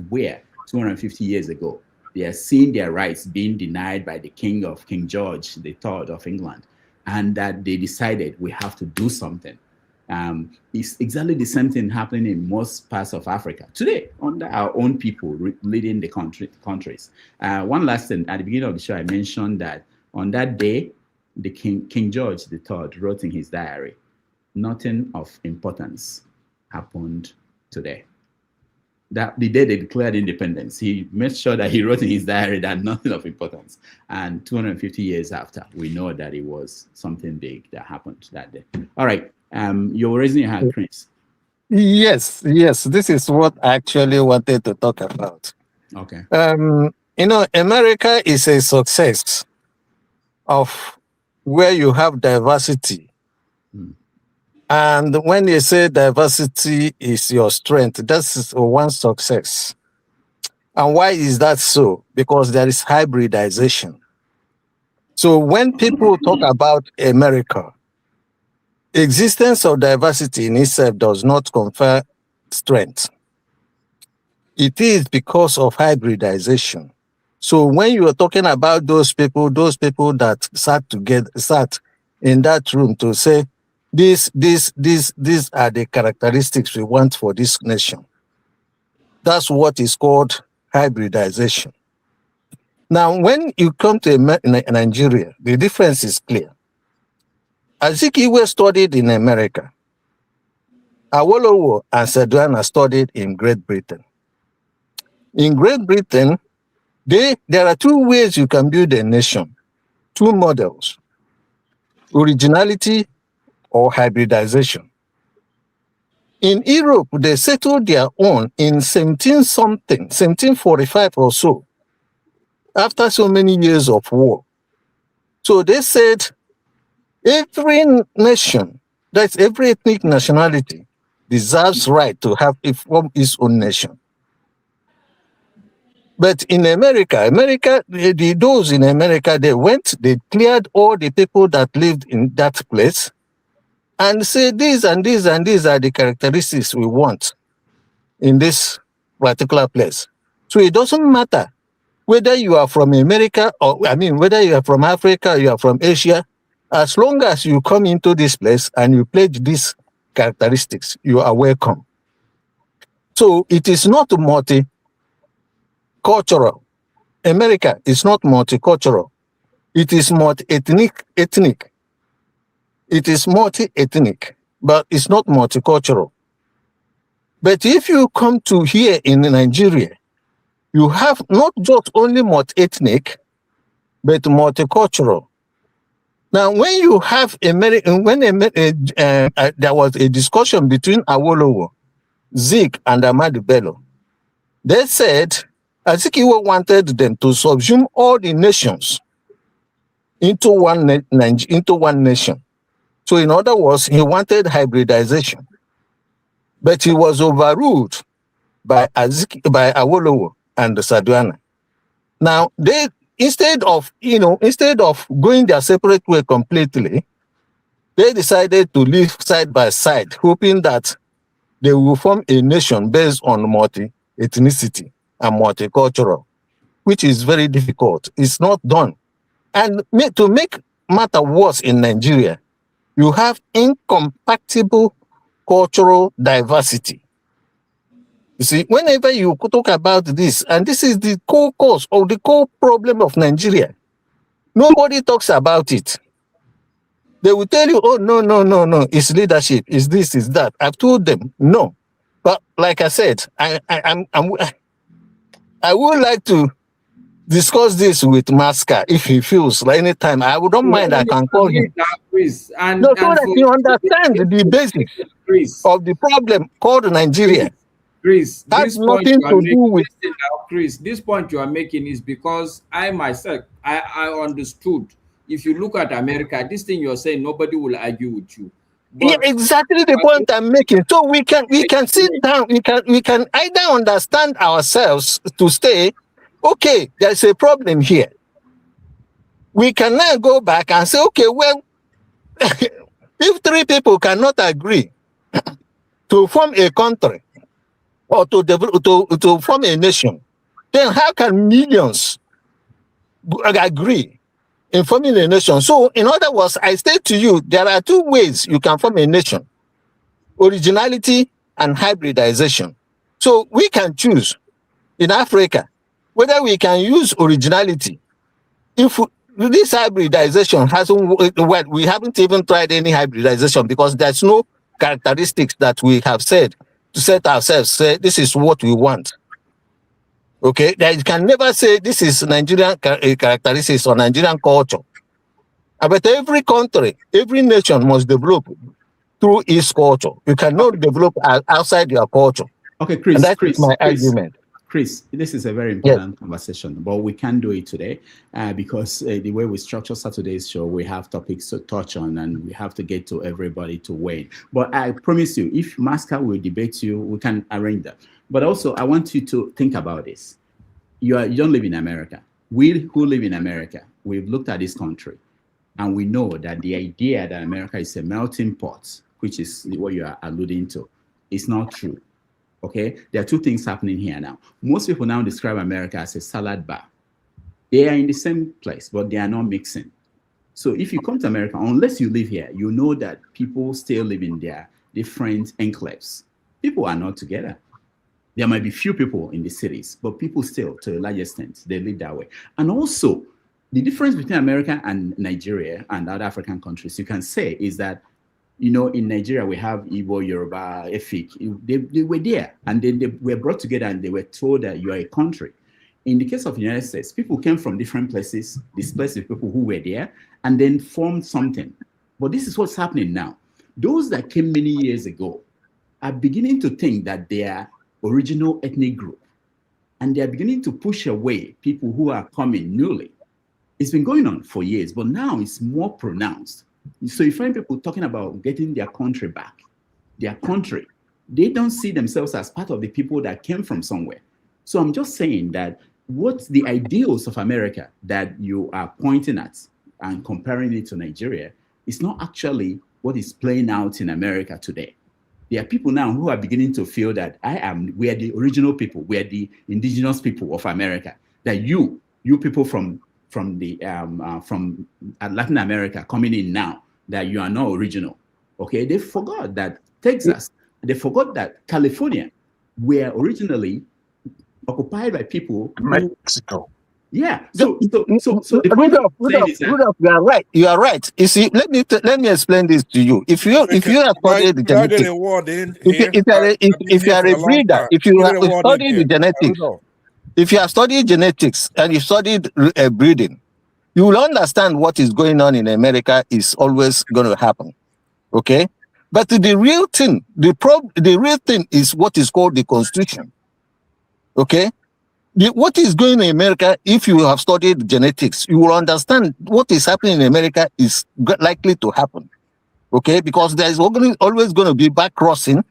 were 250 years ago. They are seeing their rights being denied by the King George III of England, and that they decided we have to do something. It's exactly the same thing happening in most parts of Africa today under our own people leading the countries. One last thing, at the beginning of the show, I mentioned that on that day, the King George III wrote in his diary, nothing of importance happened today. That the day they declared independence, he made sure that he wrote in his diary that nothing of importance. And 250 years after, we know that it was something big that happened that day. All right, you're raising your hand, Chris. Yes, this is what I actually wanted to talk about. Okay. America is a success of where you have diversity. And when you say diversity is your strength, that's one success. And why is that so? Because there is hybridization. So when people talk about America, existence of diversity in itself does not confer strength. It is because of hybridization. So when you are talking about those people that sat in that room to say, these are the characteristics we want for this nation. That's what is called hybridization. Now, when you come to Nigeria, the difference is clear. Azikiwe studied in America. Awolowo and Sedwana studied in Great Britain. In Great Britain, there are two ways you can build a nation, two models, originality or hybridization. In Europe, they settled their own in 1745 or so, after so many years of war. So they said every nation, that's every ethnic nationality, deserves right to have its own nation. But in America, those in America, they cleared all the people that lived in that place and said these and these and these are the characteristics we want in this particular place. So it doesn't matter whether you are from America whether you are from Africa or you are from Asia, as long as you come into this place and you pledge these characteristics, you are welcome. So it is not multicultural. America is not multicultural. It is multi-ethnic. It is multi-ethnic, but it's not multicultural. But if you come to here in Nigeria, you have not just only multi-ethnic, but multicultural. Now, when you have there was a discussion between Awolowo, Zik, and Ahmadu Bello, they said Azikiwe wanted them to subsume all the nations into one nation. So, in other words, he wanted hybridization, but he was overruled by Awolowo and Saduana. Now, they instead of going their separate way completely, they decided to live side by side, hoping that they will form a nation based on multi-ethnicity and multicultural, which is very difficult. It's not done. And to make matter worse in Nigeria, you have incompatible cultural diversity. You see, whenever you talk about this, and this is the core cause or the core problem of Nigeria, nobody talks about it. They will tell you, oh, no, it's leadership, it's this, it's that. I've told them, no. But like I said, I would like to discuss this with Masca if he feels like anytime. I wouldn't mind, I can call him. Chris, so that you understand the basics of the problem called Nigeria. Chris, has nothing to do with Chris. This point you are making is because I myself, I understood. If you look at America, this thing you're saying, nobody will argue with you. But, yeah, exactly the point I'm making. So we can sit down. We can either understand ourselves to say, okay, there's a problem here. We can now go back and say, okay, well, if three people cannot agree to form a country or to form a nation, then how can millions agree in forming a nation? So, in other words, I state to you, there are two ways you can form a nation: originality and hybridization. So we can choose in Africa whether we can use originality. If this hybridization hasn't, well, we haven't even tried any hybridization because there's no characteristics that we have said to set ourselves, say this is what we want. Okay, that you can never say this is Nigerian characteristics or Nigerian culture. But every country, every nation must develop through its culture. You cannot develop outside your culture. Okay, Chris. And that's my argument. Chris, this is a very important conversation, but we can't do it today because the way we structure Saturday's show, we have topics to touch on and we have to get to everybody to weigh. But I promise you, if Masca will debate you, we can arrange that. But also, I want you to think about this. You don't live in America. We who live in America, we've looked at this country and we know that the idea that America is a melting pot, which is what you are alluding to, is not true. Okay, there are two things happening here now. Most people now describe America as a salad bar. They are in the same place, but they are not mixing. So if you come to America, unless you live here, you know that people still live in their different enclaves. People are not together. There might be few people in the cities, but people still, to a large extent, they live that way. And also, the difference between America and Nigeria and other African countries, you can say, is that you know, in Nigeria, we have Igbo, Yoruba, Efik. They were there, and then they were brought together, and they were told that you are a country. In the case of the United States, people came from different places, displaced people who were there, and then formed something. But this is what's happening now. Those that came many years ago are beginning to think that they are original ethnic group, and they are beginning to push away people who are coming newly. It's been going on for years, but now it's more pronounced. So you find people talking about getting their country back, their country. They don't see themselves as part of the people that came from somewhere. So I'm just saying that what's the ideals of America that you are pointing at and comparing it to Nigeria is not actually what is playing out in America today. There are people now who are beginning to feel that we are the original people, we are the indigenous people of America, that you people from Latin America coming in now, that you are not original. Okay, they forgot that Texas, they forgot that California were originally occupied by people Mexico. Yeah. So the point I'm saying is that Rudolph, you are right. You are right. You see, let me explain this to you. If you have studied the genetics, getting a word in here. if you are a breeder, if you have studied the genetics, if you have studied genetics and you studied breeding, you will understand what is going on in America is always going to happen. Okay, but the real thing, the real thing is what is called the Constitution. Okay. What is going on in America, if you have studied genetics, you will understand what is happening in America is likely to happen. Okay, because there is always going to be back crossing.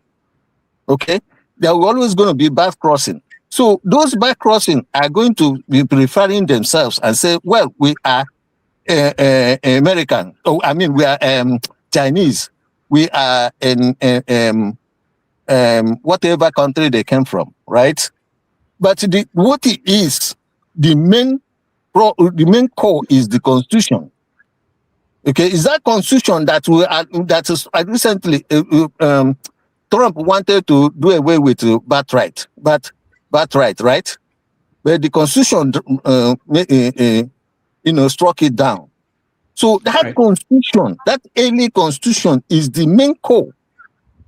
Okay, there will always going to be back crossing. So those back crossing are going to be referring themselves and say, well, we are American. Oh, I mean, we are Chinese. We are in whatever country they came from, right? But what it is, the main core is the Constitution. Okay, is that Constitution that recently Trump wanted to do away with birthright, right? But the Constitution, struck it down. So that Constitution, that early Constitution, is the main core.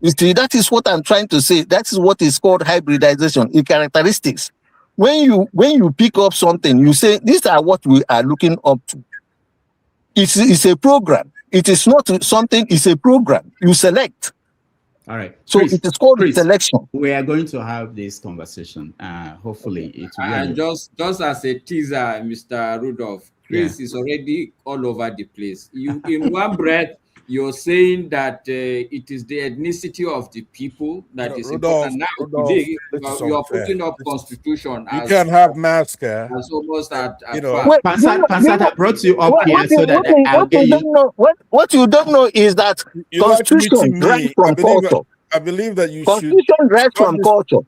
You see, that is what I'm trying to say. That is what is called hybridization in characteristics. When you pick up something, you say, these are what we are looking up to. It's a program. It is not something, it's a program. You select. All right. So Chris, it is called selection. We are going to have this conversation. Hopefully it will And just as a teaser, Mr. Rudolph, Chris is already all over the place. You in one breath, you're saying that it is the ethnicity of the people that is important. Now today, you are putting up Constitution. You can't have mask. As almost at Pansat brought you up here so that I'll get you. What you don't know is that Constitution derives from culture. I believe that you Constitution derives from culture.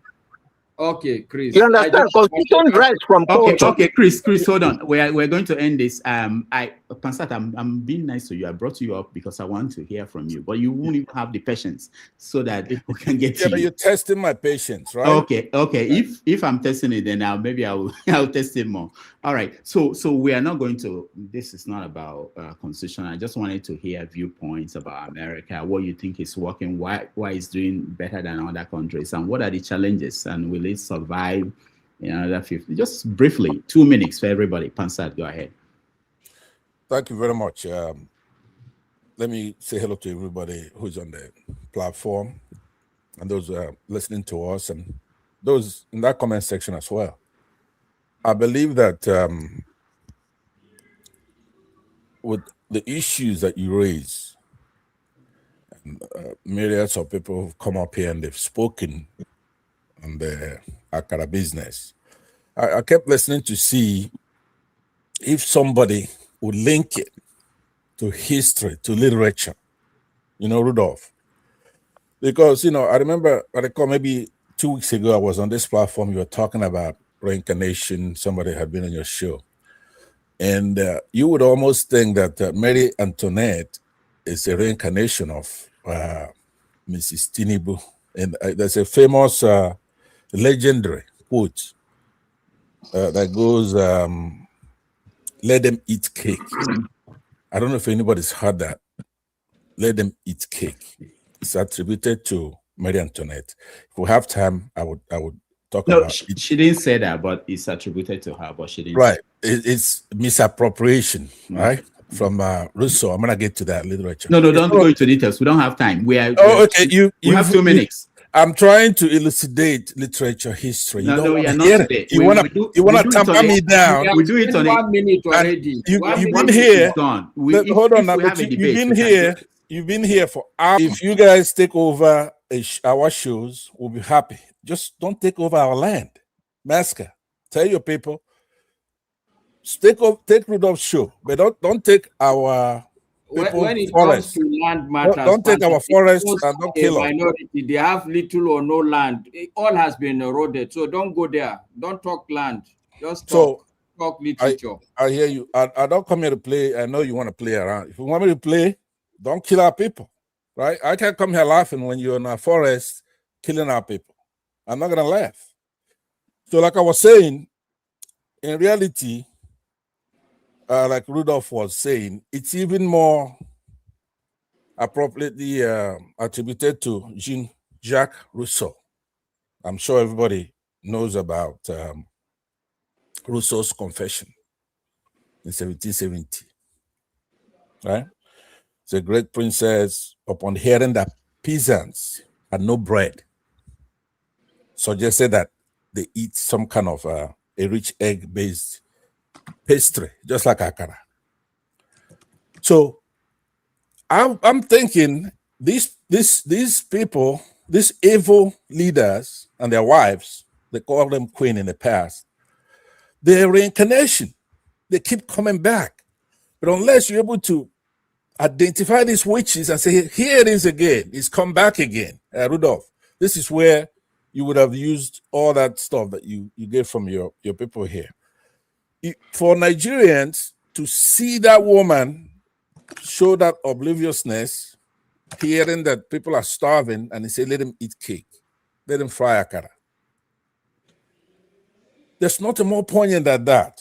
Okay, Chris. You understand? Constitution derives from culture. Okay, Chris, hold on. We're going to end this. Pansat, I'm being nice to you. I brought you up because I want to hear from you, but you won't even have the patience so that we can get to you. You're testing my patience, right? Okay. If I'm testing it, then I'll test it more. All right. So we are not going to. This is not about Constitution. I just wanted to hear viewpoints about America. What you think is working? Why it's doing better than other countries, and what are the challenges? And will it survive in another 50? Just briefly, 2 minutes for everybody. Pansat, go ahead. Thank you very much. Let me say hello to everybody who's on the platform and those who are listening to us and those in that comment section as well. I believe that with the issues that you raise, myriads of people have come up here and they've spoken on the Akara business. I kept listening to see if somebody would link it to history, to literature, Rudolph. Because, I remember, I recall maybe 2 weeks ago, I was on this platform, you were talking about reincarnation, somebody had been on your show. And you would almost think that Mary Antoinette is a reincarnation of Mrs. Tinubu. And there's a famous legendary quote that goes, let them eat cake. I don't know if anybody's heard that. Let them eat cake. It's attributed to Marie Antoinette. If we have time, I would talk about it. She didn't say that, but it's attributed to her, but she didn't. Right. It's misappropriation, right? From Rousseau. I'm gonna get to that literature. No, don't go into details. We don't have time. We have 2 minutes. I'm trying to elucidate literature history. You we are not today. You want to tamper me down. We do it on 1 minute already. You've been here. Hold on now. You've been here for hours. If you guys take over our shows, we'll be happy. Just don't take over our land. Masker, tell your people, take Rudolph's show, but don't take our when it comes to land matters. Don't take our forests and don't kill us. Minority, they have little or no land. All has been eroded, so don't go there. Don't talk land. Just talk literature. I hear you. I don't come here to play. I know you want to play around. If you want me to play, don't kill our people, right? I can't come here laughing when you're in a forest killing our people. I'm not gonna laugh. So, like I was saying, in reality, like Rudolph was saying, it's even more appropriately attributed to Jean-Jacques Rousseau. I'm sure everybody knows about Rousseau's Confession in 1770, right? The great princess, upon hearing that peasants had no bread, suggested that they eat some kind of a rich egg-based pastry, just like akara. So I'm thinking these people, these evil leaders and their wives, they call them queen in the past, they're reincarnation. They keep coming back. But unless you're able to identify these witches and say, here it is again, it's come back again. Rudolph, this is where you would have used all that stuff that you get from your people here. For Nigerians to see that woman show that obliviousness, hearing that people are starving, and they say, let them eat cake, let them fry akara. There's nothing more poignant than that,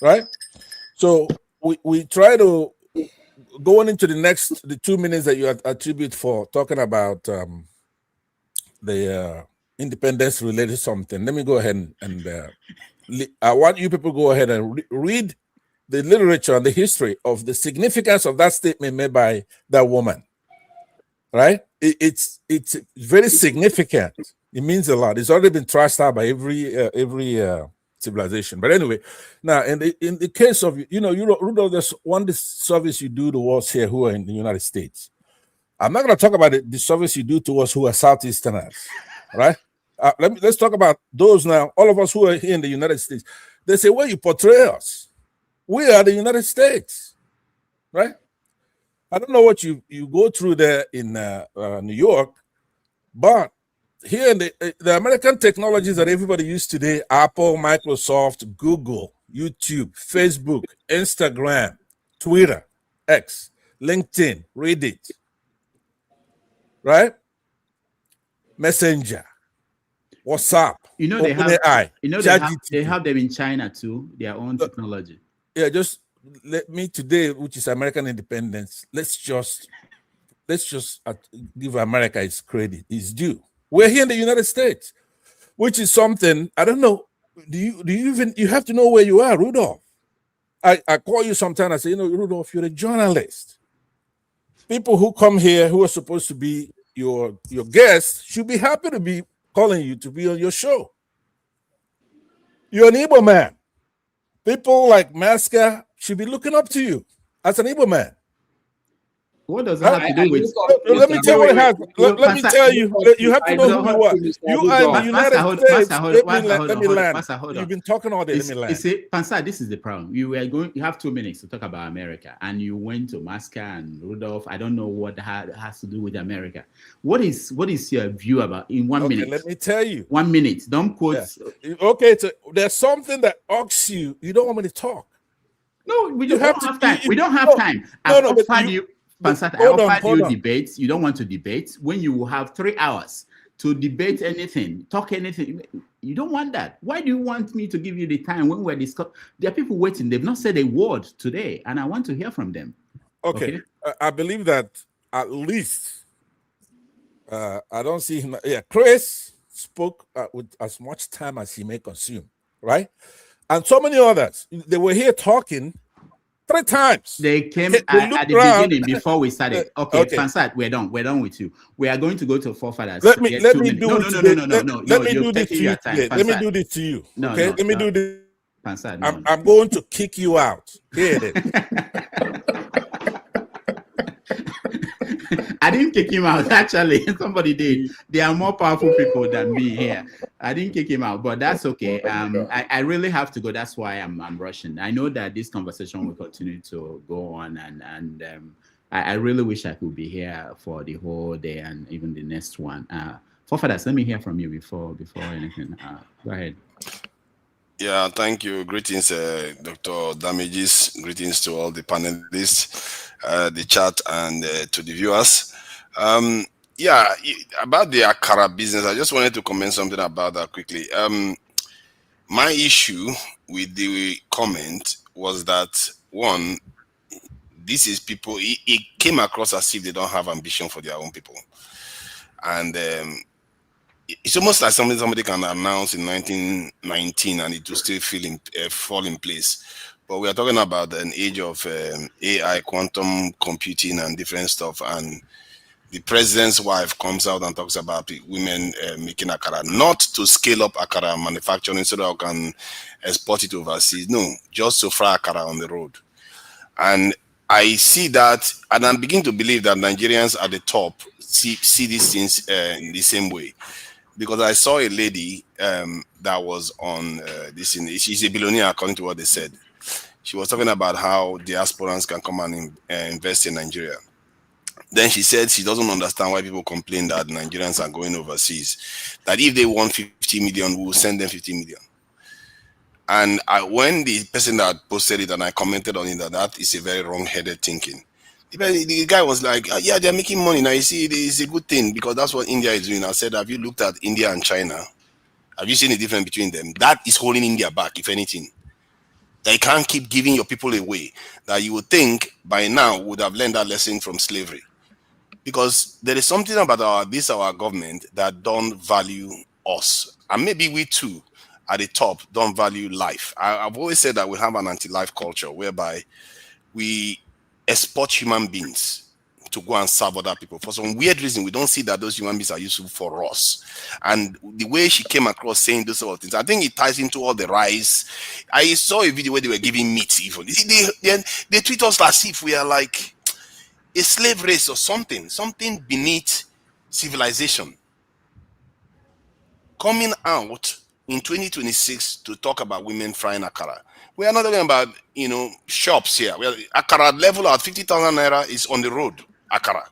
right? So we try to go on into the 2 minutes that you attribute for talking about the independence related something. Let me go ahead and I want you people to go ahead and read the literature and the history of the significance of that statement made by that woman, right? It's very significant. It means a lot. It's already been trashed out by every civilization. But anyway, now in the case of, Rudolph, there's one service you do to us here who are in the United States. I'm not going to talk about the service you do to us who are Southeasterners, right? Let's talk about those now. All of us who are here in the United States. They say, well, you portray us. We are the United States, right? I don't know what you go through there in New York, but here in the American technologies that everybody uses today, Apple, Microsoft, Google, YouTube, Facebook, Instagram, Twitter, X, LinkedIn, Reddit, right? Messenger, WhatsApp, OpenAI, they have them in China too, their own technology. Yeah, just let me today, which is American independence, let's just give America its credit, its due. We're here in the United States, which is something, I don't know, do you have to know where you are, Rudolph? I call you sometime, I say, Rudolph, you're a journalist. People who come here who are supposed to be your guests should be happy to be calling you to be on your show. You're an Igbo man. People like Masca should be looking up to you as an Igbo man. What does that have to do with? Let me tell you what it has. Let me tell you. You have to know who you are. You are in the United States. Let me land. You've been talking all day. Let me land. Pansa, this is the problem. You have 2 minutes to talk about America, and you went to Masca and Rudolph. I don't know what has to do with America. What is your view about in 1 minute? Let me tell you. 1 minute. Don't quote. Yeah. Okay, so there's something that irks you. You don't want me to talk. No, we don't have time. We don't have time. Pansat, I offered you debates. You don't want to debate when you have 3 hours to debate anything, talk anything. You don't want that. Why do you want me to give you the time when we're discussing? There are people waiting. They've not said a word today, and I want to hear from them. Okay. I believe that at least I don't see him. Yeah, Chris spoke with as much time as he may consume, right? And so many others. They were here talking 3 times. They came at the beginning before we started. Okay. Pansat, we're done. We're done with you. We are going to go to forefathers. Let me do this to you. Let me do this to you. Okay. Let me do this. Pansat, I'm going to kick you out. Here it is. I didn't kick him out. Actually, somebody did. There are more powerful people than me here. I didn't kick him out, but that's okay. I really have to go. That's why I'm rushing. I know that this conversation will continue to go on, and I really wish I could be here for the whole day and even the next one. Forefathers, let me hear from you before anything. Go ahead. Yeah, thank you. Greetings, Dr. Damages. Greetings to all the panelists, the chat, and to the viewers. Yeah, about the Akara business, I just wanted to comment something about that quickly. My issue with the comment was that one, this is people. It came across as if they don't have ambition for their own people, and it's almost like something somebody can announce in 1919 and it will still fall in place. But we are talking about an age of AI, quantum computing, and different stuff. And the president's wife comes out and talks about women making akara, not to scale up akara manufacturing so that we can export it overseas. No, just to fry akara on the road. And I see that, and I'm beginning to believe that Nigerians at the top see these things in the same way. Because I saw a lady that was on this. She's a billionaire, according to what they said. She was talking about how diasporans can come and invest in Nigeria. Then she said she doesn't understand why people complain that Nigerians are going overseas. That if they want 50 million, we will send them 50 million. And when the person that posted it and I commented on it, that is a very wrong-headed thinking. The guy was like, yeah, they're making money. Now, you see, it's a good thing because that's what India is doing. I said, have you looked at India and China? Have you seen the difference between them? That is holding India back, if anything. They can't keep giving your people away. That you would think by now would have learned that lesson from slavery. Because there is something about our government that don't value us. And maybe we too, at the top, don't value life. I've always said that we have an anti-life culture whereby we export human beings to go and serve other people. For some weird reason, we don't see that those human beings are useful for us. And the way she came across saying those sort of things, I think it ties into all the rise. I saw a video where they were giving meat even. They treat us as if we are like a slave race or something beneath civilization. Coming out in 2026 to talk about women frying akara. We are not talking about, shops here. Akara level at 50,000 naira is on the road. Akara.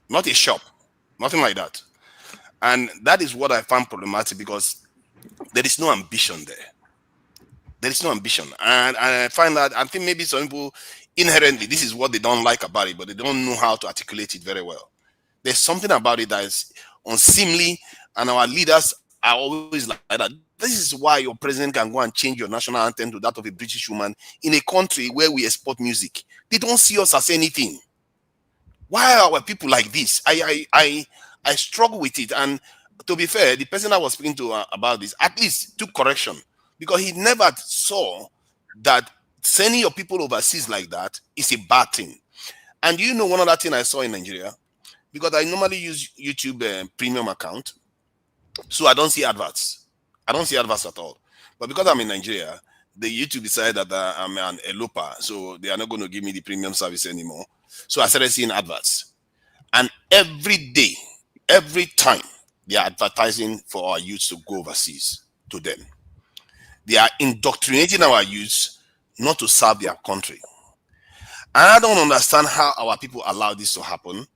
Not a shop. Nothing like that. And that is what I found problematic because there is no ambition there. There is no ambition. And I find that, I think maybe some people inherently, this is what they don't like about it, but they don't know how to articulate it very well. There's something about it that is unseemly, and our leaders are always like that. This is why your president can go and change your national anthem to that of a British woman in a country where we export music. They don't see us as anything. Why are our people like this? I struggle with it. And to be fair, the person I was speaking to about this at least took correction because he never saw that sending your people overseas like that is a bad thing. And one other thing I saw in Nigeria, because I normally use YouTube premium account, so I don't see adverts. I don't see adverts at all. But because I'm in Nigeria, the YouTube decided that I'm an eloper, so they are not going to give me the premium service anymore. So I started seeing adverts. And every day, every time, they are advertising for our youths to go overseas to them. They are indoctrinating our youths not to serve their country. And I don't understand how our people allow this to happen.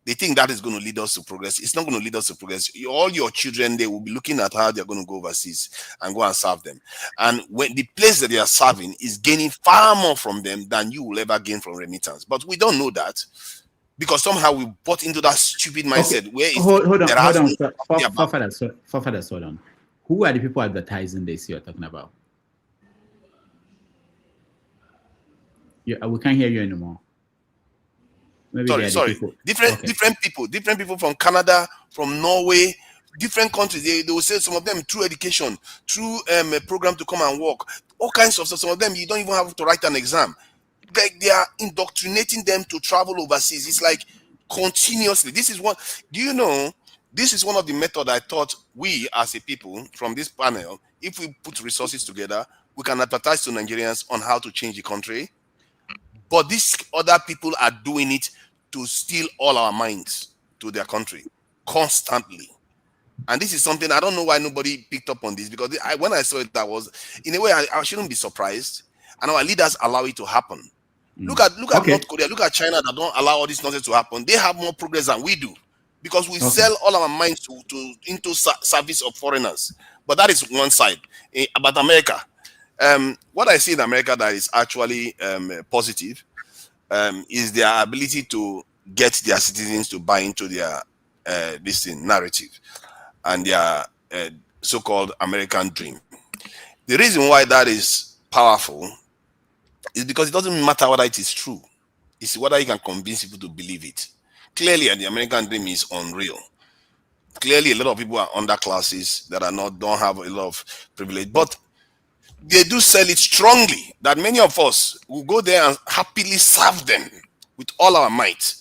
They think that is going to lead us to progress. It's not going to lead us to progress. All your children, they will be looking at how they're going to go overseas and go and serve them. And when the place that they are serving is gaining far more from them than you will ever gain from remittance. But we don't know that because somehow we bought into that stupid mindset where it's, hold on. Forefathers, hold on. Who are the people advertising this you're talking about? We can't hear you anymore. Maybe sorry. Different people from Canada, from Norway, different countries. They will say some of them through education, through a program to come and work, all kinds of stuff. Some of them you don't even have to write an exam. They are indoctrinating them to travel overseas. It's like continuously. This is one. Do you know? This is one of the methods I thought we as a people from this panel, if we put resources together, we can advertise to Nigerians on how to change the country. But these other people are doing it to steal all our minds to their country constantly. And this is something I don't know why nobody picked up on this, because when I saw it, that was in a way I shouldn't be surprised. And our leaders allow it to happen. Look at North Korea, look at China that don't allow all this nonsense to happen. They have more progress than we do because we sell all our minds into service of foreigners. But that is one side. About America, what I see in America that is actually positive is their ability to get their citizens to buy into their narrative and their so-called American dream. The reason why that is powerful is because it doesn't matter whether it is true. It's whether you can convince people to believe it. Clearly, the American dream is unreal. Clearly, a lot of people are underclasses that don't have a lot of privilege, but they do sell it strongly that many of us will go there and happily serve them with all our might.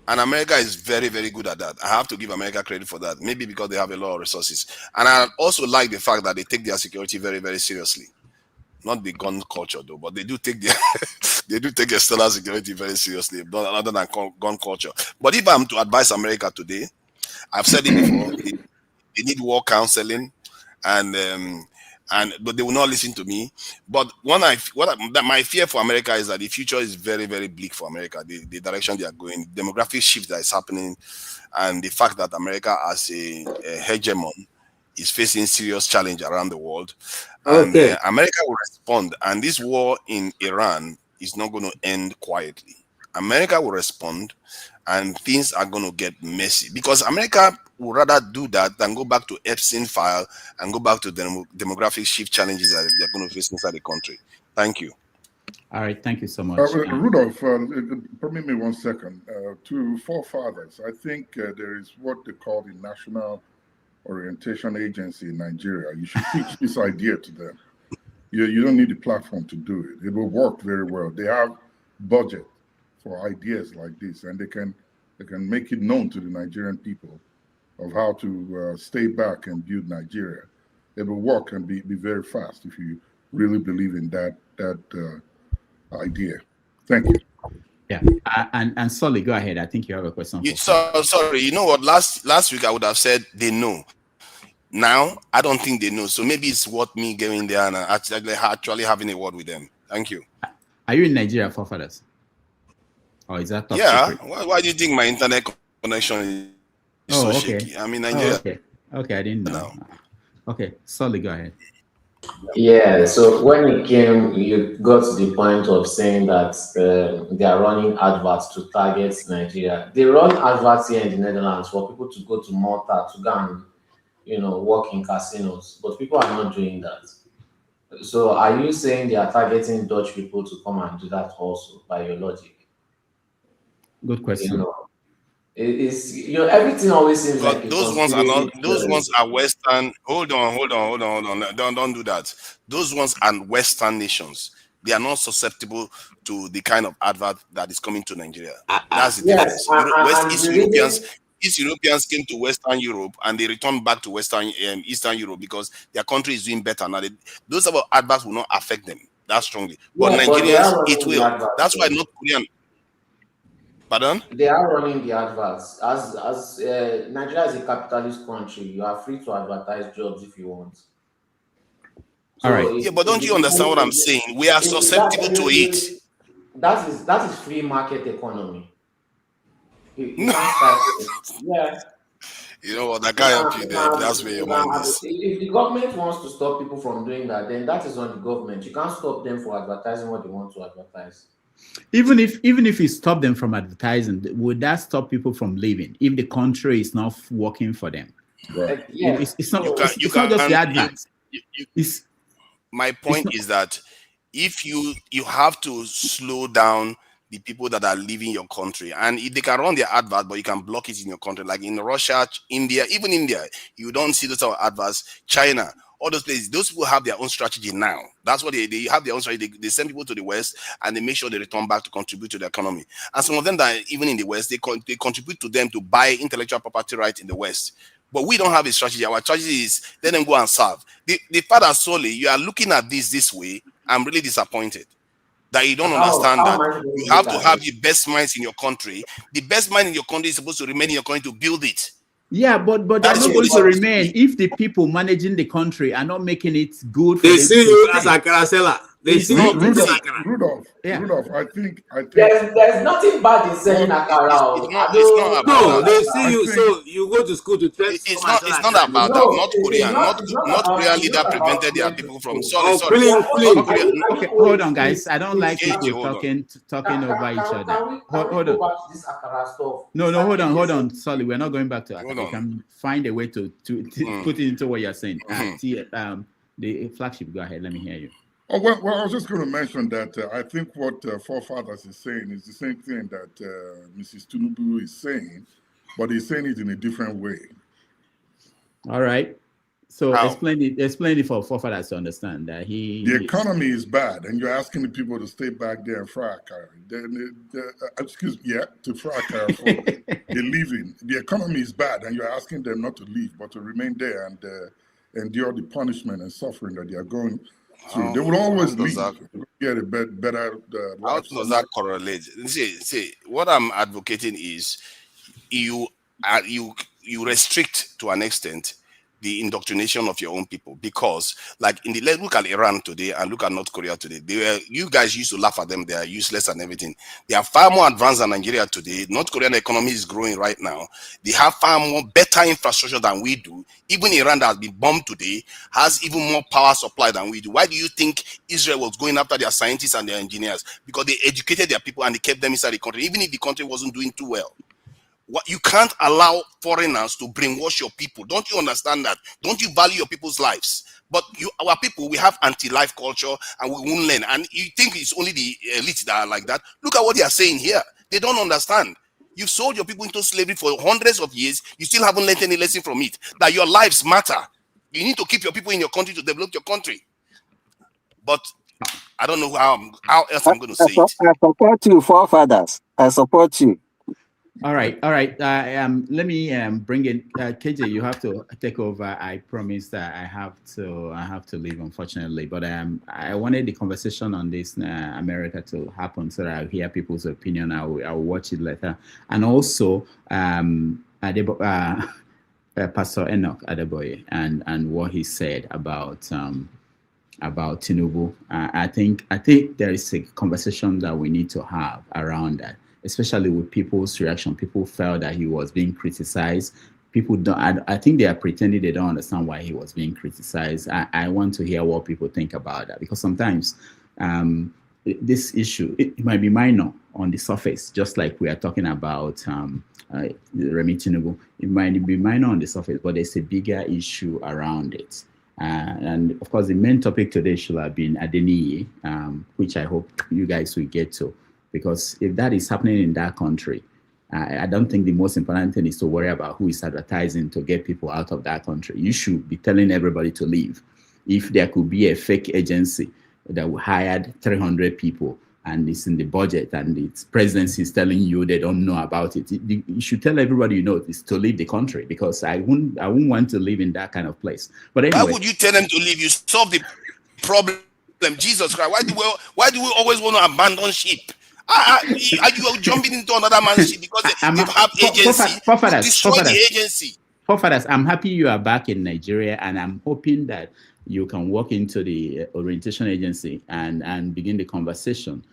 And America is very, very good at that. I have to give America credit for that. Maybe because they have a lot of resources. And I also like the fact that they take their security very, very seriously. Not the gun culture though, but they do take their they do take external security very seriously, other than gun culture. But if I'm to advise America today, I've said it before, they need war counseling, but they will not listen to me. But my fear for America is that the future is very, very bleak for America. The direction they are going, demographic shift that is happening, and the fact that America as a hegemon is facing serious challenge around the world. And America will respond. And this war in Iran is not going to end quietly. America will respond, and things are going to get messy because America would rather do that than go back to Epstein file and go back to the demographic shift challenges that they're going to face inside the country. Thank you. All right, thank you so much. Rudolph, permit me 1 second. To forefathers, I think there is what they call the National Orientation Agency in Nigeria. You should teach this idea to them. You don't need a platform to do it. It will work very well. They have budget for ideas like this, and they can make it known to the Nigerian people of how to stay back and build Nigeria. It will work and be very fast if you really believe in that idea. Thank you. Yeah, and Solly, go ahead. I think you have a question. Sorry, you know what? Last week I would have said they know. Now I don't think they know. So maybe it's worth me going there and actually having a word with them. Thank you. Are you in Nigeria, forefathers? Or is that top secret? Why do you think my internet connection is so shaky? I'm in Nigeria. Okay, I didn't know. Okay, Solly, go ahead. Yeah, so when it came, you got to the point of saying that they are running adverts to target Nigeria. They run adverts here in the Netherlands for people to go to Malta to go and, work in casinos, but people are not doing that. So are you saying they are targeting Dutch people to come and do that also, by your logic? Good question. It's everything always seems like those ones are not. Those ones are Western. Hold on. Don't do that. Those ones are Western nations. They are not susceptible to the kind of advert that is coming to Nigeria. That's the difference. East Europeans came to Western Europe and they returned back to Eastern Europe because their country is doing better now. Those about adverts will not affect them that strongly, but Nigerians it will. That's why North Korean. Pardon? They are running the adverts. As Nigeria is a capitalist country, you are free to advertise jobs if you want. All right. Yeah, but don't you understand what I'm saying? We are susceptible to it. That is free market economy. You can't start it. Yeah. You know what? I can't help you there. That's where your mind is. If the government wants to stop people from doing that, then that is on the government. You can't stop them for advertising what they want to advertise. Even if you stop them from advertising, would that stop people from leaving if the country is not working for them? Right. It's not just the adverts. My point is that if you have to slow down the people that are leaving your country, and if they can run their advert, but you can block it in your country, like in Russia, India, even India, you don't see those type of adverts. China, all those places, those people have their own strategy now. That's what they have their own strategy. They send people to the West and they make sure they return back to contribute to the economy. And some of them that even in the West, they contribute to them to buy intellectual property rights in the West. But we don't have a strategy. Our strategy is let them go and serve. The father solely, you are looking at this way. I'm really disappointed that you don't understand that you have to have the best minds in your country. The best mind in your country is supposed to remain in your country to build it. Yeah, but they're not going to remain if the people managing the country are not making it good for them. They see you as a Karasela. They see Rudolph, I think there's nothing bad in selling Akara. No, they see you. So you go to school to train. It's not about that. North Korea leader prevented their people from. Sorry. Okay, hold on, guys. I don't like people talking over each other. Hold on. No, hold on. Sorry, we're not going back to that. We can find a way to put it into what you're saying. the flagship. Go ahead. Let me hear you. Oh, well, I was just going to mention that I think what Forefathers is saying is the same thing that Mrs. Tinubu is saying, but he's saying it in a different way. All right. So How? explain it for Forefathers to understand that the economy is bad, and you're asking the people to stay back there and fry a car. To fry a car for a living. The economy is bad, and you're asking them not to leave, but to remain there and endure the punishment and suffering that they are going through. They will always leave. Get a better How life. does that correlate? See, what I'm advocating is you restrict to an extent the indoctrination of your own people, because like look at Iran today and look at North Korea today. You guys used to laugh at them, they are useless and everything. They are far more advanced than Nigeria today. North Korean economy is growing right now. They have far more better infrastructure than we do. Even Iran that has been bombed today has even more power supply than we do. Why do you think Israel was going after their scientists and their engineers? Because they educated their people and they kept them inside the country, even if the country wasn't doing too well. You can't allow foreigners to brainwash your people. Don't you understand that? Don't you value your people's lives? But our people, we have anti-life culture and we won't learn. And you think it's only the elites that are like that? Look at what they are saying here. They don't understand. You've sold your people into slavery for hundreds of years. You still haven't learned any lesson from it. That your lives matter. You need to keep your people in your country to develop your country. But I don't know how else I'm going to say it. I support you, Forefathers. I support you. All right. Let me bring in KJ. You have to take over. I promise that I have to leave, unfortunately. But I wanted the conversation on this America to happen so that I'll hear people's opinion. I'll watch it later, and also Pastor Enoch Adeboye and what he said about Tinubu. I think there is a conversation that we need to have around that, especially with people's reaction. People felt that he was being criticized. People don't. I think they are pretending they don't understand why he was being criticized. I want to hear what people think about that, because sometimes this issue, it might be minor on the surface, just like we are talking about Remi Tinubu. It might be minor on the surface, but there's a bigger issue around it. And of course, the main topic today should have been Adeniyi, which I hope you guys will get to. Because if that is happening in that country, I don't think the most important thing is to worry about who is advertising to get people out of that country. You should be telling everybody to leave. If there could be a fake agency that hired 300 people and it's in the budget and its presidency is telling you they don't know about it, you should tell everybody you know is to leave the country, because I wouldn't want to live in that kind of place. But anyway, why would you tell them to leave? You solve the problem. Jesus Christ, why do we always want to abandon ship? Are you jumping into another man's ship because they have agency? Destroy the agency. Forefathers, I'm happy you are back in Nigeria, and I'm hoping that you can walk into the orientation agency and begin the conversation,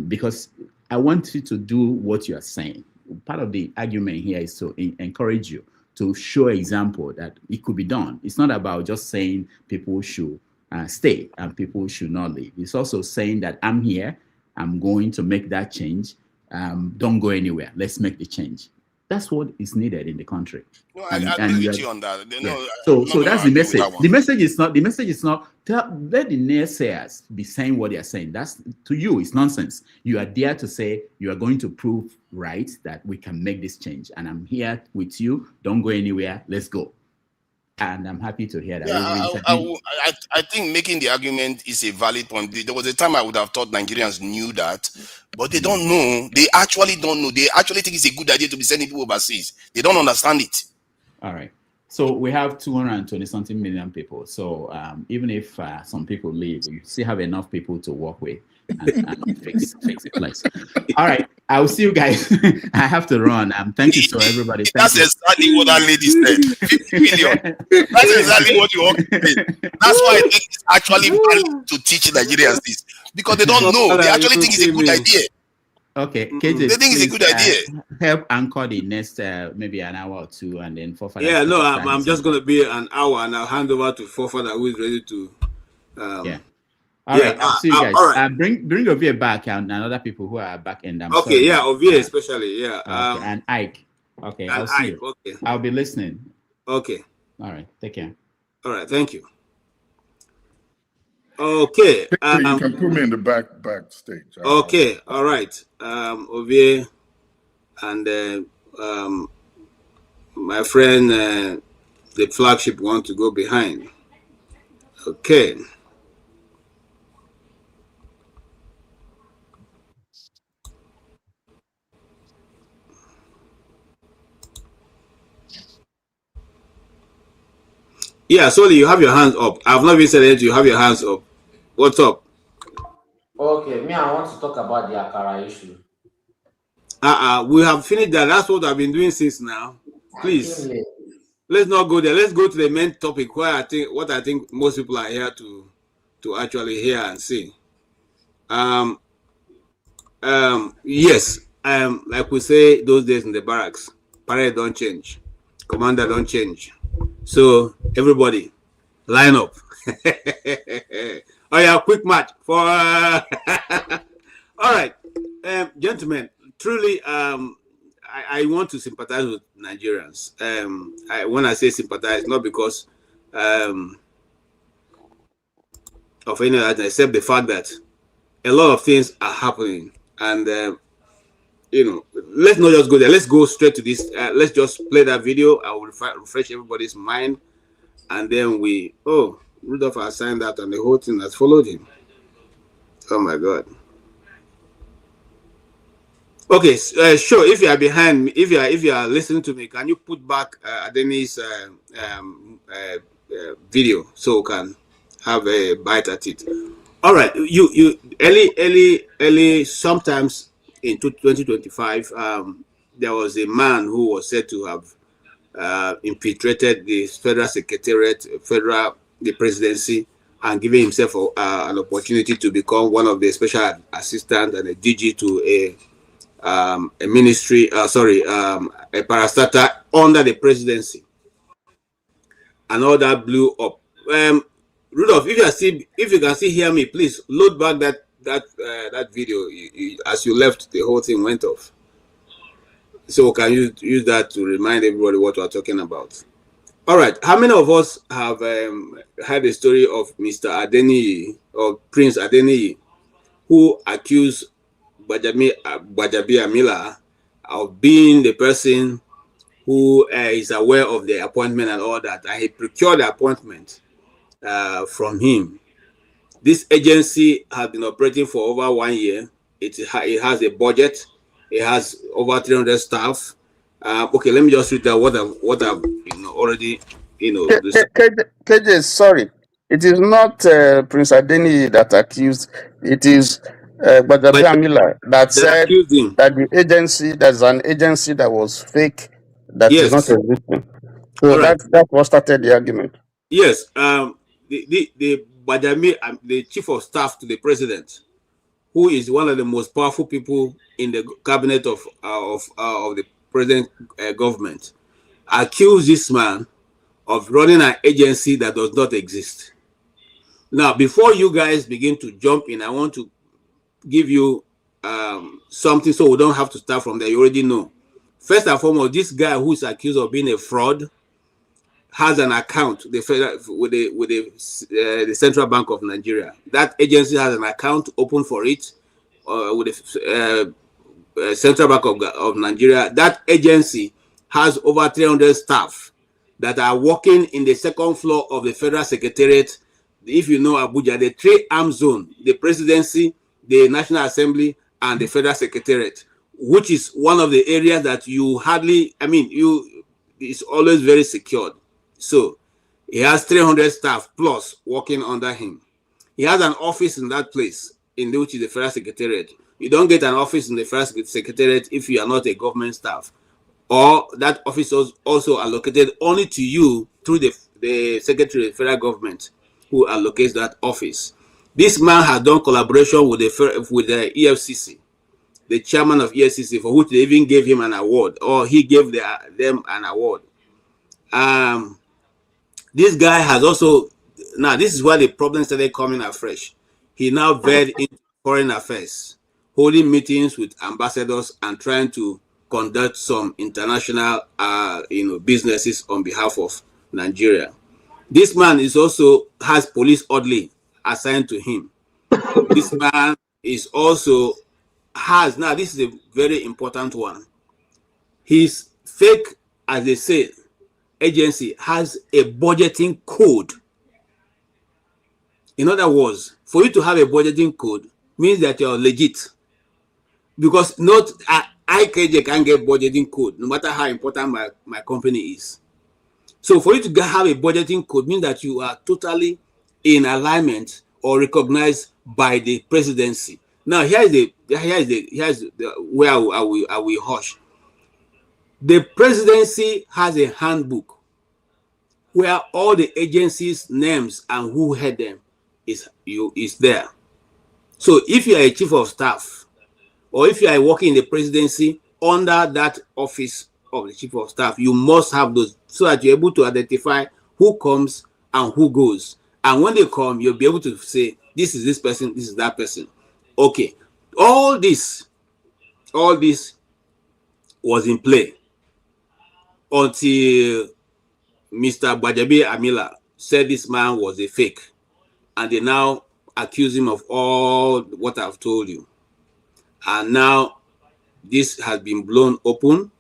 because I want you to do what you are saying. Part of the argument here is to encourage you to show example that it could be done. It's not about just saying people should stay and people should not leave. It's also saying that I'm here, I'm going to make that change. Don't go anywhere. Let's make the change. That's what is needed in the country. No, I agree with you on that. Yeah. So that's the message. The message is not. Let the naysayers be saying what they are saying. That's, to you, it's nonsense. You are there to say you are going to prove right that we can make this change, and I'm here with you. Don't go anywhere. Let's go. And I'm happy to hear that. Yeah, I think making the argument is a valid point. There was a time I would have thought Nigerians knew that, but they don't know. They actually don't know. They actually think it's a good idea to be sending people overseas. They don't understand it. All right. So we have 220-something million people. So even if some people leave, you still have enough people to work with and fix the place. All right. I'll see you guys. I have to run. Thank you to everybody. That's exactly what that lady said. 50 million. That's exactly what you want to say. That's why I think it's actually valid to teach Nigerians this. Because they don't know. They actually think it's a good idea. Okay, KJ, they think it's a good idea. Help anchor the next maybe an hour or two, and then Forefather. Yeah, no, I'm just going to be an hour, and I'll hand over to Forefather, who is ready to. Yeah. All right, I'll see you guys. All right. Bring Ovie back and other people who are back in. Okay, yeah, Ovie especially, yeah. Okay, and Ike. Okay, I'll see you. Okay. I'll be listening. Okay. All right, take care. All right, thank you. Okay. You can put me in the backstage. Okay. All right. Ovie and my friend, the flagship, want to go behind. Okay. Yeah, Soli, you have your hands up. I've not been said anything. You have your hands up. What's up? Okay, me, I want to talk about the Akara issue. We have finished that. That's what I've been doing since now. Please, let's not go there. Let's go to the main topic where I think most people are here to actually hear and see. Yes. Like we say those days in the barracks, parade don't change, commander don't change. So everybody, line up. Oh yeah, quick match for. All right, gentlemen. Truly, I want to sympathize with Nigerians. When I say sympathize, not because of any other, except the fact that a lot of things are happening, and let's not just go there. Let's go straight to this. Let's just play that video. I will refresh everybody's mind, and then Rudolph has signed that, and the whole thing has followed him. Oh my God. Okay, sure. If you are behind me, if you are listening to me, can you put back Adeni's video so we can have a bite at it? All right. You early. Sometimes in 2025, there was a man who was said to have infiltrated the federal secretariat, the presidency, and giving himself an opportunity to become one of the special assistant and a DG to a ministry, a parastatal under the presidency, and all that blew up. Rudolph, if you can still hear me, please load back that video. As you left, the whole thing went off. So can you use that to remind everybody what we're talking about? All right. How many of us have heard the story of Mr. Adeniyi or Prince Adeniyi, who accused Gbajabiamila of being the person who is aware of the appointment and all that, and he procured the appointment from him? This agency has been operating for over 1 year. It has a budget. It has over 300 staff. Okay, let me just read that what I've already KJ, sorry, it is not Prince Adeni that accused. It is Gbajabiamila that said that the agency, there's an agency that was fake, that is not existing. So that's what started the argument. Yes, the Badami, the chief of staff to the president, who is one of the most powerful people in the cabinet of the president government, accused this man of running an agency that does not exist. Now, before you guys begin to jump in, I want to give you something so we don't have to start from there. You already know. First and foremost, this guy who is accused of being a fraud has an account with the Central Bank of Nigeria. That agency has an account open for it with the Central Bank of Nigeria. That agency has over 300 staff that are working in the second floor of the Federal Secretariat. If you know Abuja, the three-arm zone, the presidency, the National Assembly, and the Federal Secretariat, which is one of the areas that you hardly, it's always very secured. So he has 300 staff plus working under him. He has an office in that place, which is the Federal Secretariat. You don't get an office in the Federal Secretariat if you are not a government staff, or that office is also allocated only to you through the Secretary of the Federal Government, who allocates that office. This man has done collaboration with the EFCC, the chairman of EFCC, for which they even gave him an award, or he gave them an award. This guy has also, now this is where the problem started coming afresh. He now veered into foreign affairs, holding meetings with ambassadors and trying to conduct some international businesses on behalf of Nigeria. This man is also has police orderly assigned to him. This man is also has, now this is a very important one. His fake, as they say, agency has a budgeting code. In other words, for you to have a budgeting code means that you're legit. Because not IKJ can get budgeting code, no matter how important my company is. So for you to have a budgeting code means that you are totally in alignment or recognized by the presidency. Now here's the where I will hush. The presidency has a handbook where all the agencies' names and who head them is there. So if you are a chief of staff, or if you are working in the presidency under that office of the chief of staff, you must have those so that you're able to identify who comes and who goes. And when they come, you'll be able to say, this is this person, this is that person. Okay. All this was in play until Mr. Bajabi Amila said this man was a fake. And they now accuse him of all what I've told you. And now this has been blown open.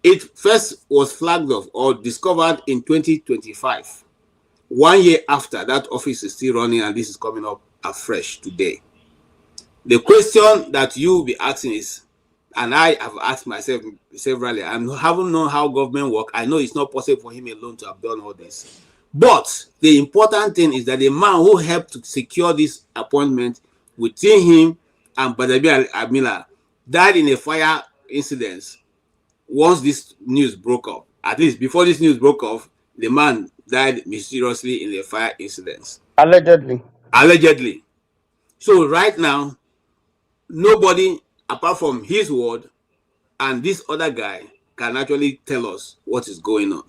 It first was flagged off or discovered in 2025. 1 year after, that office is still running, and this is coming up afresh today. The question that you will be asking is, and I have asked myself severally, I haven't known how government work. I know it's not possible for him alone to have done all this. But the important thing is that the man who helped to secure this appointment within him and Badabi Amila died in a fire incident once this news broke up. At least before this news broke off, the man died mysteriously in a fire incident. Allegedly. Allegedly. So right now, nobody apart from his word and this other guy can actually tell us what is going on.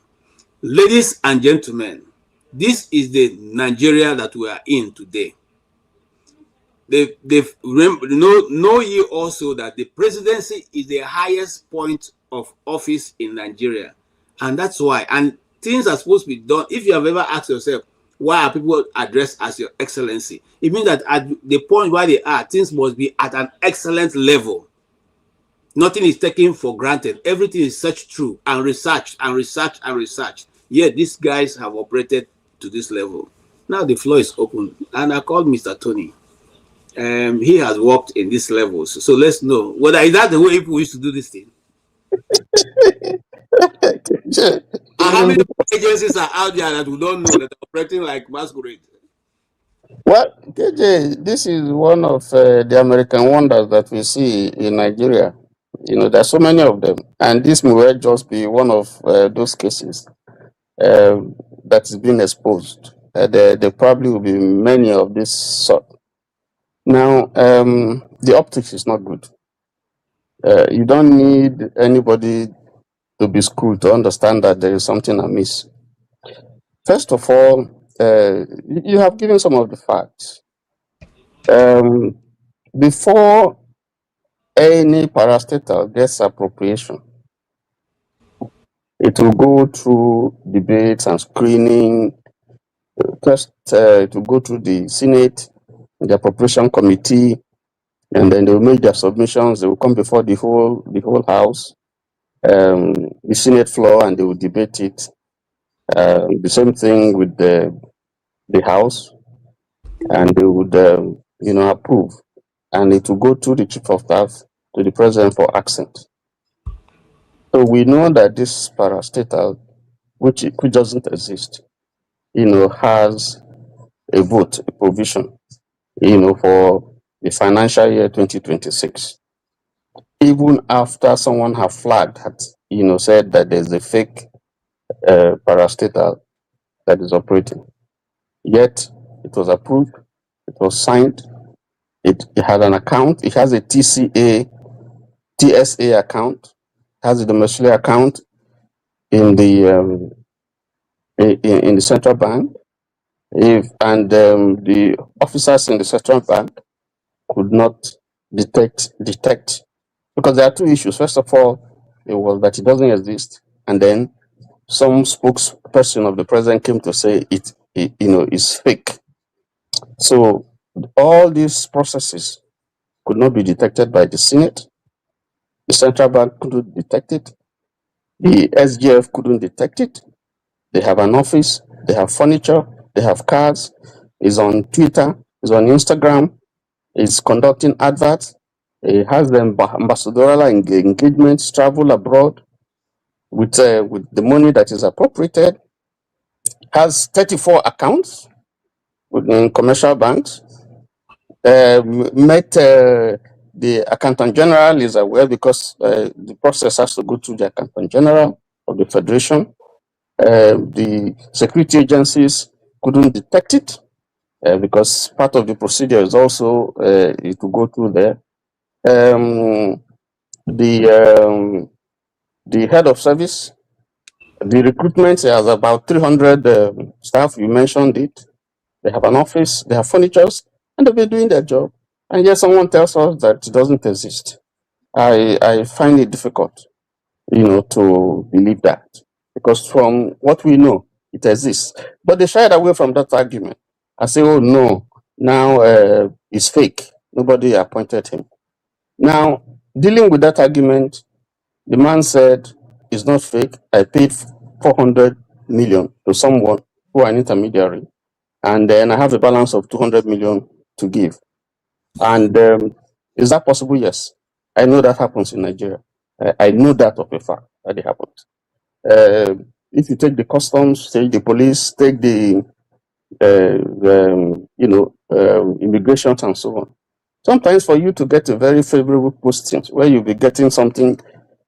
Ladies and gentlemen, this is the Nigeria that we are in today. Know ye also that the presidency is the highest point of office in Nigeria. And that's why. And things are supposed to be done. If you have ever asked yourself, why are people addressed as your excellency? It means that at the point where they are, things must be at an excellent level. Nothing is taken for granted. Everything is searched through and researched and researched and researched. Yet these guys have operated to this level. Now the floor is open. And I called Mr. Tony. He has worked in these levels. So let's know whether is that the way people used to do this thing. How many agencies are out there that we don't know that are operating like masquerade? Well, KJ, this is one of the American wonders that we see in Nigeria. You know, there's so many of them, and this may well just be one of those cases that is being exposed. There probably will be many of this sort. Now, the optics is not good. You don't need anybody to be schooled to understand that there is something amiss. First of all, you have given some of the facts. Before any parastatal gets appropriation, it will go through debates and screening. First, it will go through the Senate, the appropriation committee, and then they will make their submissions. They will come before the whole House, the Senate floor, and they will debate it. The same thing with the House, and they would approve, and it will go to the chief of staff to the president for accent. So we know that this parastatal, which doesn't exist, has a vote, a provision, for the financial year 2026. Even after someone had flagged, said that there's a fake parastatal that is operating. Yet it was approved, it was signed, it had an account, it has a TSA account, has a domiciliary account in the central bank. The officers in the central bank could not detect, because there are two issues. First of all, it was that it doesn't exist, and then some spokesperson of the president came to say it is fake. So all these processes could not be detected by the Senate. The central bank couldn't detect it. The SGF couldn't detect it. They have an office, they have furniture, they have cars, is on Twitter, is on Instagram, is conducting adverts, it has the ambassadorial engagements, travel abroad with the money that is appropriated, has 34 accounts in commercial banks, met the accountant general is aware because the process has to go through the accountant general of the federation. The security agencies couldn't detect it because part of the procedure is also it will go through there. Um, the head of service, the recruitment has about 300 staff. You mentioned it. They have an office, they have furnitures, and they've been doing their job. And yet someone tells us that it doesn't exist. I find it difficult, to believe that because from what we know, it exists. But they shied away from that argument. I say, oh no, now it's fake. Nobody appointed him. Now, dealing with that argument, the man said, it's not fake. I paid 400 million to someone who are an intermediary. And then I have a balance of 200 million to give. And is that possible? Yes. I know that happens in Nigeria. I know that of a fact that it happens. If you take the customs, take the police, take the immigrations and so on. Sometimes for you to get a very favorable posting where you'll be getting something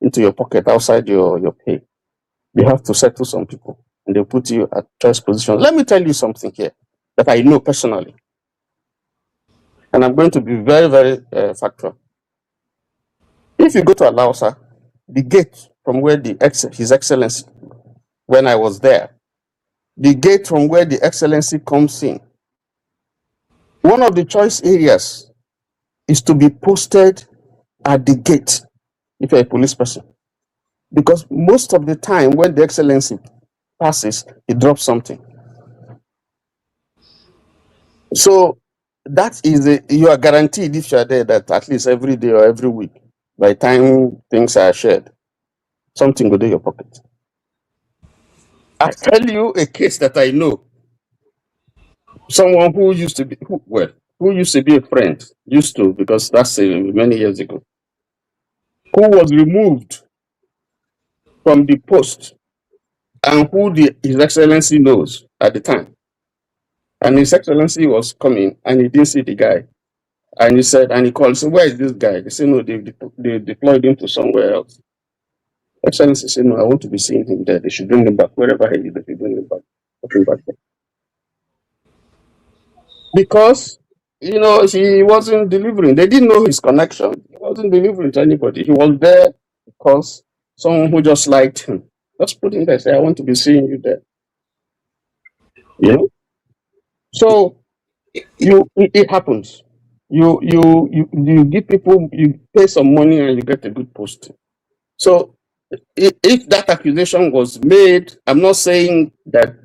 into your pocket outside your pay, you have to settle some people and they put you at choice position. Let me tell you something here that I know personally, and I'm going to be very, very factual. If you go to Alausa, the gate from where His Excellency, when I was there, the gate from where the Excellency comes in, one of the choice areas is to be posted at the gate if you're a police person. Because most of the time when the Excellency passes, he drops something. So that is you are guaranteed if you are there that at least every day or every week, by the time things are shared, something will do your pocket. I tell you a case that I know. Someone who used to be who used to be a friend, used to, because that's many years ago, who was removed from the post and who His Excellency knows at the time. And His Excellency was coming and he didn't see the guy. And he said, and he called, so where is this guy? They said, no, they deployed him to somewhere else. Excellency said, no, I want to be seeing him there. They should bring him back. Wherever he is, they should bring him back. Put him back there. Because, he wasn't delivering. They didn't know his connection. He wasn't delivering to anybody. He was there because someone who just liked him. Just put him there, say, I want to be seeing you there. So it happens. You give people, you pay some money and you get a good post. So if that accusation was made, I'm not saying that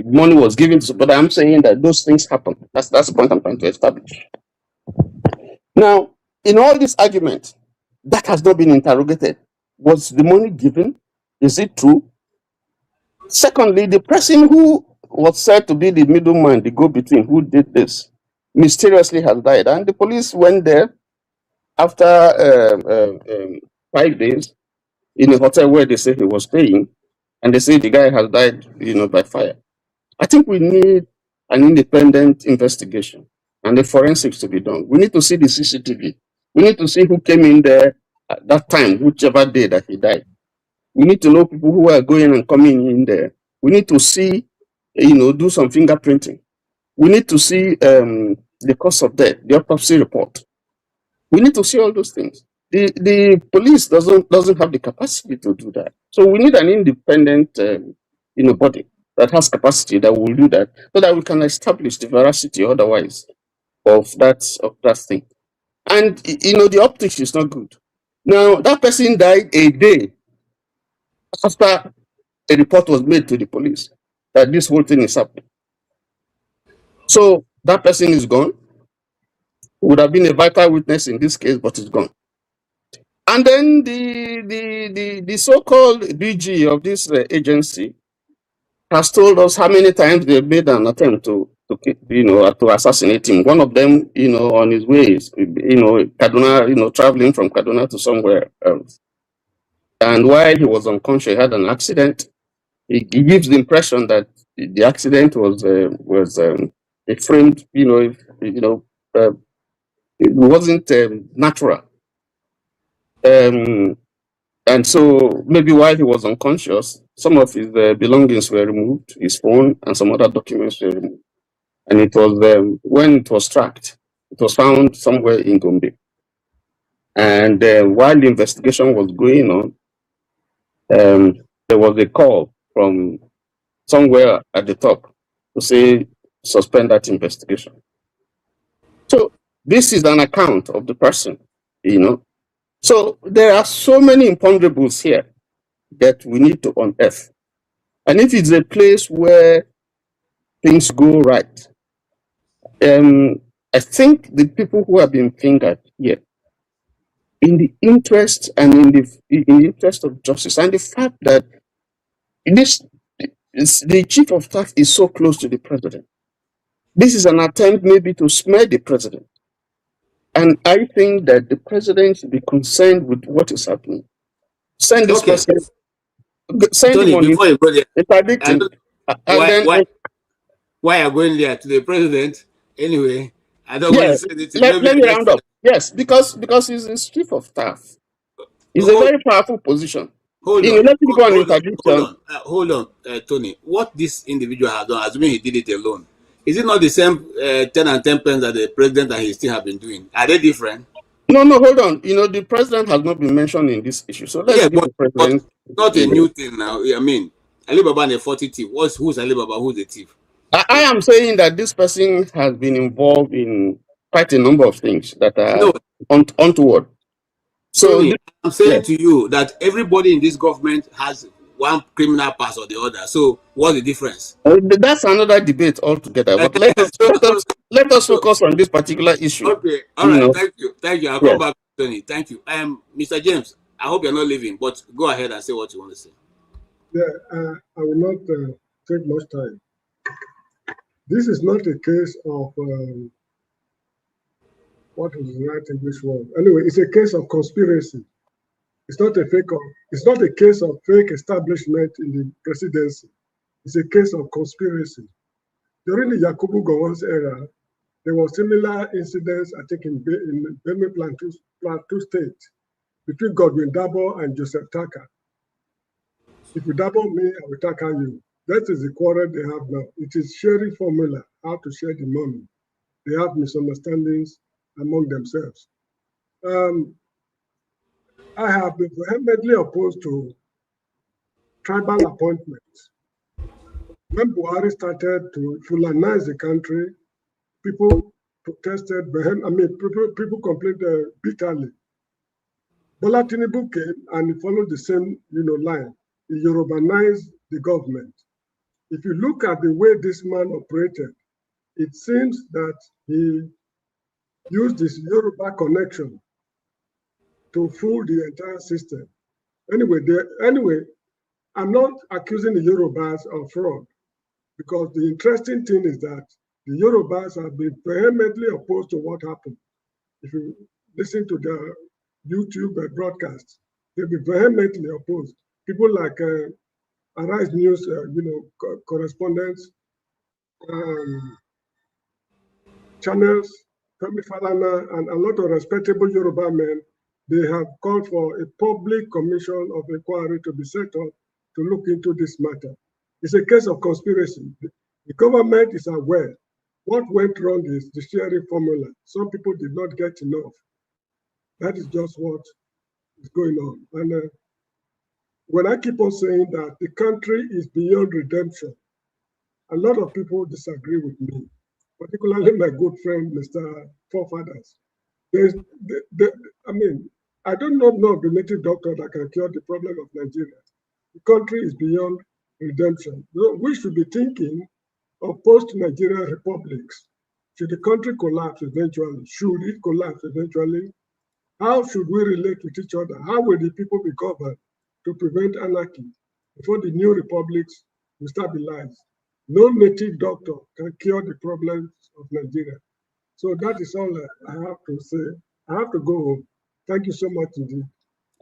money was given to, but I'm saying that those things happen. That's the point I'm trying to establish. Now, in all this argument, that has not been interrogated. Was the money given? Is it true? Secondly, the person who was said to be the middleman, the go-between, who did this, mysteriously has died. And the police went there after 5 days in a hotel where they say he was staying, and they say the guy has died, by fire. I think we need an independent investigation and the forensics to be done. We need to see the CCTV. We need to see who came in there at that time, whichever day that he died. We need to know people who are going and coming in there. We need to see, do some fingerprinting. We need to see the cause of death, the autopsy report. We need to see all those things. The police doesn't have the capacity to do that. So we need an independent, body that has capacity that will do that, so that we can establish the veracity otherwise of that thing. And the optics is not good. Now that person died a day after a report was made to the police that this whole thing is happening. So That person is gone. Would have been a vital witness in this case, but it's gone. And then the so-called DG of this agency has told us how many times they made an attempt to assassinate him. One of them, on his way, Kaduna, traveling from Kaduna to somewhere else. And while he was unconscious, he had an accident. He gives the impression that the accident was a framed, it wasn't natural. And so maybe while he was unconscious, some of his belongings were removed, his phone and some other documents were removed. And it was when it was tracked, it was found somewhere in Gombe. And while the investigation was going on, there was a call from somewhere at the top to say suspend that investigation. So this is an account of the person, So there are so many imponderables here that we need to unearth. And if it's a place where things go right, I think the people who have been fingered here, in the interest and in the interest of justice, and the fact that the chief of staff is so close to the president, this is an attempt maybe to smear the president. And I think that the president should be concerned with what is happening. Send this person, send Tony, him on before you go there, interdict him, and then why are going there to the president? Anyway, I don't want yeah, to say anything. let Maybe me next round up. Yes, because he's chief of staff. It's a very powerful position. Hold on, Let me go on interdiction. hold on, Tony. What this individual has done, assuming he did it alone, is it not the same 10 and 10 pence that the president and his team have been doing? Are they different? No, hold on. The president has not been mentioned in this issue, so let's Yeah, give the but president. not a new thing now. I mean, Alibaba and a 40 thief. Who's Alibaba? Who's the thief? I am saying that this person has been involved in quite a number of things that are untoward. So Tony, I'm saying to you that everybody in this government has one criminal past or the other. So what's the difference? That's another debate altogether. But let us focus on this particular issue. Okay, all right. Thank you. I'll come back, Tony. Thank you. Mr. James, I hope you're not leaving, but go ahead and say what you want to say. Yeah, I will not take much time. This is not a case of what is the right English word? Anyway, it's a case of conspiracy. It's not a case of fake establishment in the presidency. It's a case of conspiracy. During the Yakubu Gowon's era, there were similar incidents, I think, in Benue Plateau State between Godwin Dabo and Joseph Taka. If you double me, I will Taka you. That is the quarrel they have now. It is sharing formula, how to share the money. They have misunderstandings among themselves. I have been vehemently opposed to tribal appointments. When Buhari started to Fulanize the country, people protested, people complained bitterly. Bola Tinubu came and he followed the same line. He Yorubanized the government. If you look at the way this man operated, it seems that he used this Yoruba connection to fool the entire system. Anyway, I'm not accusing the Yorubas of fraud, because the interesting thing is that the Yorubas have been vehemently opposed to what happened. If you listen to the YouTube broadcasts, they've been vehemently opposed. People like Arise News, correspondents, channels, Femi Falana, and a lot of respectable Yoruba men, they have called for a public commission of inquiry to be set up to look into this matter. It's a case of conspiracy. The government is aware. What went wrong is the sharing formula. Some people did not get enough. That is just what is going on. And when I keep on saying that the country is beyond redemption, a lot of people disagree with me, particularly my good friend, Mr. Forefathers. I do not know the native doctor that can cure the problem of Nigeria. The country is beyond redemption. We should be thinking of post-Nigerian republics. should the country collapse eventually, should it collapse eventually, how should we relate with each other? How will the people be governed to prevent anarchy before the new republics will stabilize? No native doctor can cure the problems of Nigeria. So that is all I have to say. I have to go home. Thank you so much indeed.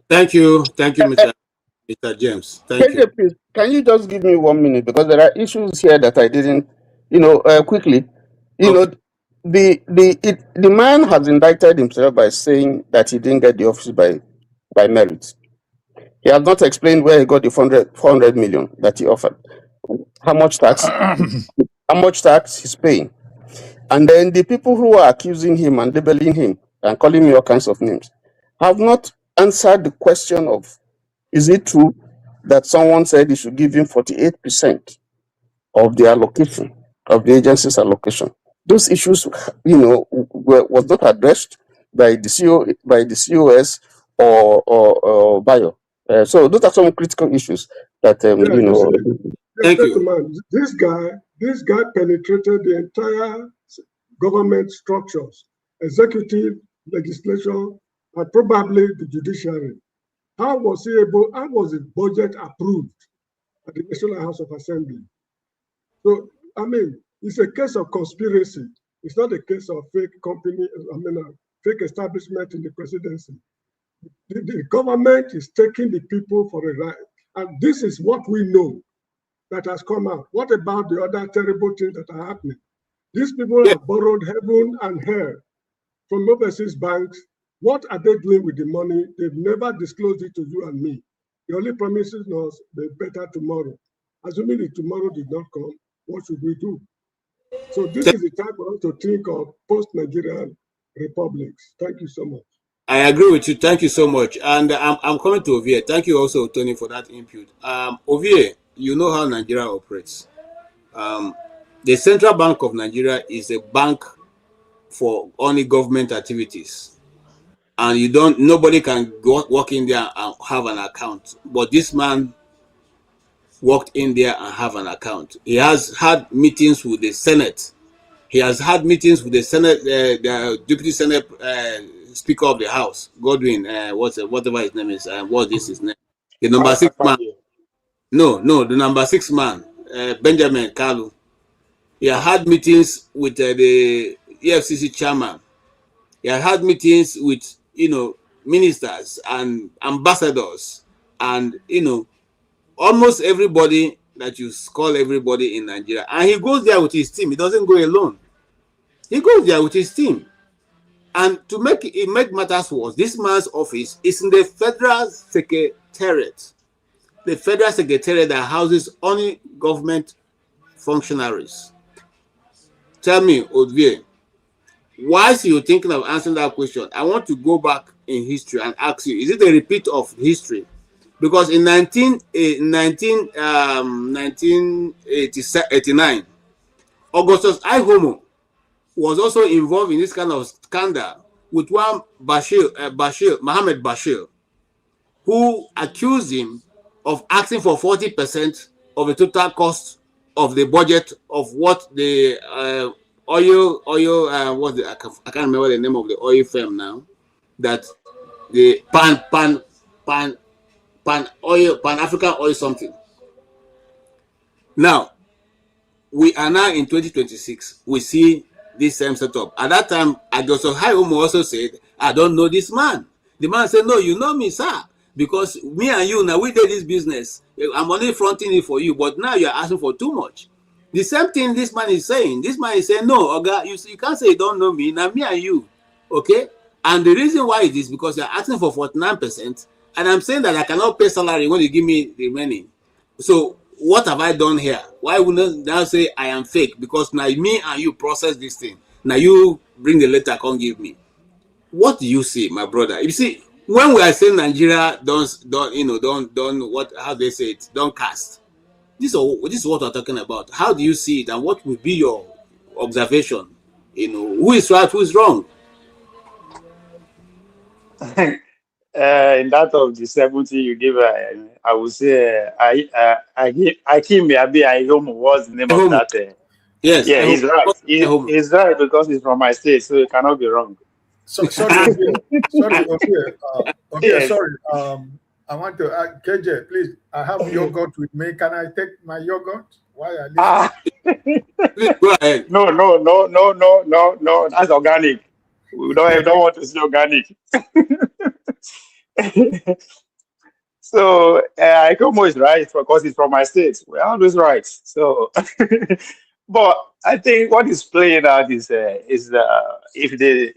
Thank you, Mr. James. Thank you. KJ, please, can you just give me 1 minute, because there are issues here that I didn't, quickly. The man has indicted himself by saying that he didn't get the office by merit. He has not explained where he got the 400 million that he offered. How much tax he's paying. And then the people who are accusing him and labeling him and calling me all kinds of names have not answered the question of, is it true that someone said he should give him 48% of the allocation, of the agency's allocation? Those issues, was not addressed by the COS or Bio. So those are some critical issues that Thank you. This guy penetrated the entire government structures, executive, legislature, and probably the judiciary. How was the budget approved at the National House of Assembly? So, it's a case of conspiracy. It's not a case of fake fake establishment in the presidency. The government is taking the people for a ride. And this is what we know that has come out. What about the other terrible things that are happening? These people have borrowed heaven and hell from overseas banks. What are they doing with the money? They've never disclosed it to you and me. The only promises was the better tomorrow. Assuming the tomorrow did not come, what should we do? So this is the time for us to think of post-Nigerian republics. Thank you so much. I agree with you. Thank you so much. And I'm coming to Ovie. Thank you also, Tony, for that input. Ovie, you know how Nigeria operates. The Central Bank of Nigeria is a bank for only government activities. And nobody can walk in there and have an account. But this man walked in there and have an account. He has had meetings with the Senate. He has had meetings with the Senate, the Deputy Senate Speaker of the House, Godwin, whatever his name is. What is his name? The number 6 man. No, the number 6 man, Benjamin Kalu. He had meetings with the EFCC chairman. He had meetings with, ministers and ambassadors and, almost everybody that you call everybody in Nigeria. And he goes there with his team. He doesn't go alone. He goes there with his team. And to make matters worse, this man's office is in the Federal Secretariat. The Federal Secretariat that houses only government functionaries. Tell me, Odvie, whilst you're thinking of answering that question, I want to go back in history and ask you, is it a repeat of history? Because in 1989, Augustus Ihomo was also involved in this kind of scandal with one Mohammed Bashir, who accused him of asking for 40% of the total cost of the budget of what the I can't remember the name of the oil firm now, that the Pan African oil something. Now we are now in 2026. We see this same setup. At that time, Adoso Haiumo also said, I don't know this man. The man said, no, you know me, sir. Because me and you, now we did this business. I'm only fronting it for you, but now you're asking for too much. The same thing this man is saying. This man is saying, no, Oga, you can't say you don't know me. Now me and you, okay? And the reason why it is because you're asking for 49%, and I'm saying that I cannot pay salary when you give me the money. So what have I done here? Why wouldn't now say I am fake? Because now me and you process this thing. Now you bring the letter, can't give me. What do you see, my brother? You see, when we are saying Nigeria don't how they say it, don't cast. This is what we're talking about. How do you see it, and what will be your observation? Who is right, who is wrong? In that of the 70 you give, I would say Akim Yabi Aihomo was the name of that Yes, Yeah, he's right. He's right because he's from my state, so it cannot be wrong. So sorry, Ovie. Yes. Sorry. I want to add, KJ, please. I have yogurt with me. Can I take my yogurt while I listen? Please go ahead. No. That's organic. We don't want to see organic. So Ikomo is right because he's from my state. We're always right. So, but I think what is playing out is if they,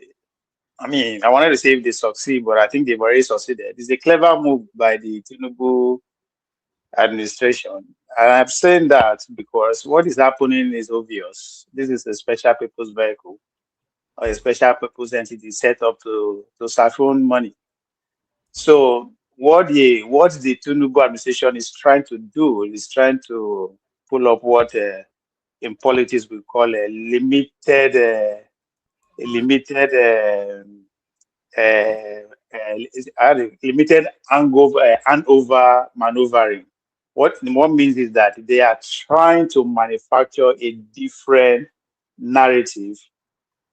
I mean, I wanted to say if they succeed, but I think they've already succeeded. It's a clever move by the Tinubu administration. And I'm saying that because what is happening is obvious. This is a special purpose vehicle or a special purpose entity set up to siphon money. So what the Tinubu administration is trying to do is trying to pull up what in politics we call a limited handover maneuvering. What means is that they are trying to manufacture a different narrative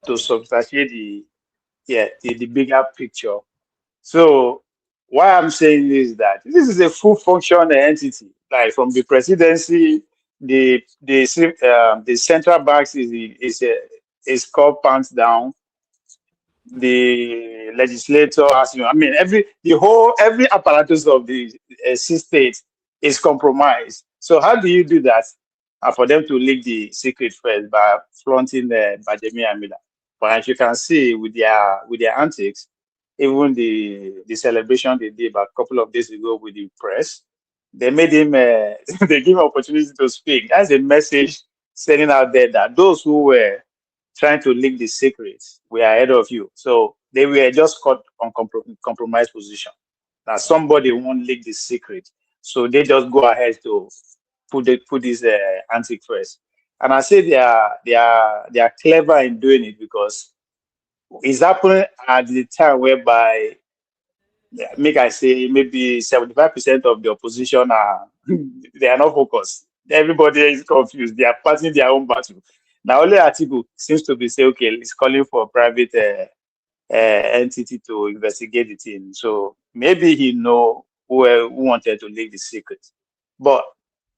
to substantiate the bigger picture. So why I'm saying is that this is a full function entity, like from the presidency, the central banks is called pants down. The legislator, as you know, I mean, every apparatus of the state is compromised. So how do you do that? For them to leak the secret first by flaunting Bajemi Amila. But as you can see with their antics, even the celebration they did about a couple of days ago with the press, they made him they give him opportunity to speak. That's a message sending out there that those who were trying to leak the secrets were ahead of you. So they were just caught on compromised position. Now somebody won't leak the secret, so they just go ahead to put this antique first. And I say they are clever in doing it because it's happening at the time whereby, make I say, maybe 75% of the opposition they are not focused. Everybody is confused. They are fighting their own battle. Now only Atiku seems to be saying, okay, it's calling for a private entity to investigate the thing. So maybe he know who wanted to leak the secret. But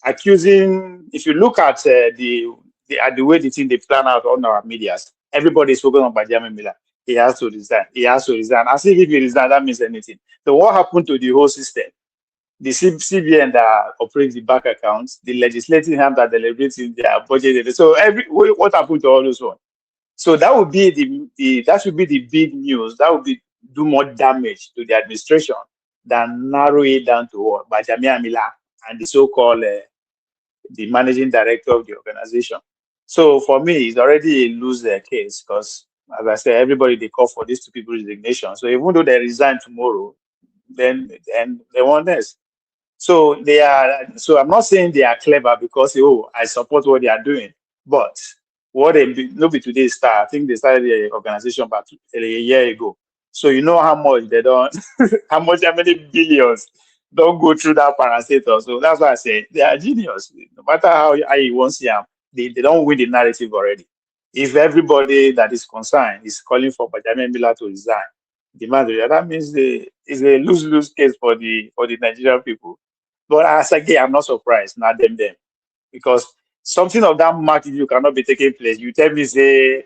accusing, if you look at the way the thing they plan out on our medias, everybody is focused on Benjamin Miller. He has to resign. He has to resign. As if he resigns, that means anything. So what happened to the whole system? The CBN that operates the bank accounts, the legislative hand that deliberates in their budget. So what happened to all those ones? So that would be the big news. That would do more damage to the administration than narrow it down to what Benjamin Amila and the so-called the managing director of the organization. So for me, it's already a loose case because, as I said, everybody they call for these two people's resignation. So even though they resign tomorrow, then they want this. So they are. So I'm not saying they are clever because I support what they are doing, but what they be today start. I think they started the organization about a year ago. So you know how much they don't, how many billions don't go through that parastator. So that's why I say they are genius. No matter how you want to see them, they don't win the narrative already. If everybody that is concerned is calling for Benjamin Miller to resign, that means it's a lose-lose case for the Nigerian people. But as again, I'm not surprised, not them, because something of that magnitude cannot be taking place. You tell me, say,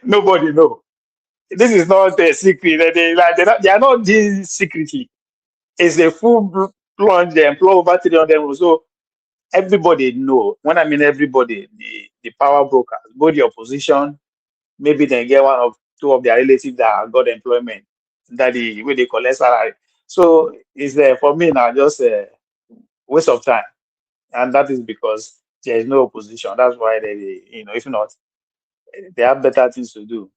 nobody know. This is not a secret. They are not doing secretly. It's a full plunge. They employ over 300. So everybody know. When I mean everybody, the power brokers, both the opposition, maybe they get one of two of their relatives that got employment, that where they collect salary. So it's for me now just a waste of time, and that is because there is no opposition. That's why they, if not, they have better things to do.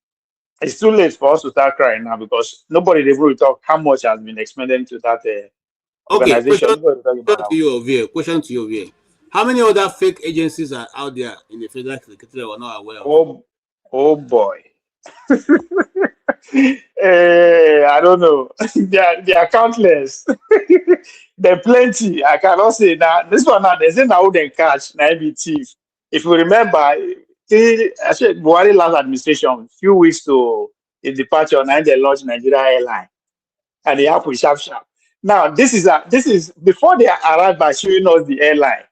It's too late for us to start crying now because nobody will talk how much has been expended into that organization. Question to you, Ovie. How many other fake agencies are out there in the federal secretariat we're not aware of? Oh boy. I don't know. They are countless. There are plenty. I cannot say that. This one now, they say now they catch, now be thief. if you remember, actually, Buhari last administration, few weeks to his departure, and they launched Nigeria Airline, and they happened sharp. Now, this is before they arrived by showing us the airline.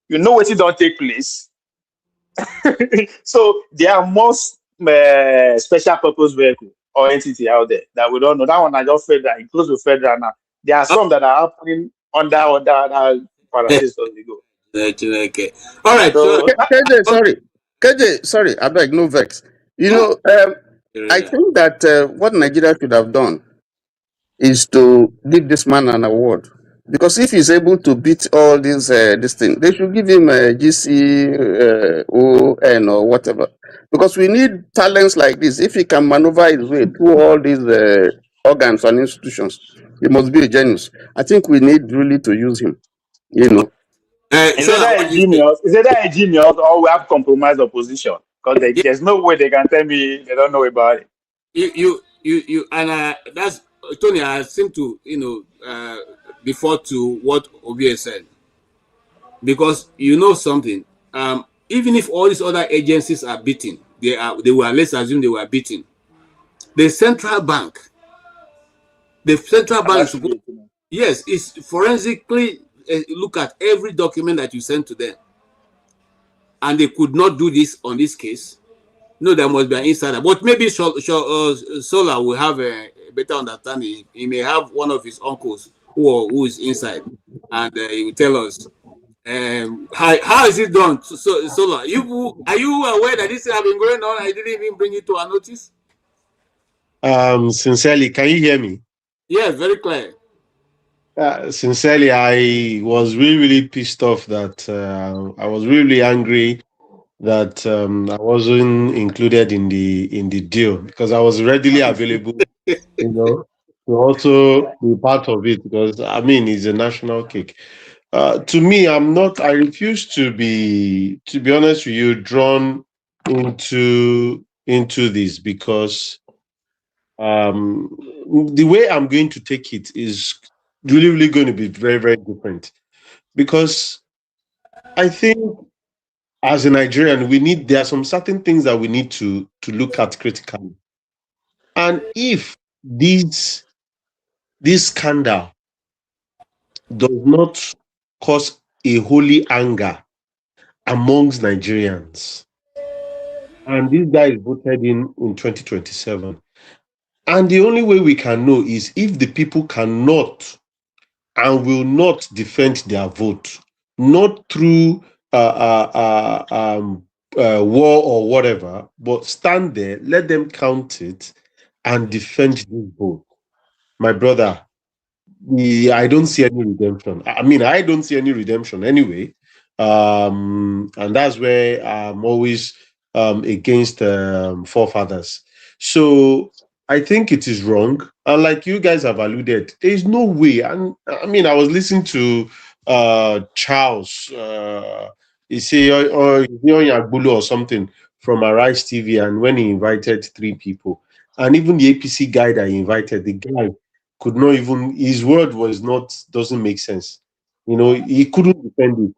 You know what it don't take place. So there are most special purpose vehicle or entity out there that we don't know. That one I just federal, includes with federal now. There are some that are happening under parastates as we go. Okay. All right. So, KJ, sorry, I beg, no vex. You know, I think that what Nigeria should have done is to give this man an award. Because if he's able to beat all these this thing, they should give him a GCON or whatever. Because we need talents like this. If he can maneuver his way through all these organs and institutions, he must be a genius. I think we need really to use him. You know. Is that a genius or we have compromised opposition? Because there's no way they can tell me they don't know about it. You and that's Tony. I seem to defer to what Obie said, because you know something. Even if all these other agencies are beaten, let's assume they were beaten. The central bank is supposed, yes, is forensically look at every document that you send to them, and they could not do this on this case. No, there must be an insider, but maybe Sola will have a better understanding. He may have one of his uncles who is inside, and he will tell us how is it done. So Sola, are you aware that this has been going on? I didn't even bring it to our notice. Sincerely, can you hear me? Yes, very clear. Sincerely, I was really pissed off that I was really angry that I wasn't included in the deal, because I was readily available, to also be part of it, because I mean it's a national cake. To me, I refuse to be honest with you, drawn into this, because the way I'm going to take it is really going to be very different, because I think as a Nigerian, there are some certain things that we need to look at critically. And if this scandal does not cause a holy anger amongst Nigerians, and this guy is voted in 2027, and the only way we can know is if the people cannot and will not defend their vote, not through war or whatever, but stand there, let them count it, and defend this vote. My brother, I don't see any redemption. I mean, I don't see any redemption anyway. And that's where I'm always against forefathers. So I think it is wrong. And like you guys have alluded, there is no way. And I mean, I was listening to Charles, he say, or something from Arise TV, and when he invited 3 people, and even the APC guy that he invited, the guy could not even, his word doesn't make sense. He couldn't defend it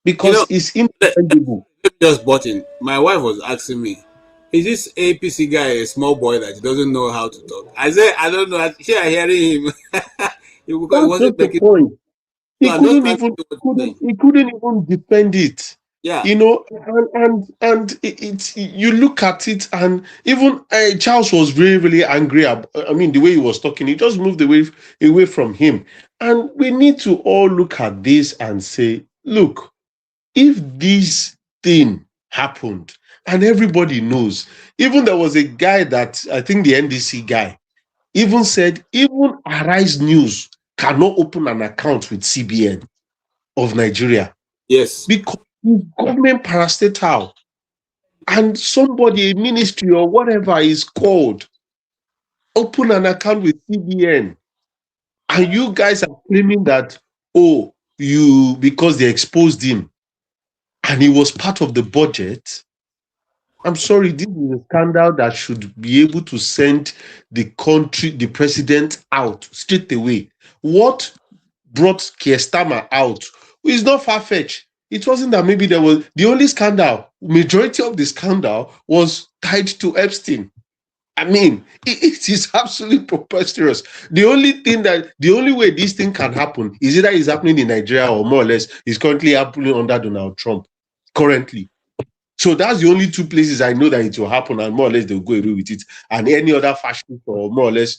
because it's indefensible. Just button. My wife was asking me, is this APC guy a small boy that he doesn't know how to talk? I said, I don't know. She are hearing him. He wasn't the point. He couldn't even defend it. Yeah. And you look at it, and even Charles was really angry. I mean, the way he was talking, he just moved away from him. And we need to all look at this and say, look, if this thing happened, and everybody knows, even there was a guy that I think the NDC guy even said, even Arise News cannot open an account with CBN of Nigeria. Yes. Because government parastatal, and somebody, a ministry or whatever is called, open an account with CBN, and you guys are claiming that, because they exposed him and he was part of the budget. I'm sorry, this is a scandal that should be able to send the president out straight away. What brought Keir Starmer out is not far-fetched. It wasn't that maybe there was the only scandal, majority of the scandal was tied to Epstein. I mean, it is absolutely preposterous. The only way this thing can happen is either it's happening in Nigeria or more or less is currently happening under Donald Trump. Currently. So that's the only two places I know that it will happen, and more or less they'll go away with it. And any other fascist or more or less,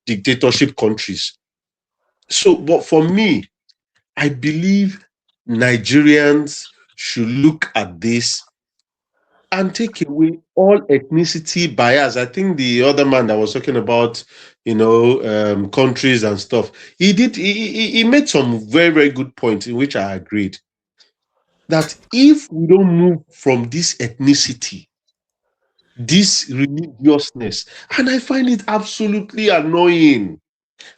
dictatorship countries. So, but for me, I believe Nigerians should look at this and take away all ethnicity bias. I think the other man that was talking about, countries and stuff, he made some very, very good points in which I agreed. That if we don't move from this ethnicity, this religiousness, and I find it absolutely annoying.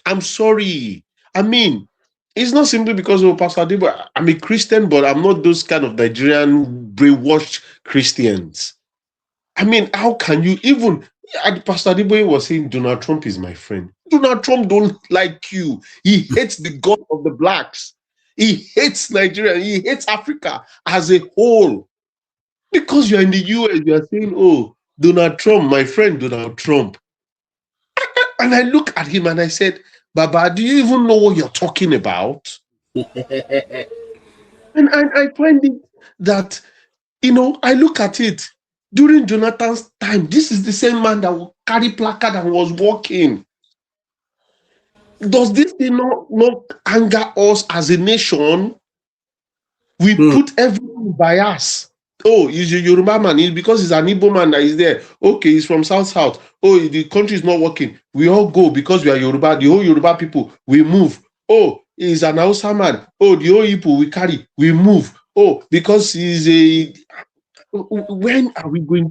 I'm sorry. I mean, it's not simply because of Pastor Adebo. I'm a Christian, but I'm not those kind of Nigerian brainwashed Christians. I mean, how can you even? Pastor Adebo was saying Donald Trump is my friend. Donald Trump don't like you. He hates the God of the blacks. He hates Nigeria. He hates Africa as a whole. Because you're in the US, you are saying, oh, Donald Trump, my friend Donald Trump. And I look at him and I said, Baba, do you even know what you're talking about? And I find it that, I look at it during Jonathan's time. This is the same man that will carry placard and was walking. Does this thing not anger us as a nation? We put everything bias. Oh, he's a Yoruba man. Because he's an Igbo man that is there. Okay, he's from South. Oh, the country is not working. We all go because we are Yoruba. The whole Yoruba people, we move. Oh, he's an Hausa man. Oh, the whole people we carry, we move. Oh, because he's a... When are we going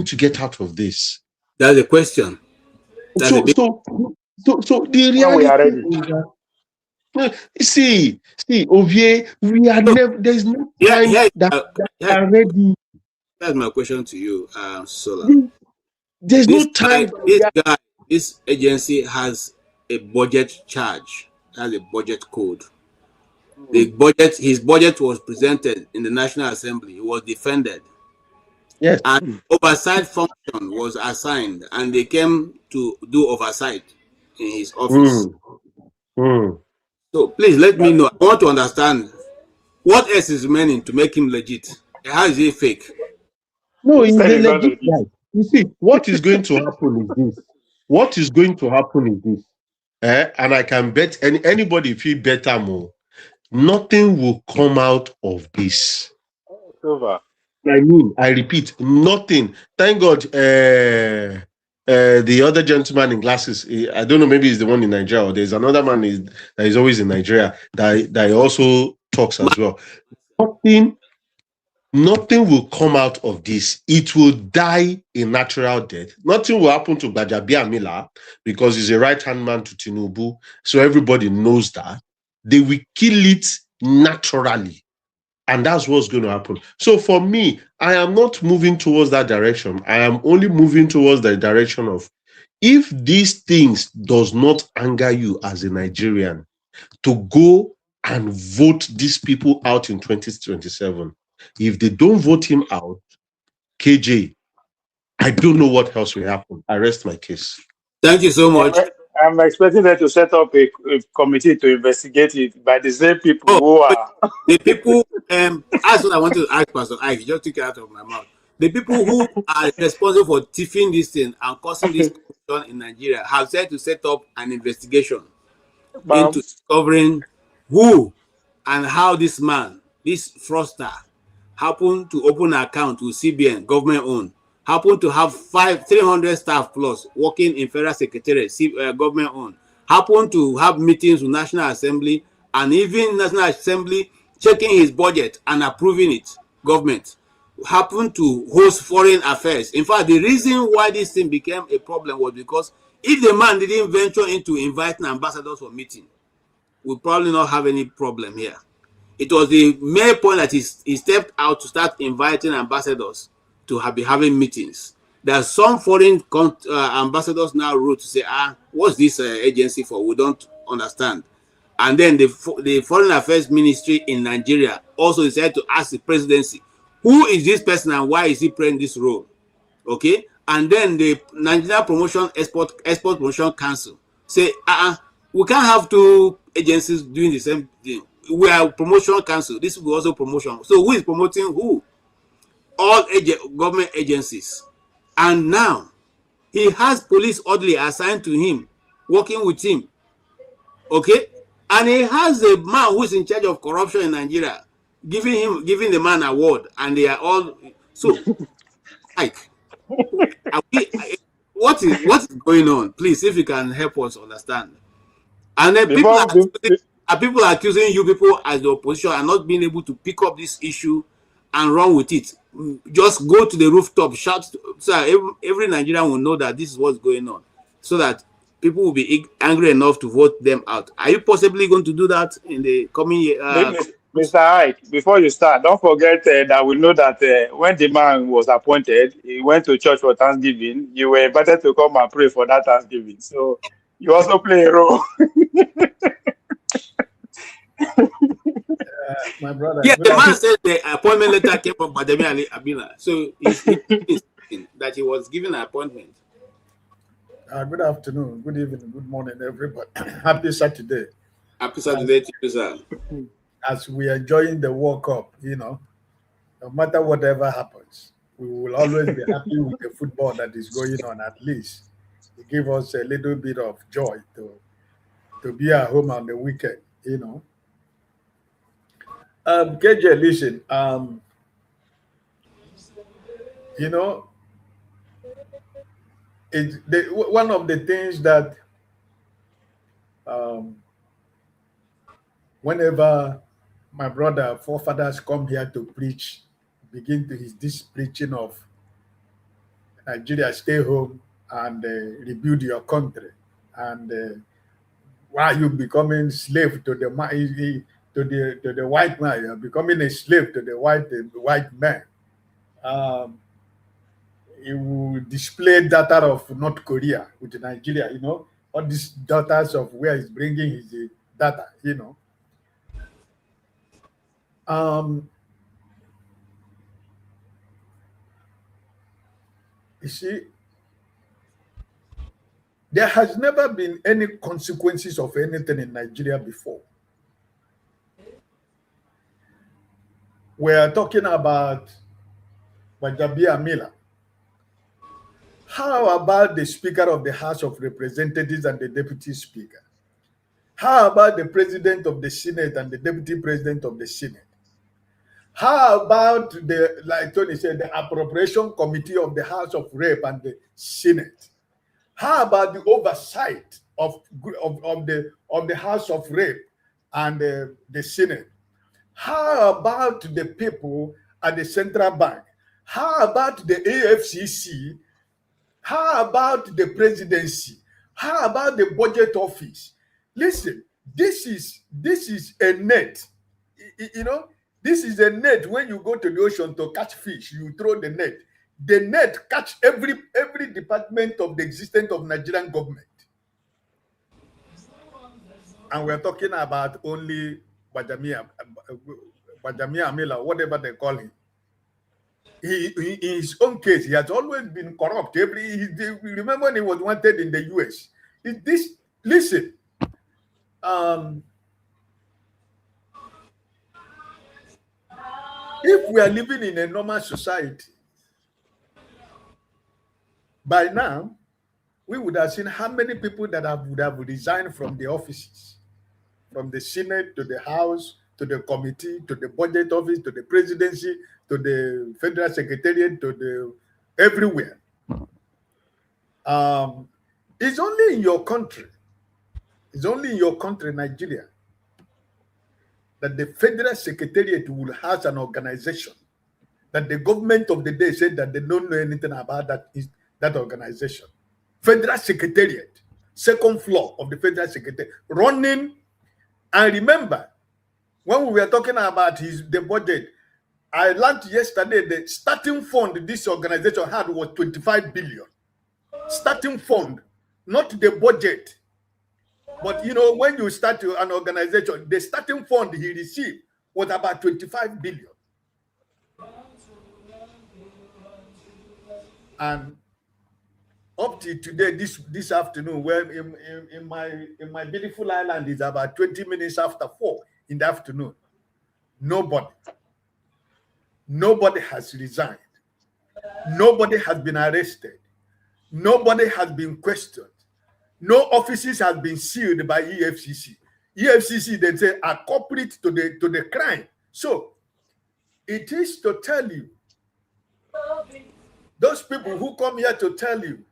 to get out of this? That's the question. So the reality is that, see, Ovie, we are never. There's no time that are ready. That's my question to you, Sola. There's no time. This agency has a budget charge, has a budget code. His budget was presented in the National Assembly. It was defended. Yes. And oversight function was assigned, and they came to do oversight in his office. So please let me know. I want to understand what else is remaining to make him legit. How is he fake? No, he's a legit guy. You see, what is going to happen is this. What is going to happen is this. And I can bet anybody feel better more. Nothing will come out of this. It's over. I repeat, nothing. Thank God. The other gentleman in glasses, I don't know, maybe he's the one in Nigeria, or there's another man that is always in Nigeria that also talks as well. Nothing will come out of this. It will die a natural death. Nothing will happen to Gbajabiamila because he's a right-hand man to Tinubu. So everybody knows that. They will kill it naturally. And that's what's going to happen. So for me, I am not moving towards that direction. I am only moving towards the direction of, if these things does not anger you as a Nigerian, to go and vote these people out in 2027. If they don't vote him out, KJ, I don't know what else will happen. I rest my case. Thank you so much. I'm expecting them to set up a committee to investigate it by the same people who are... The people, that's what I want to ask Pastor Ike, just took it out of my mouth. The people who are responsible for tiffing this thing and causing this corruption in Nigeria have said to set up an investigation into discovering who and how this man, this fraudster, happened to open an account with CBN, government owned, happened to have 300 staff plus working in federal secretariat, government owned, happened to have meetings with National Assembly, and even National Assembly checking his budget and approving it, government, happened to host foreign affairs. In fact, the reason why this thing became a problem was because if the man didn't venture into inviting ambassadors for meeting, we'll probably not have any problem here. It was the main point that he stepped out to start inviting ambassadors to be having meetings. There are some foreign ambassadors now wrote to say, what's this agency for? We don't understand. And then the Foreign Affairs Ministry in Nigeria also decided to ask the presidency, who is this person and why is he playing this role? Okay. And then the Nigeria Promotion Export Promotion Council say, we can't have two agencies doing the same thing. We are promotion council. This will be also promotion. So who is promoting who? All government agencies. And now he has police orderly assigned to him, working with him. Okay? And he has a man who is in charge of corruption in Nigeria, giving the man award, and they are all so like what is going on? Please, if you can help us understand. And then people are accusing you people as the opposition are not being able to pick up this issue and run with it. Just go to the rooftop, shout, so every Nigerian will know that this is what's going on, so that people will be angry enough to vote them out. Are you possibly going to do that in the coming year? Mr. Ike, before you start, don't forget that we know that when the man was appointed, he went to church for Thanksgiving. You were invited to come and pray for that Thanksgiving. So you also play a role. My brother. Yeah, the man said the appointment letter came from Bademi Abila. So he's that he was given an appointment. Good afternoon, good evening, good morning, everybody. Happy Saturday. Happy Saturday to you, sir. As we are enjoying the World Cup, no matter whatever happens, we will always be happy with the football that is going on. At least it gives us a little bit of joy to be at home on the weekend, KJ, listen, one of the things that whenever my brother forefathers come here to preach, begin to this preaching of Nigeria, stay home and rebuild your country, and why are you becoming slave to the white man? You're becoming a slave to the white man. He will display data of North Korea with Nigeria, all these daughters of where he's bringing his data, You see, there has never been any consequences of anything in Nigeria before. We are talking about Wajabia Miller. How about the Speaker of the House of Representatives and the Deputy Speaker? How about the President of the Senate and the Deputy President of the Senate? How about like Tony said, the Appropriation Committee of the House of Rep and the Senate? How about the oversight of the House of Rep and the Senate? How about the people at the Central Bank? How about the AFCC? How about the presidency? How about the budget office? Listen, this is a net. This is a net. When you go to the ocean to catch fish, you throw the net. The net catch every department of the existence of Nigerian government. And we're talking about only Wajamia Amila, whatever they call him. He, in his own case, he has always been corrupt. Remember when he was wanted in the US? Listen, if we are living in a normal society, by now, we would have seen how many people that would have resigned from the offices, from the Senate to the House, to the committee, to the budget office, to the presidency, to the federal secretariat, to the everywhere. It's only in your country, Nigeria, that the federal secretariat will have an organization that the government of the day said that they don't know anything about that organization. Federal secretariat, second floor of the federal secretariat, running. And remember, when we were talking about the budget, I learned yesterday the starting fund this organization had was 25 billion. Starting fund, not the budget. But when you start an organization, the starting fund he received was about 25 billion. And up to today, this afternoon, where in my beautiful island is about 20 minutes after 4 in the afternoon, nobody has resigned. Nobody has been arrested. Nobody has been questioned. No offices have been sealed by EFCC. EFCC, they say, are culprit to the crime. So it is to tell you, those people who come here to tell you,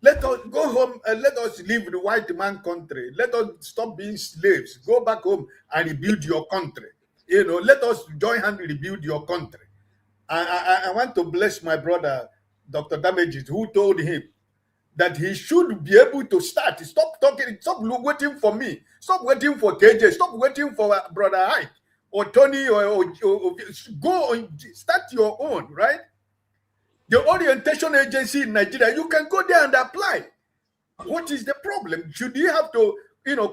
let us go home and let us leave the white man country. Let us stop being slaves. Go back home and rebuild your country. Let us join hands and rebuild your country. I want to bless my brother, Dr. Damages, who told him that he should be able to start. Stop talking. Stop waiting for me. Stop waiting for KJ. Stop waiting for Brother Ike or Tony or go and start your own, right? The orientation agency in Nigeria, you can go there and apply. What is the problem? Should you have to,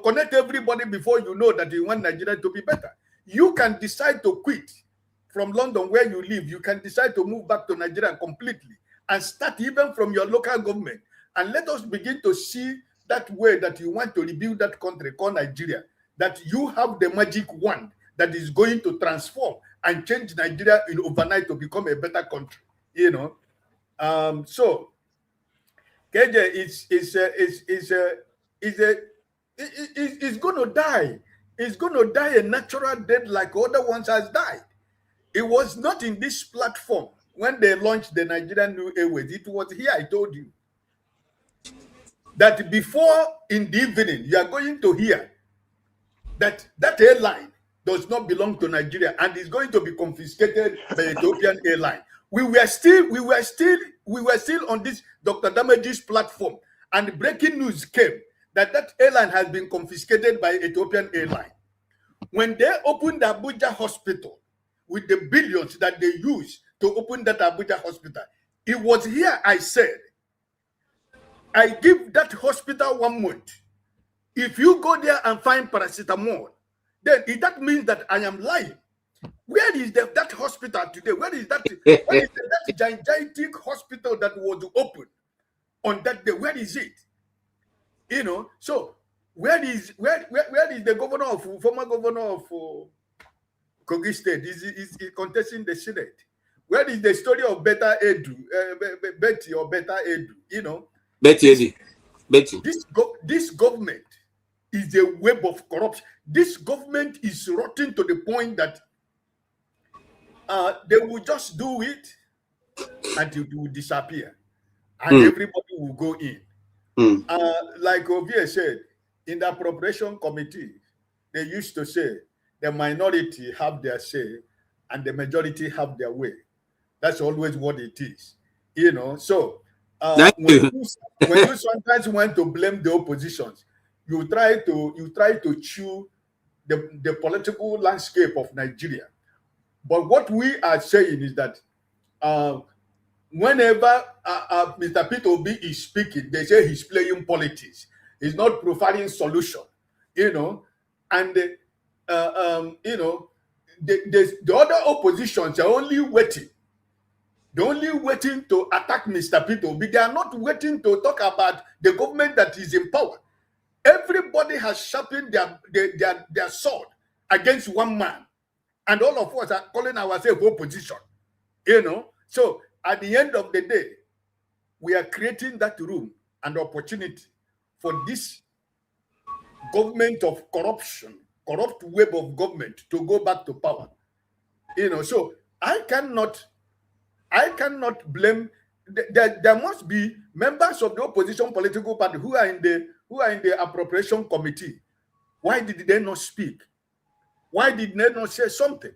connect everybody before you know that you want Nigeria to be better? You can decide to quit from London where you live. You can decide to move back to Nigeria completely and start even from your local government. And let us begin to see that way that you want to rebuild that country called Nigeria, that you have the magic wand that is going to transform and change Nigeria in overnight to become a better country. So KJ is going to die. It's going to die a natural death like other ones has died. It was not in this platform when they launched the Nigerian New Airways. It was here, I told you, that before in the evening, you are going to hear that that airline does not belong to Nigeria and is going to be confiscated by Ethiopian airline. We were still on this Dr. Damage's platform, and breaking news came that that airline has been confiscated by Ethiopian airline. When they opened the Abuja hospital with the billions that they used to open that Abuja hospital, it was here I said, I give that hospital 1 month. If you go there and find paracetamol, then that means that I am lying. Where is that hospital today? Where is that gigantic hospital that was open on that day? Where is it? So where is the former governor of Kogi State? Is contesting the Senate? Where is the story of Betty or Beta Edu? Betty. This government is a web of corruption. This government is rotten to the point that they will just do it and it will disappear, and everybody will go in. Like Ovie said, in the appropriation committee, they used to say the minority have their say and the majority have their way. That's always what it is, So when you sometimes want to blame the oppositions, you try to chew the political landscape of Nigeria. But what we are saying is that whenever Mr. Peter Obi is speaking, they say he's playing politics. He's not providing solution, and the other oppositions are only waiting. They're only waiting to attack Mr. Peter Obi. They are not waiting to talk about the government that is in power. Everybody has sharpened their sword against one man. And all of us are calling ourselves opposition. So at the end of the day, we are creating that room and opportunity for this government of corruption, corrupt web of government to go back to power. So I cannot blame. There must be members of the opposition political party who are in the appropriation committee. Why did they not speak? Why did they not say something?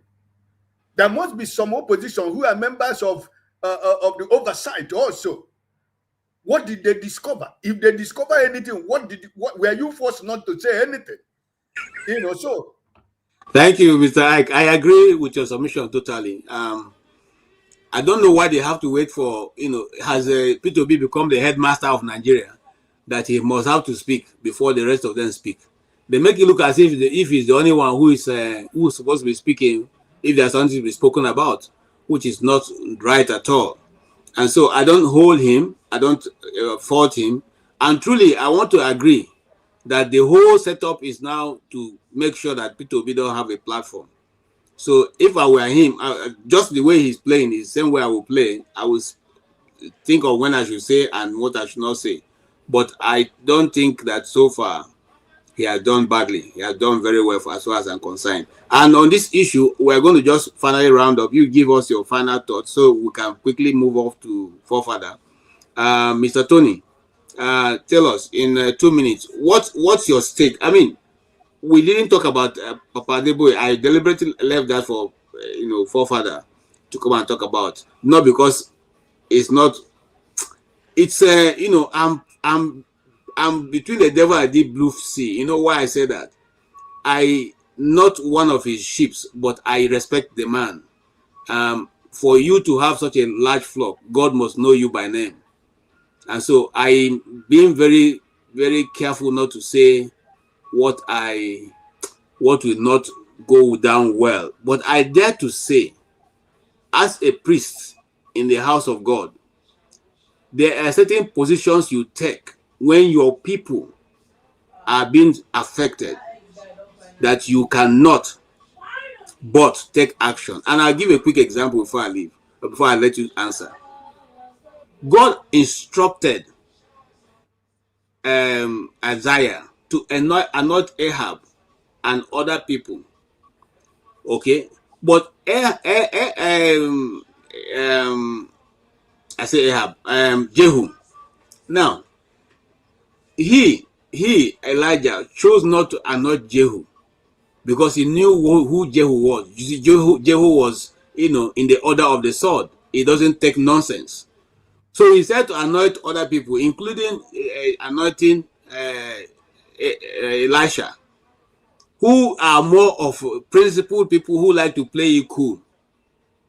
There must be some opposition who are members of the oversight also. What did they discover? If they discover anything, what were you forced not to say anything? So. Thank you, Mr. Ike. I agree with your submission totally. I don't know why they have to wait for, has Peter Obi become the headmaster of Nigeria that he must have to speak before the rest of them speak. They make it look as if he's the only one who's supposed to be speaking if there's something to be spoken about, which is not right at all. And so I don't hold him, I don't fault him, and truly I want to agree that the whole setup is now to make sure that P2B don't have a platform. So if I were him, just the way he's playing is the same way I will play. I will think of when I should say and what I should not say. But I don't think that so far he has done badly. He has done very well as far as I'm concerned. And on this issue, we're going to just finally round up. You give us your final thoughts so we can quickly move off to forefather. Mr. Tony, tell us in 2 minutes, what's your stake? I mean, we didn't talk about Papa Adeboye. I deliberately left that for, forefather to come and talk about. Not because it's not, it's, I'm between the devil and the blue sea. You know why I say that? I not one of his sheep, but I respect the man. For you to have such a large flock, God must know you by name. And so I'm being very, very careful not to say what will not go down well. But I dare to say, as a priest in the house of God, there are certain positions you take when your people are being affected that you cannot but take action. And I'll give a quick example before I leave, before I let you answer. God instructed Isaiah to anoint Ahab and other people. Okay, but I say Ahab, Jehu. Now, Elijah chose not to anoint Jehu because he knew who Jehu was. You see, Jehu was, in the order of the sword. He doesn't take nonsense. So he said to anoint other people, including anointing Elisha, who are more of principled people who like to play it cool.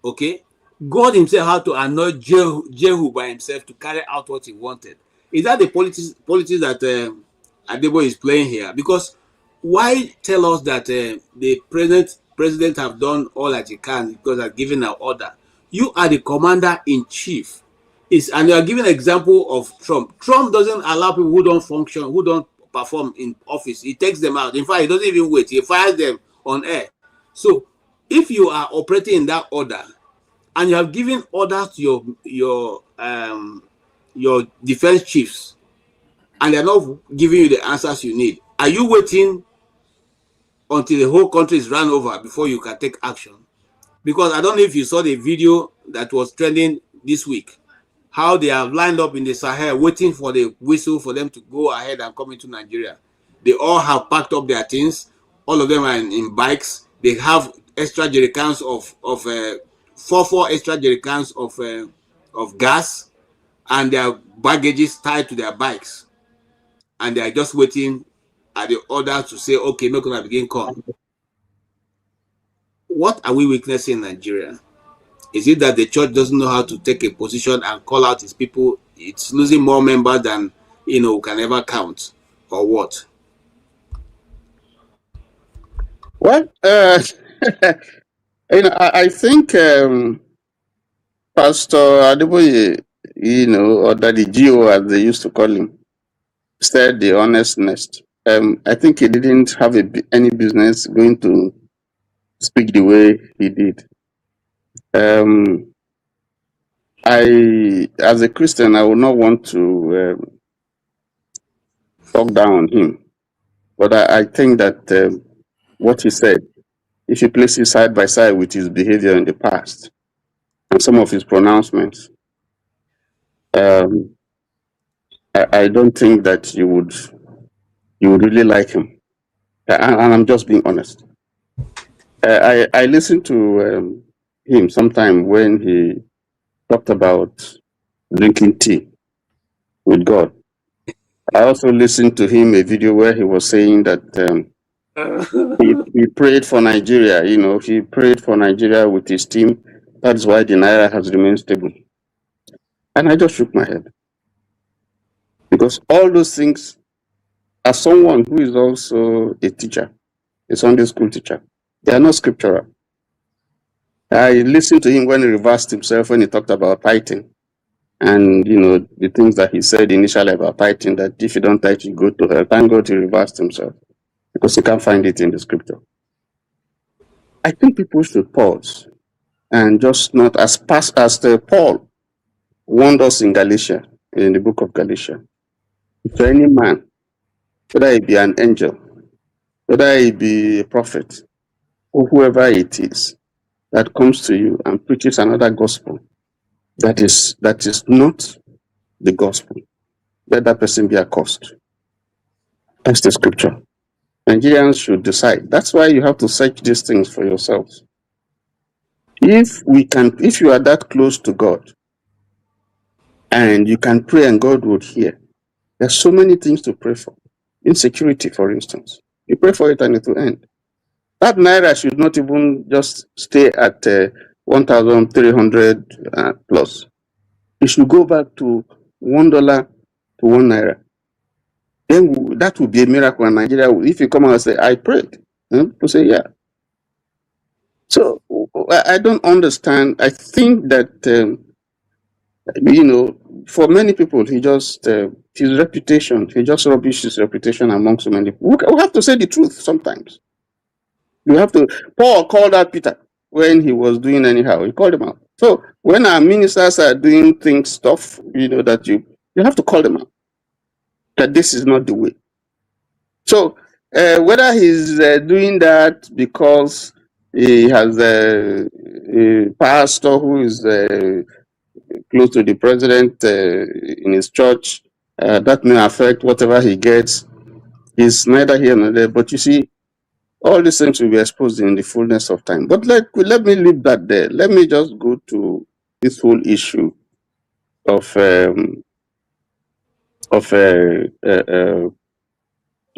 Okay? God himself had to anoint Jehu by himself to carry out what he wanted. Is that the politics that Adebo is playing here? Because why tell us that the president have done all that he can because they're giving an order? You are the commander in chief. And you are giving an example of Trump. Trump doesn't allow people who don't function, who don't perform in office. He takes them out. In fact, he doesn't even wait. He fires them on air. So if you are operating in that order and you have given orders to your defense chiefs and they're not giving you the answers you need, are you waiting until the whole country is run over before you can take action? Because I don't know if you saw the video that was trending this week, how they have lined up in the Sahel waiting for the whistle for them to go ahead and come into Nigeria. They all have packed up their things. All of them are in bikes. They have extra jerrycans of four extra jerrycans of gas, and their baggages tied to their bikes, and they are just waiting at the order to say, okay, make gonna begin come. What are we witnessing in Nigeria? Is it that the church doesn't know how to take a position and call out its people? It's losing more members than can ever count, or what? Well, I think Pastor Adeboye, or Daddy Gio, as they used to call him, said the honestness. I think he didn't have any business going to speak the way he did. As a Christian, I would not want to talk down on him, but I think that what he said, if you place it side by side with his behavior in the past and some of his pronouncements, I don't think that you would really like him. And I'm just being honest. I listened to him sometime when he talked about drinking tea with God. I also listened to him a video where he was saying that he prayed for Nigeria. He prayed for Nigeria with his team. That's why the Naira has remained stable. And I just shook my head. Because all those things, as someone who is also a teacher, a Sunday school teacher, they are not scriptural. I listened to him when he reversed himself when he talked about tithing. And, the things that he said initially about tithing, that if you don't tithe, you go to hell. Thank God he reversed himself because he can't find it in the scripture. I think people should pause and just not as fast as Paul warned us in Galatia, in the book of Galatia. If any man, whether he be an angel, whether he be a prophet, or whoever it is that comes to you and preaches another gospel that is not the gospel, let that person be accursed. That's the scripture. Nigerians should decide. That's why you have to search these things for yourselves. If you are that close to God and you can pray and God would hear, there's so many things to pray for. Insecurity, for instance. You pray for it and it will end. That naira should not even just stay at 1,300 plus. It should go back to $1 to 1 naira. Then that would be a miracle in Nigeria. If you come out and say, I prayed, people say, yeah. So I don't understand. I think that, for many people, his reputation, he just rubbishes his reputation among so many people. We have to say the truth sometimes. Paul called out Peter when he was doing anyhow. He called him out. So when our ministers are doing stuff, that you have to call them out. That this is not the way. So whether he's doing that because he has a pastor who is close to the president in his church, that may affect whatever he gets. It's neither here nor there. But you see, all these things will be exposed in the fullness of time. But let me leave that there. Let me just go to this whole issue of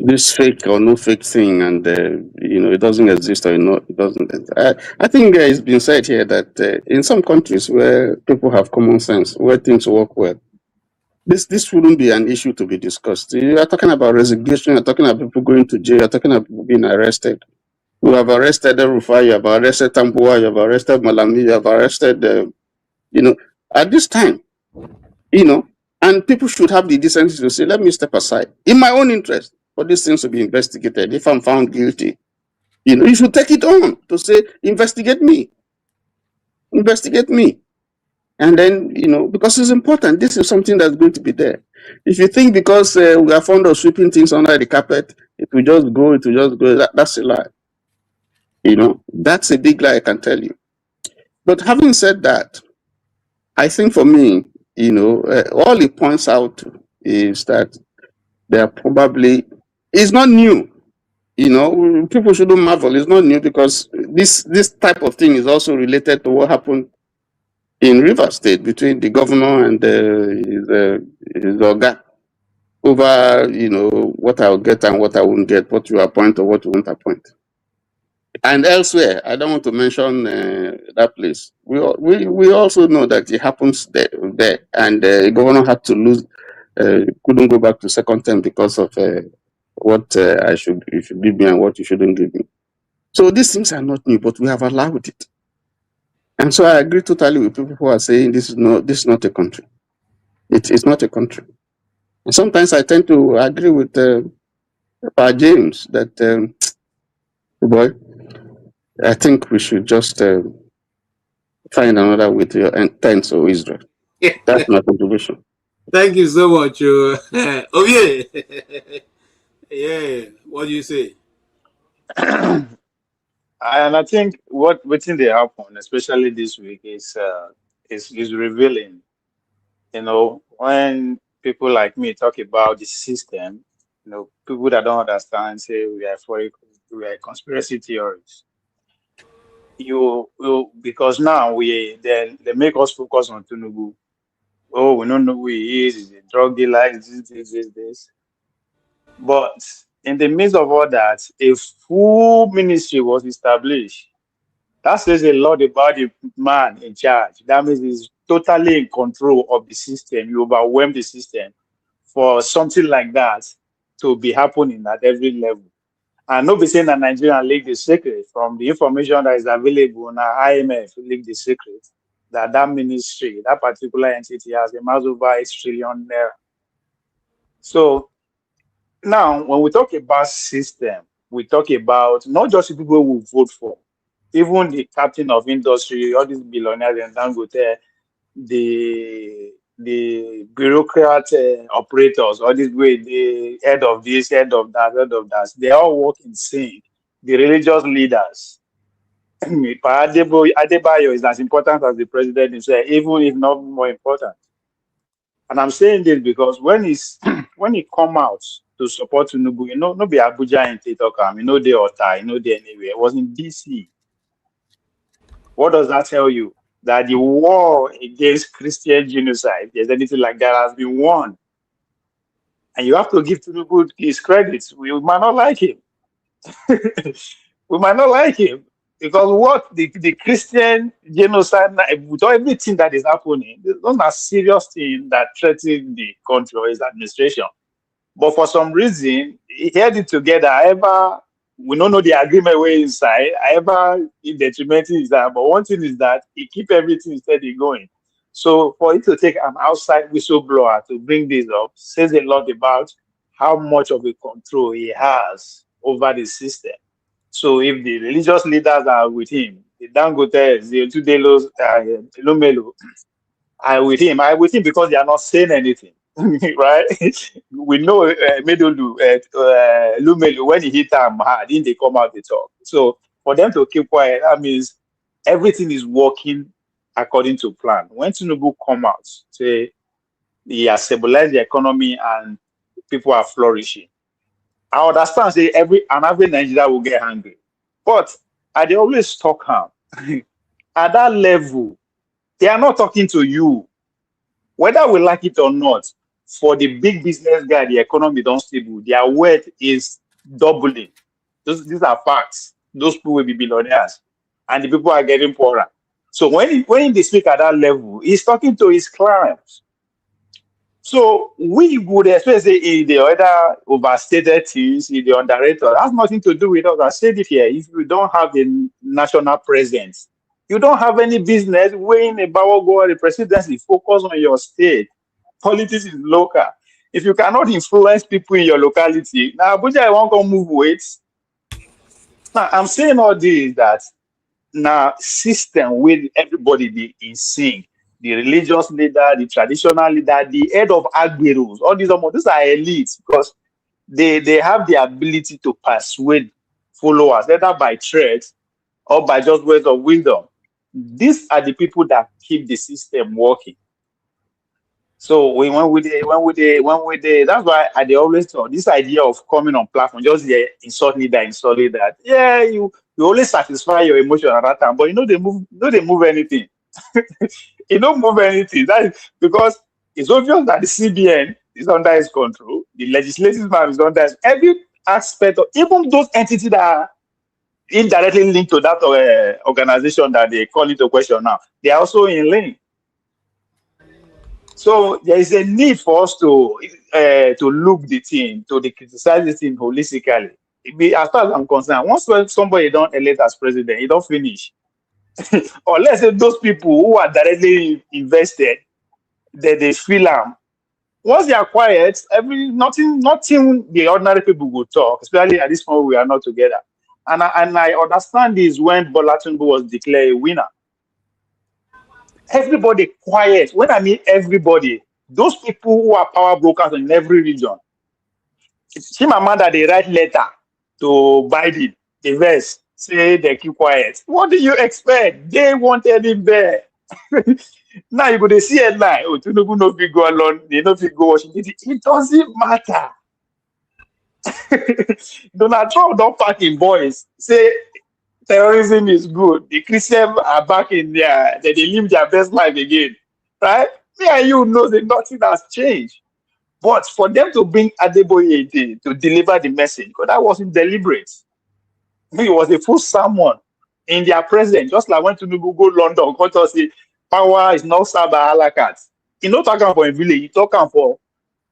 this fake or no fake thing, and it doesn't exist or it doesn't. I think it's been said here that in some countries where people have common sense, where things work well, this wouldn't be an issue to be discussed. You are talking about resignation. You're talking about people going to jail. You're talking about people being arrested. You have arrested Rufai, you have arrested Tambua, you have arrested Malami, you have arrested, at this time, and people should have the decency to say, let me step aside in my own interest for these things to be investigated. If I'm found guilty, you should take it on to say, investigate me. And then, because it's important, this is something that's going to be there. If you think because we are fond of sweeping things under the carpet, it will just go, that's a lie. That's a big lie, I can tell you. But having said that, I think for me, all it points out is that there probably is not new. People shouldn't marvel. It's not new because this type of thing is also related to what happened in Rivers State between the governor and his organ over, what I'll get and what I won't get, what you appoint or what you won't appoint. And elsewhere, I don't want to mention that place. We also know that it happens there, and the governor had to lose, couldn't go back to second term because of what you should give me and what you shouldn't give me. So these things are not new, but we have allowed it. And so I agree totally with people who are saying this is not a country. It's not a country. And sometimes I tend to agree with Pa James that boy, I think we should just find another way to end so Israel. That's my contribution. Thank you so much. Oh yeah, yeah. What do you say? And I think within the happen, especially this week, is revealing. When people like me talk about the system, people that don't understand say we are conspiracy theories. Because now they make us focus on Tinubu. Oh, we don't know who he is. He's a drug dealer. This. But in the midst of all that, a full ministry was established. That says a lot about the man in charge. That means he's totally in control of the system. You overwhelm the system for something like that to be happening at every level. And not be saying that Nigeria leak the secret from the information that is available on IMF leak the secret that that ministry, that particular entity has amassed over 8 trillion naira. So now when we talk about system, we talk about not just the people who vote for, even the captain of industry, all these billionaires and Dangote, the bureaucrat operators, all this way, the head of this, head of that, they all work in sync. The religious leaders, Adebayo is as important as the president himself, even if not more important. And I'm saying this because when he come out to support Tinubu, no be Abuja in Titokam, they Ota, they anywhere. It was in DC. What does that tell you? That the war against Christian genocide, if there's anything like that, has been won. And you have to give Tinubu his credits. We might not like him. We might not like him. Because what the Christian genocide, with everything that is happening, those are serious things that threaten the country or his administration. But for some reason, he held it together. However, we don't know the agreement way inside. However, detrimental is that. But one thing is that he keep everything steady going. So for it to take an outside whistleblower to bring this up says a lot about how much of a control he has over the system. So if the religious leaders are with him, the Dangotes, the Tudelos, Lumelo, I'm with him because they are not saying anything, right? We know Medolu, Lumelu, when he hit them hard, then they come out to talk. So for them to keep quiet, that means everything is working according to plan. When Tinubu come out, say he has stabilized the economy and people are flourishing, I understand say every Nigeria will get hungry. But they always talk calm. At that level, they are not talking to you. Whether we like it or not, for the big business guy, the economy don't stable, their wealth is doubling. These are facts. Those people will be billionaires. And the people are getting poorer. So when they speak at that level, he's talking to his clients. So we would expect say in the other overstated things, in the underrated, has nothing to do with us. I said it here. If you don't have the national presence, you don't have any business weighing about the presidency. Focus on your state. Politics is local. If you cannot influence people in your locality, now Abuja I won't go move weight. Now I'm saying all this that now system with everybody be in sync. The religious leader, the traditional leader, the head of Agberos, all these are elites because they have the ability to persuade followers, either by threats or by just words of wisdom. These are the people that keep the system working. So when we that's why I always thought this idea of coming on platform, just insult that. Yeah, you always satisfy your emotion at that time, but they move anything. It don't move anything. That is because it's obvious that the CBN is under his control. The legislative man is under every aspect of even those entities that are indirectly linked to that organization that they call into question now. They are also in link. So there is a need for us to look the thing, to criticize the thing holistically. As far as I'm concerned, once somebody don't elect as president, it don't finish. Or let's say those people who are directly invested, they feel them. Once they are quiet, nothing the ordinary people will talk, especially at this point we are not together. And I understand this when Bola Tinubu was declared a winner. Everybody quiet. When I mean everybody, those people who are power brokers in every region. Chimamanda, they write letter to Biden, the verse, say they keep quiet. What do you expect? They wanted him there. Now you go to see it now. Oh, Tinubu no fit go alone. They no fit go Washington. It doesn't matter. Donald Trump don't pack in boys. Say terrorism is good. The Christians are back in there. They live their best life again. Right? Me and you know that nothing has changed. But for them to bring Adeboye to deliver the message, because that wasn't deliberate. It was a full sermon in their presence, just like when Tinubu go London, go to say power is not served by Alakat. He not talking for a village, he talking for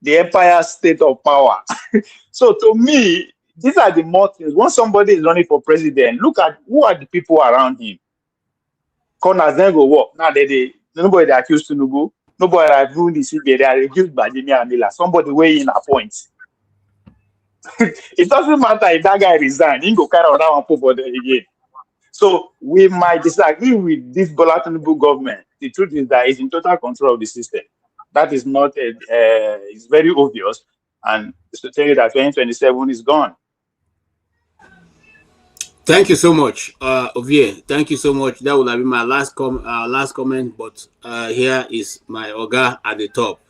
the empire state of power. So to me, these are the more things. Once somebody is running for president, look at who are the people around him. Corners then go work. Now nobody they accused Tinubu, nobody that ruined the city, they are accused by Jimmy Amila. Somebody way in a point. It doesn't matter if that guy resign, he go carry on that one put for there again. So we might disagree with this Bola Tinubu government. The truth is that it's in total control of the system. That is not it's very obvious, and it's to tell you that 2027 is gone. Thank you so much, Ovie. Thank you so much. That would have been my last comment, but here is my Oga at the top,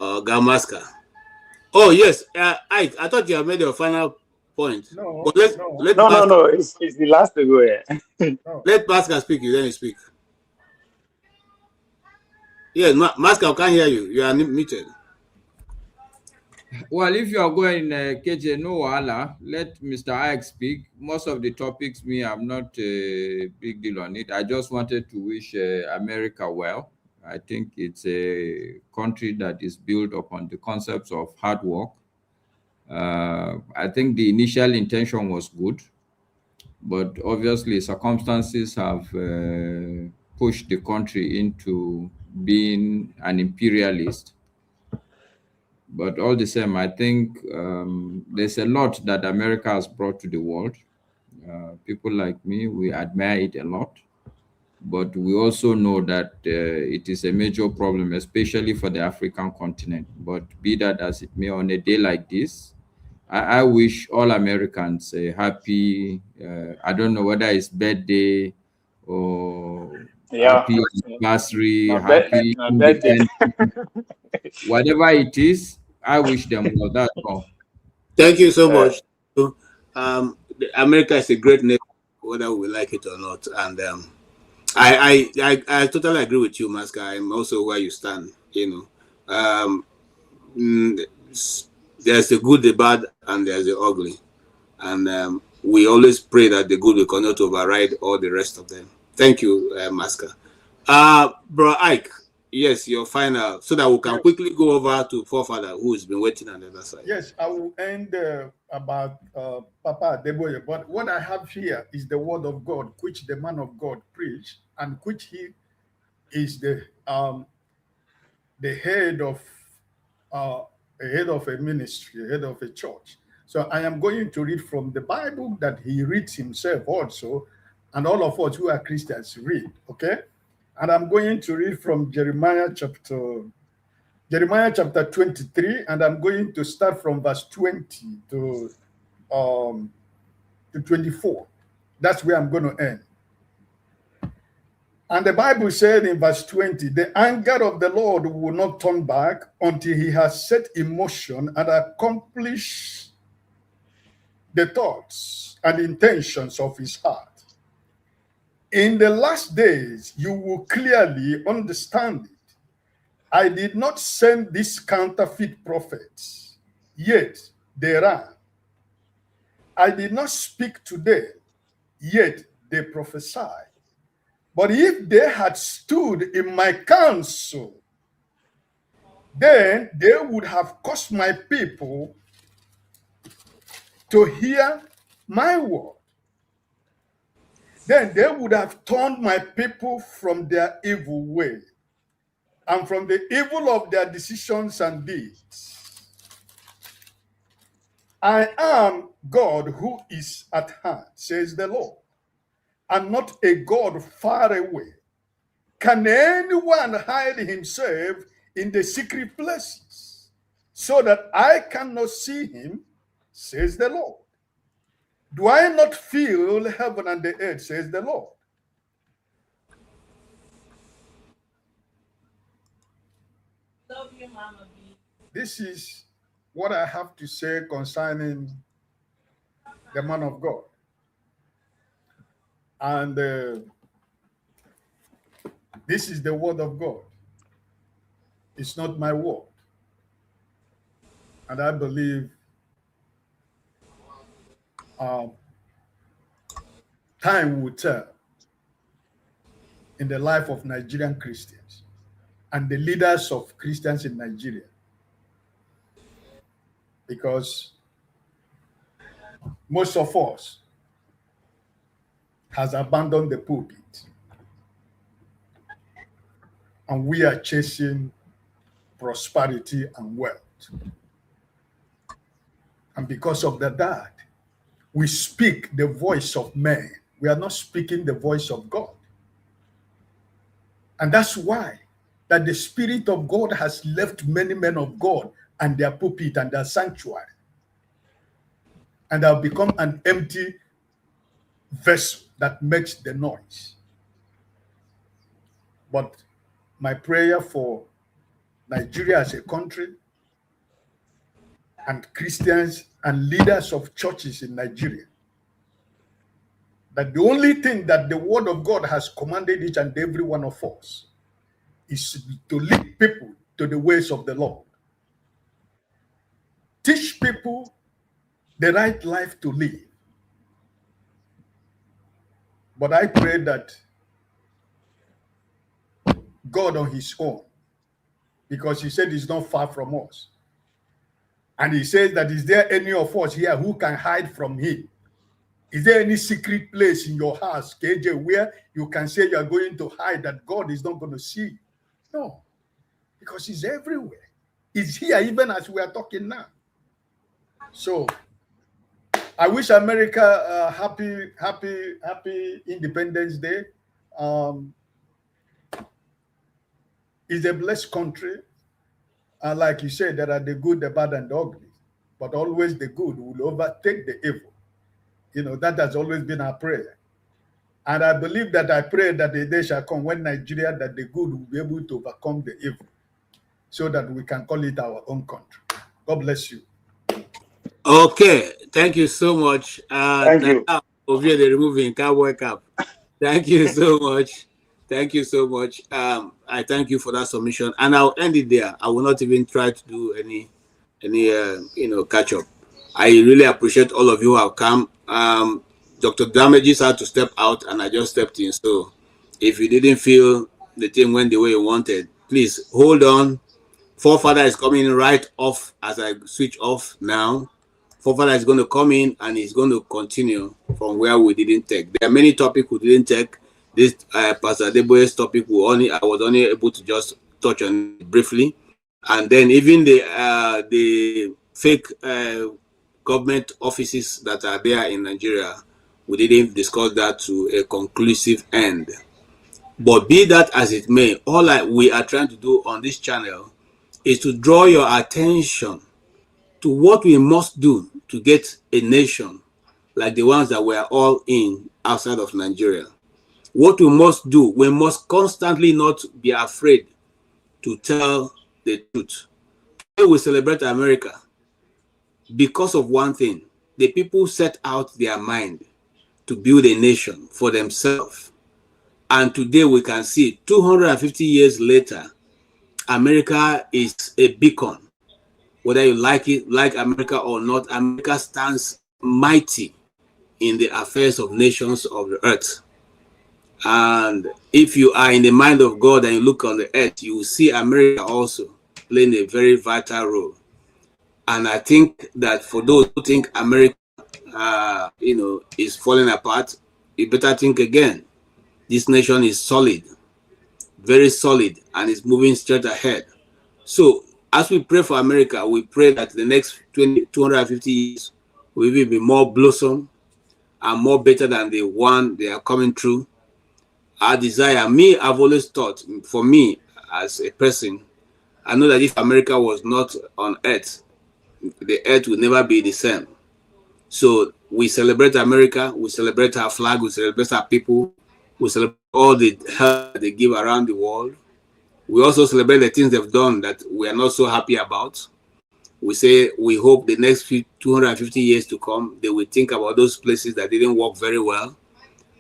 Gamaska. Oh yes, I thought you had made your final point. No, But no. It's the last to go here. Let Pascal speak. You then you speak. Yes, Pascal can't hear you. You are muted. Well, if you are going KJ, no wahala, let Mr. Ike speak. Most of the topics, I'm not a big deal on it. I just wanted to wish America well. I think it's a country that is built upon the concepts of hard work. I think the initial intention was good, but obviously circumstances have pushed the country into being an imperialist. But all the same, I think there's a lot that America has brought to the world. People like me, we admire it a lot. But we also know that it is a major problem, especially for the African continent. But be that as it may, on a day like this, I wish all Americans a happy, I don't know whether it's birthday or happy anniversary, happy independence. Whatever it is, I wish them well. That's all. Thank you so much. America is a great nation, whether we like it or not. And I totally agree with you, Maska. I'm also where you stand. There's the good, the bad, and there's the ugly. And we always pray that the good will continue to override all the rest of them. Thank you, Maska. Bro Ike, yes, your final, so that we can quickly go over to Forefather, who has been waiting on the other side. Yes, I will end about Papa Deboye, but what I have here is the word of God, which the man of God preached, and which he is the head of a ministry, head of a church. So I am going to read from the Bible that he reads himself also, and all of us who are Christians read, okay? And I'm going to read from Jeremiah chapter 23, and I'm going to start from verse 20 to 24. That's where I'm going to end. And the Bible said in verse 20, the anger of the Lord will not turn back until he has set in motion and accomplished the thoughts and intentions of his heart. In the last days, you will clearly understand it. I did not send these counterfeit prophets, yet they ran. I did not speak to them, yet they prophesied. But if they had stood in my counsel, then they would have caused my people to hear my word. Then they would have turned my people from their evil way and from the evil of their decisions and deeds. I am God who is at hand, says the Lord, and not a God far away. Can anyone hide himself in the secret places so that I cannot see him, says the Lord? Do I not fill heaven and the earth, says the Lord? Love you, Mama B. This is what I have to say concerning the man of God. And this is the word of God. It's not my word. And I believe time will tell in the life of Nigerian Christians and the leaders of Christians in Nigeria because most of us has abandoned the pulpit and we are chasing prosperity and wealth. And because of that, we speak the voice of man. We are not speaking the voice of God. And that's why that the Spirit of God has left many men of God and their pulpit and their sanctuary, and have become an empty vessel that makes the noise. But my prayer for Nigeria as a country and Christians and leaders of churches in Nigeria, that the only thing that the word of God has commanded each and every one of us is to lead people to the ways of the Lord. Teach people the right life to live. But I pray that God on his own, because he said he's not far from us. And he says that, is there any of us here who can hide from him? Is there any secret place in your house, KJ, where you can say you are going to hide that God is not going to see you? No, because he's everywhere. He's here even as we are talking now. So I wish America happy Independence Day. It's a blessed country. And like you said, there are the good, the bad, and the ugly. But always the good will overtake the evil. You know, that has always been our prayer. And I believe that I pray that the day shall come when Nigeria, that the good will be able to overcome the evil, so that we can call it our own country. God bless you. Okay, thank you so much. Thank you. Over the removing can't work up. Thank you so much. Thank you so much. I thank you for that submission, and I'll end it there. I will not even try to do any catch up. I really appreciate all of you who have come. Dr. Damages had to step out, and I just stepped in. So, if you didn't feel the thing went the way you wanted, please hold on. Forefather is coming right off as I switch off now. Forefather is going to come in and he's going to continue from where we didn't take. There are many topics we didn't take. This Pastor Deboye's topic, I was only able to just touch on it briefly. And then even the fake government offices that are there in Nigeria, we didn't discuss that to a conclusive end. But be that as it may, all we are trying to do on this channel is to draw your attention to what we must do to get a nation like the ones that we are all in outside of Nigeria. What we must do, we must constantly not be afraid to tell the truth. Today we celebrate America because of one thing. The people set out their mind to build a nation for themselves. And today we can see 250 years later, America is a beacon. Whether you like America or not, America stands mighty in the affairs of nations of the earth. And if you are in the mind of God and you look on the earth, you will see America also playing a very vital role. And I think that for those who think America, is falling apart, you better think again. This nation is solid, very solid, and is moving straight ahead. So as we pray for America, we pray that the next 250 years will be more blossom and more better than the one they are coming through. Our desire, I've always thought, for me as a person, I know that if America was not on earth, the earth would never be the same. So we celebrate America, we celebrate our flag, we celebrate our people, we celebrate all the help they give around the world. We also celebrate the things they've done that we are not so happy about. We say we hope the next 250 years to come, they will think about those places that didn't work very well,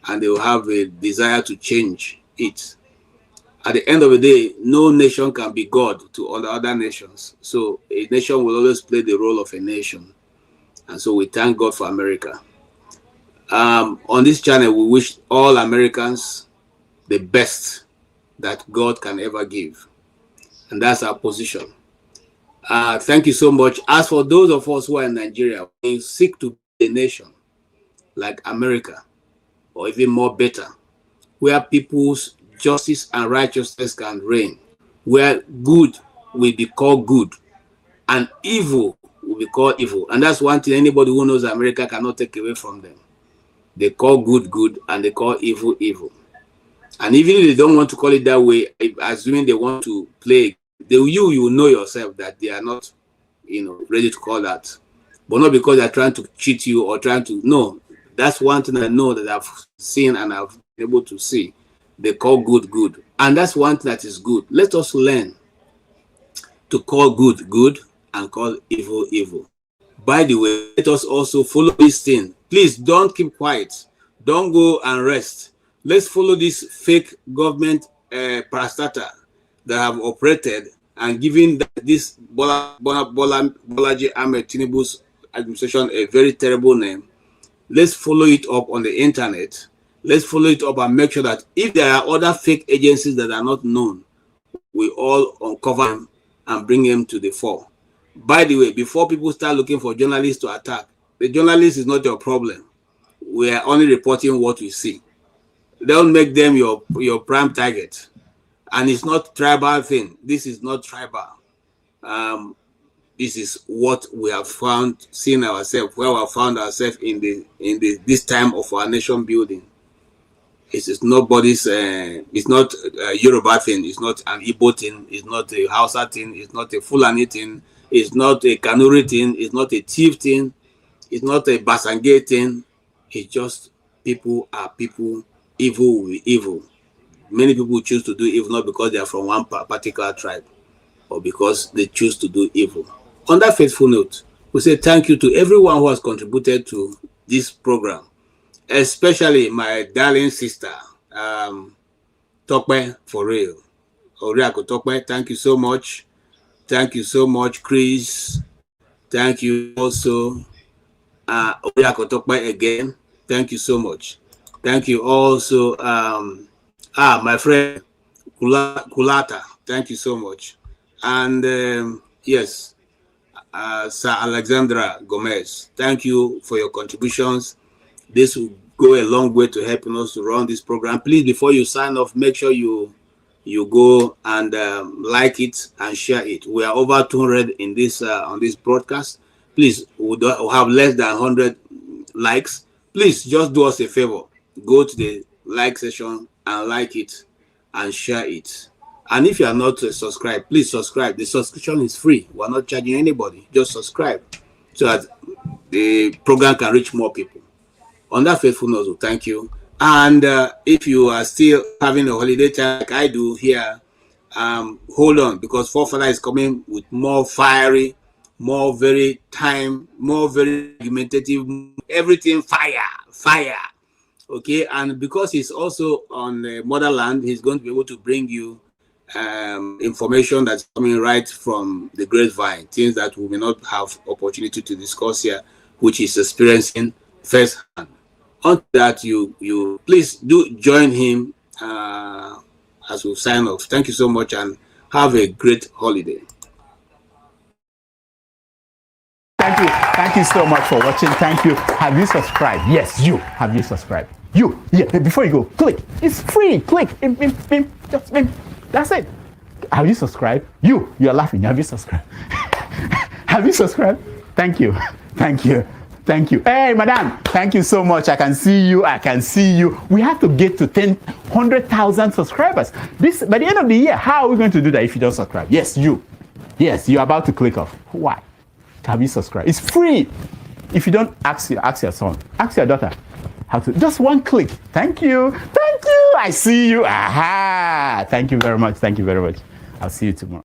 and they will have a desire to change it. At the end of the day, no nation can be God to other nations. So a nation will always play the role of a nation. And so we thank God for America. On this channel, we wish all Americans the best that God can ever give. And that's our position. Thank you so much. As for those of us who are in Nigeria, we seek to be a nation like America, or even more better, where people's justice and righteousness can reign, where good will be called good and evil will be called evil. And that's one thing anybody who knows America cannot take away from them. They call good good and they call evil evil. And even if they don't want to call it that way, assuming they want to play, you know yourself that they are not, ready to call that. But not because they're trying to cheat you or trying to, no. That's one thing I know that I've seen and I've been able to see. They call good good. And that's one thing that is good. Let us learn to call good good and call evil evil. By the way, let us also follow this thing. Please don't keep quiet. Don't go and rest. Let's follow this fake government parastatal that have operated and given this Bolaji Ahmed Tinubu's administration a very terrible name. Let's follow it up on the internet. Let's follow it up and make sure that if there are other fake agencies that are not known, we all uncover them and bring them to the fore. By the way, before people start looking for journalists to attack, the journalist is not your problem. We are only reporting what we see. Don't make them your prime target. And it's not tribal thing. This is not tribal. This is what we have found, seen ourselves, where we have found ourselves in this time of our nation building. It is nobody's. It's not a Yoruba thing. It's not an Igbo thing. It's not a Hausa thing. It's not a Fulani thing. It's not a Kanuri thing. It's not a Chief thing. It's not a Basange thing. It's just people are people. Evil with evil. Many people choose to do evil not because they are from one particular tribe or because they choose to do evil. On that faithful note, we say thank you to everyone who has contributed to this program, especially my darling sister, Tokwe, for real. Oriako Tokwe, thank you so much. Thank you so much, Chris. Thank you also, Oriako Tokwe again. Thank you so much. Thank you also, my friend Kulata. Thank you so much. And yes, Sir Alexandra Gomez. Thank you for your contributions. This will go a long way to helping us to run this program. Please, before you sign off, make sure you go and like it and share it. We are over 200 in this on this broadcast. Please, we'll have less than 100 likes. Please just do us a favor. Go to the like section and like it and share it. And if you are not subscribed, please subscribe. The subscription is free. We're not charging anybody. Just subscribe so that the program can reach more people. On that faithful note, thank you. And if you are still having a holiday time like I do here, hold on, because Forefather is coming with more fiery, more very argumentative, everything fire. Okay, and because he's also on motherland, he's going to be able to bring you information that's coming right from the grapevine, things that we may not have opportunity to discuss here, which is experiencing firsthand. On that, you please do join him as we sign off. Thank you so much and have a great holiday. Thank you so much for watching. Thank you. Have you subscribed? Yes, you. Have you subscribed? You. Yeah, before you go, click. It's free. Click. Just that's it. Have you subscribed? You're laughing. Have you subscribed? Have you subscribed? Thank you. Hey, madam, thank you so much. I can see you. We have to get to 100,000 subscribers. By the end of the year, how are we going to do that if you don't subscribe? Yes, you're about to click off. Why? Have you subscribed? It's free. If you don't, ask your son, ask your daughter how to. Just one click. Thank you. I see you. Aha. Thank you very much. I'll see you tomorrow.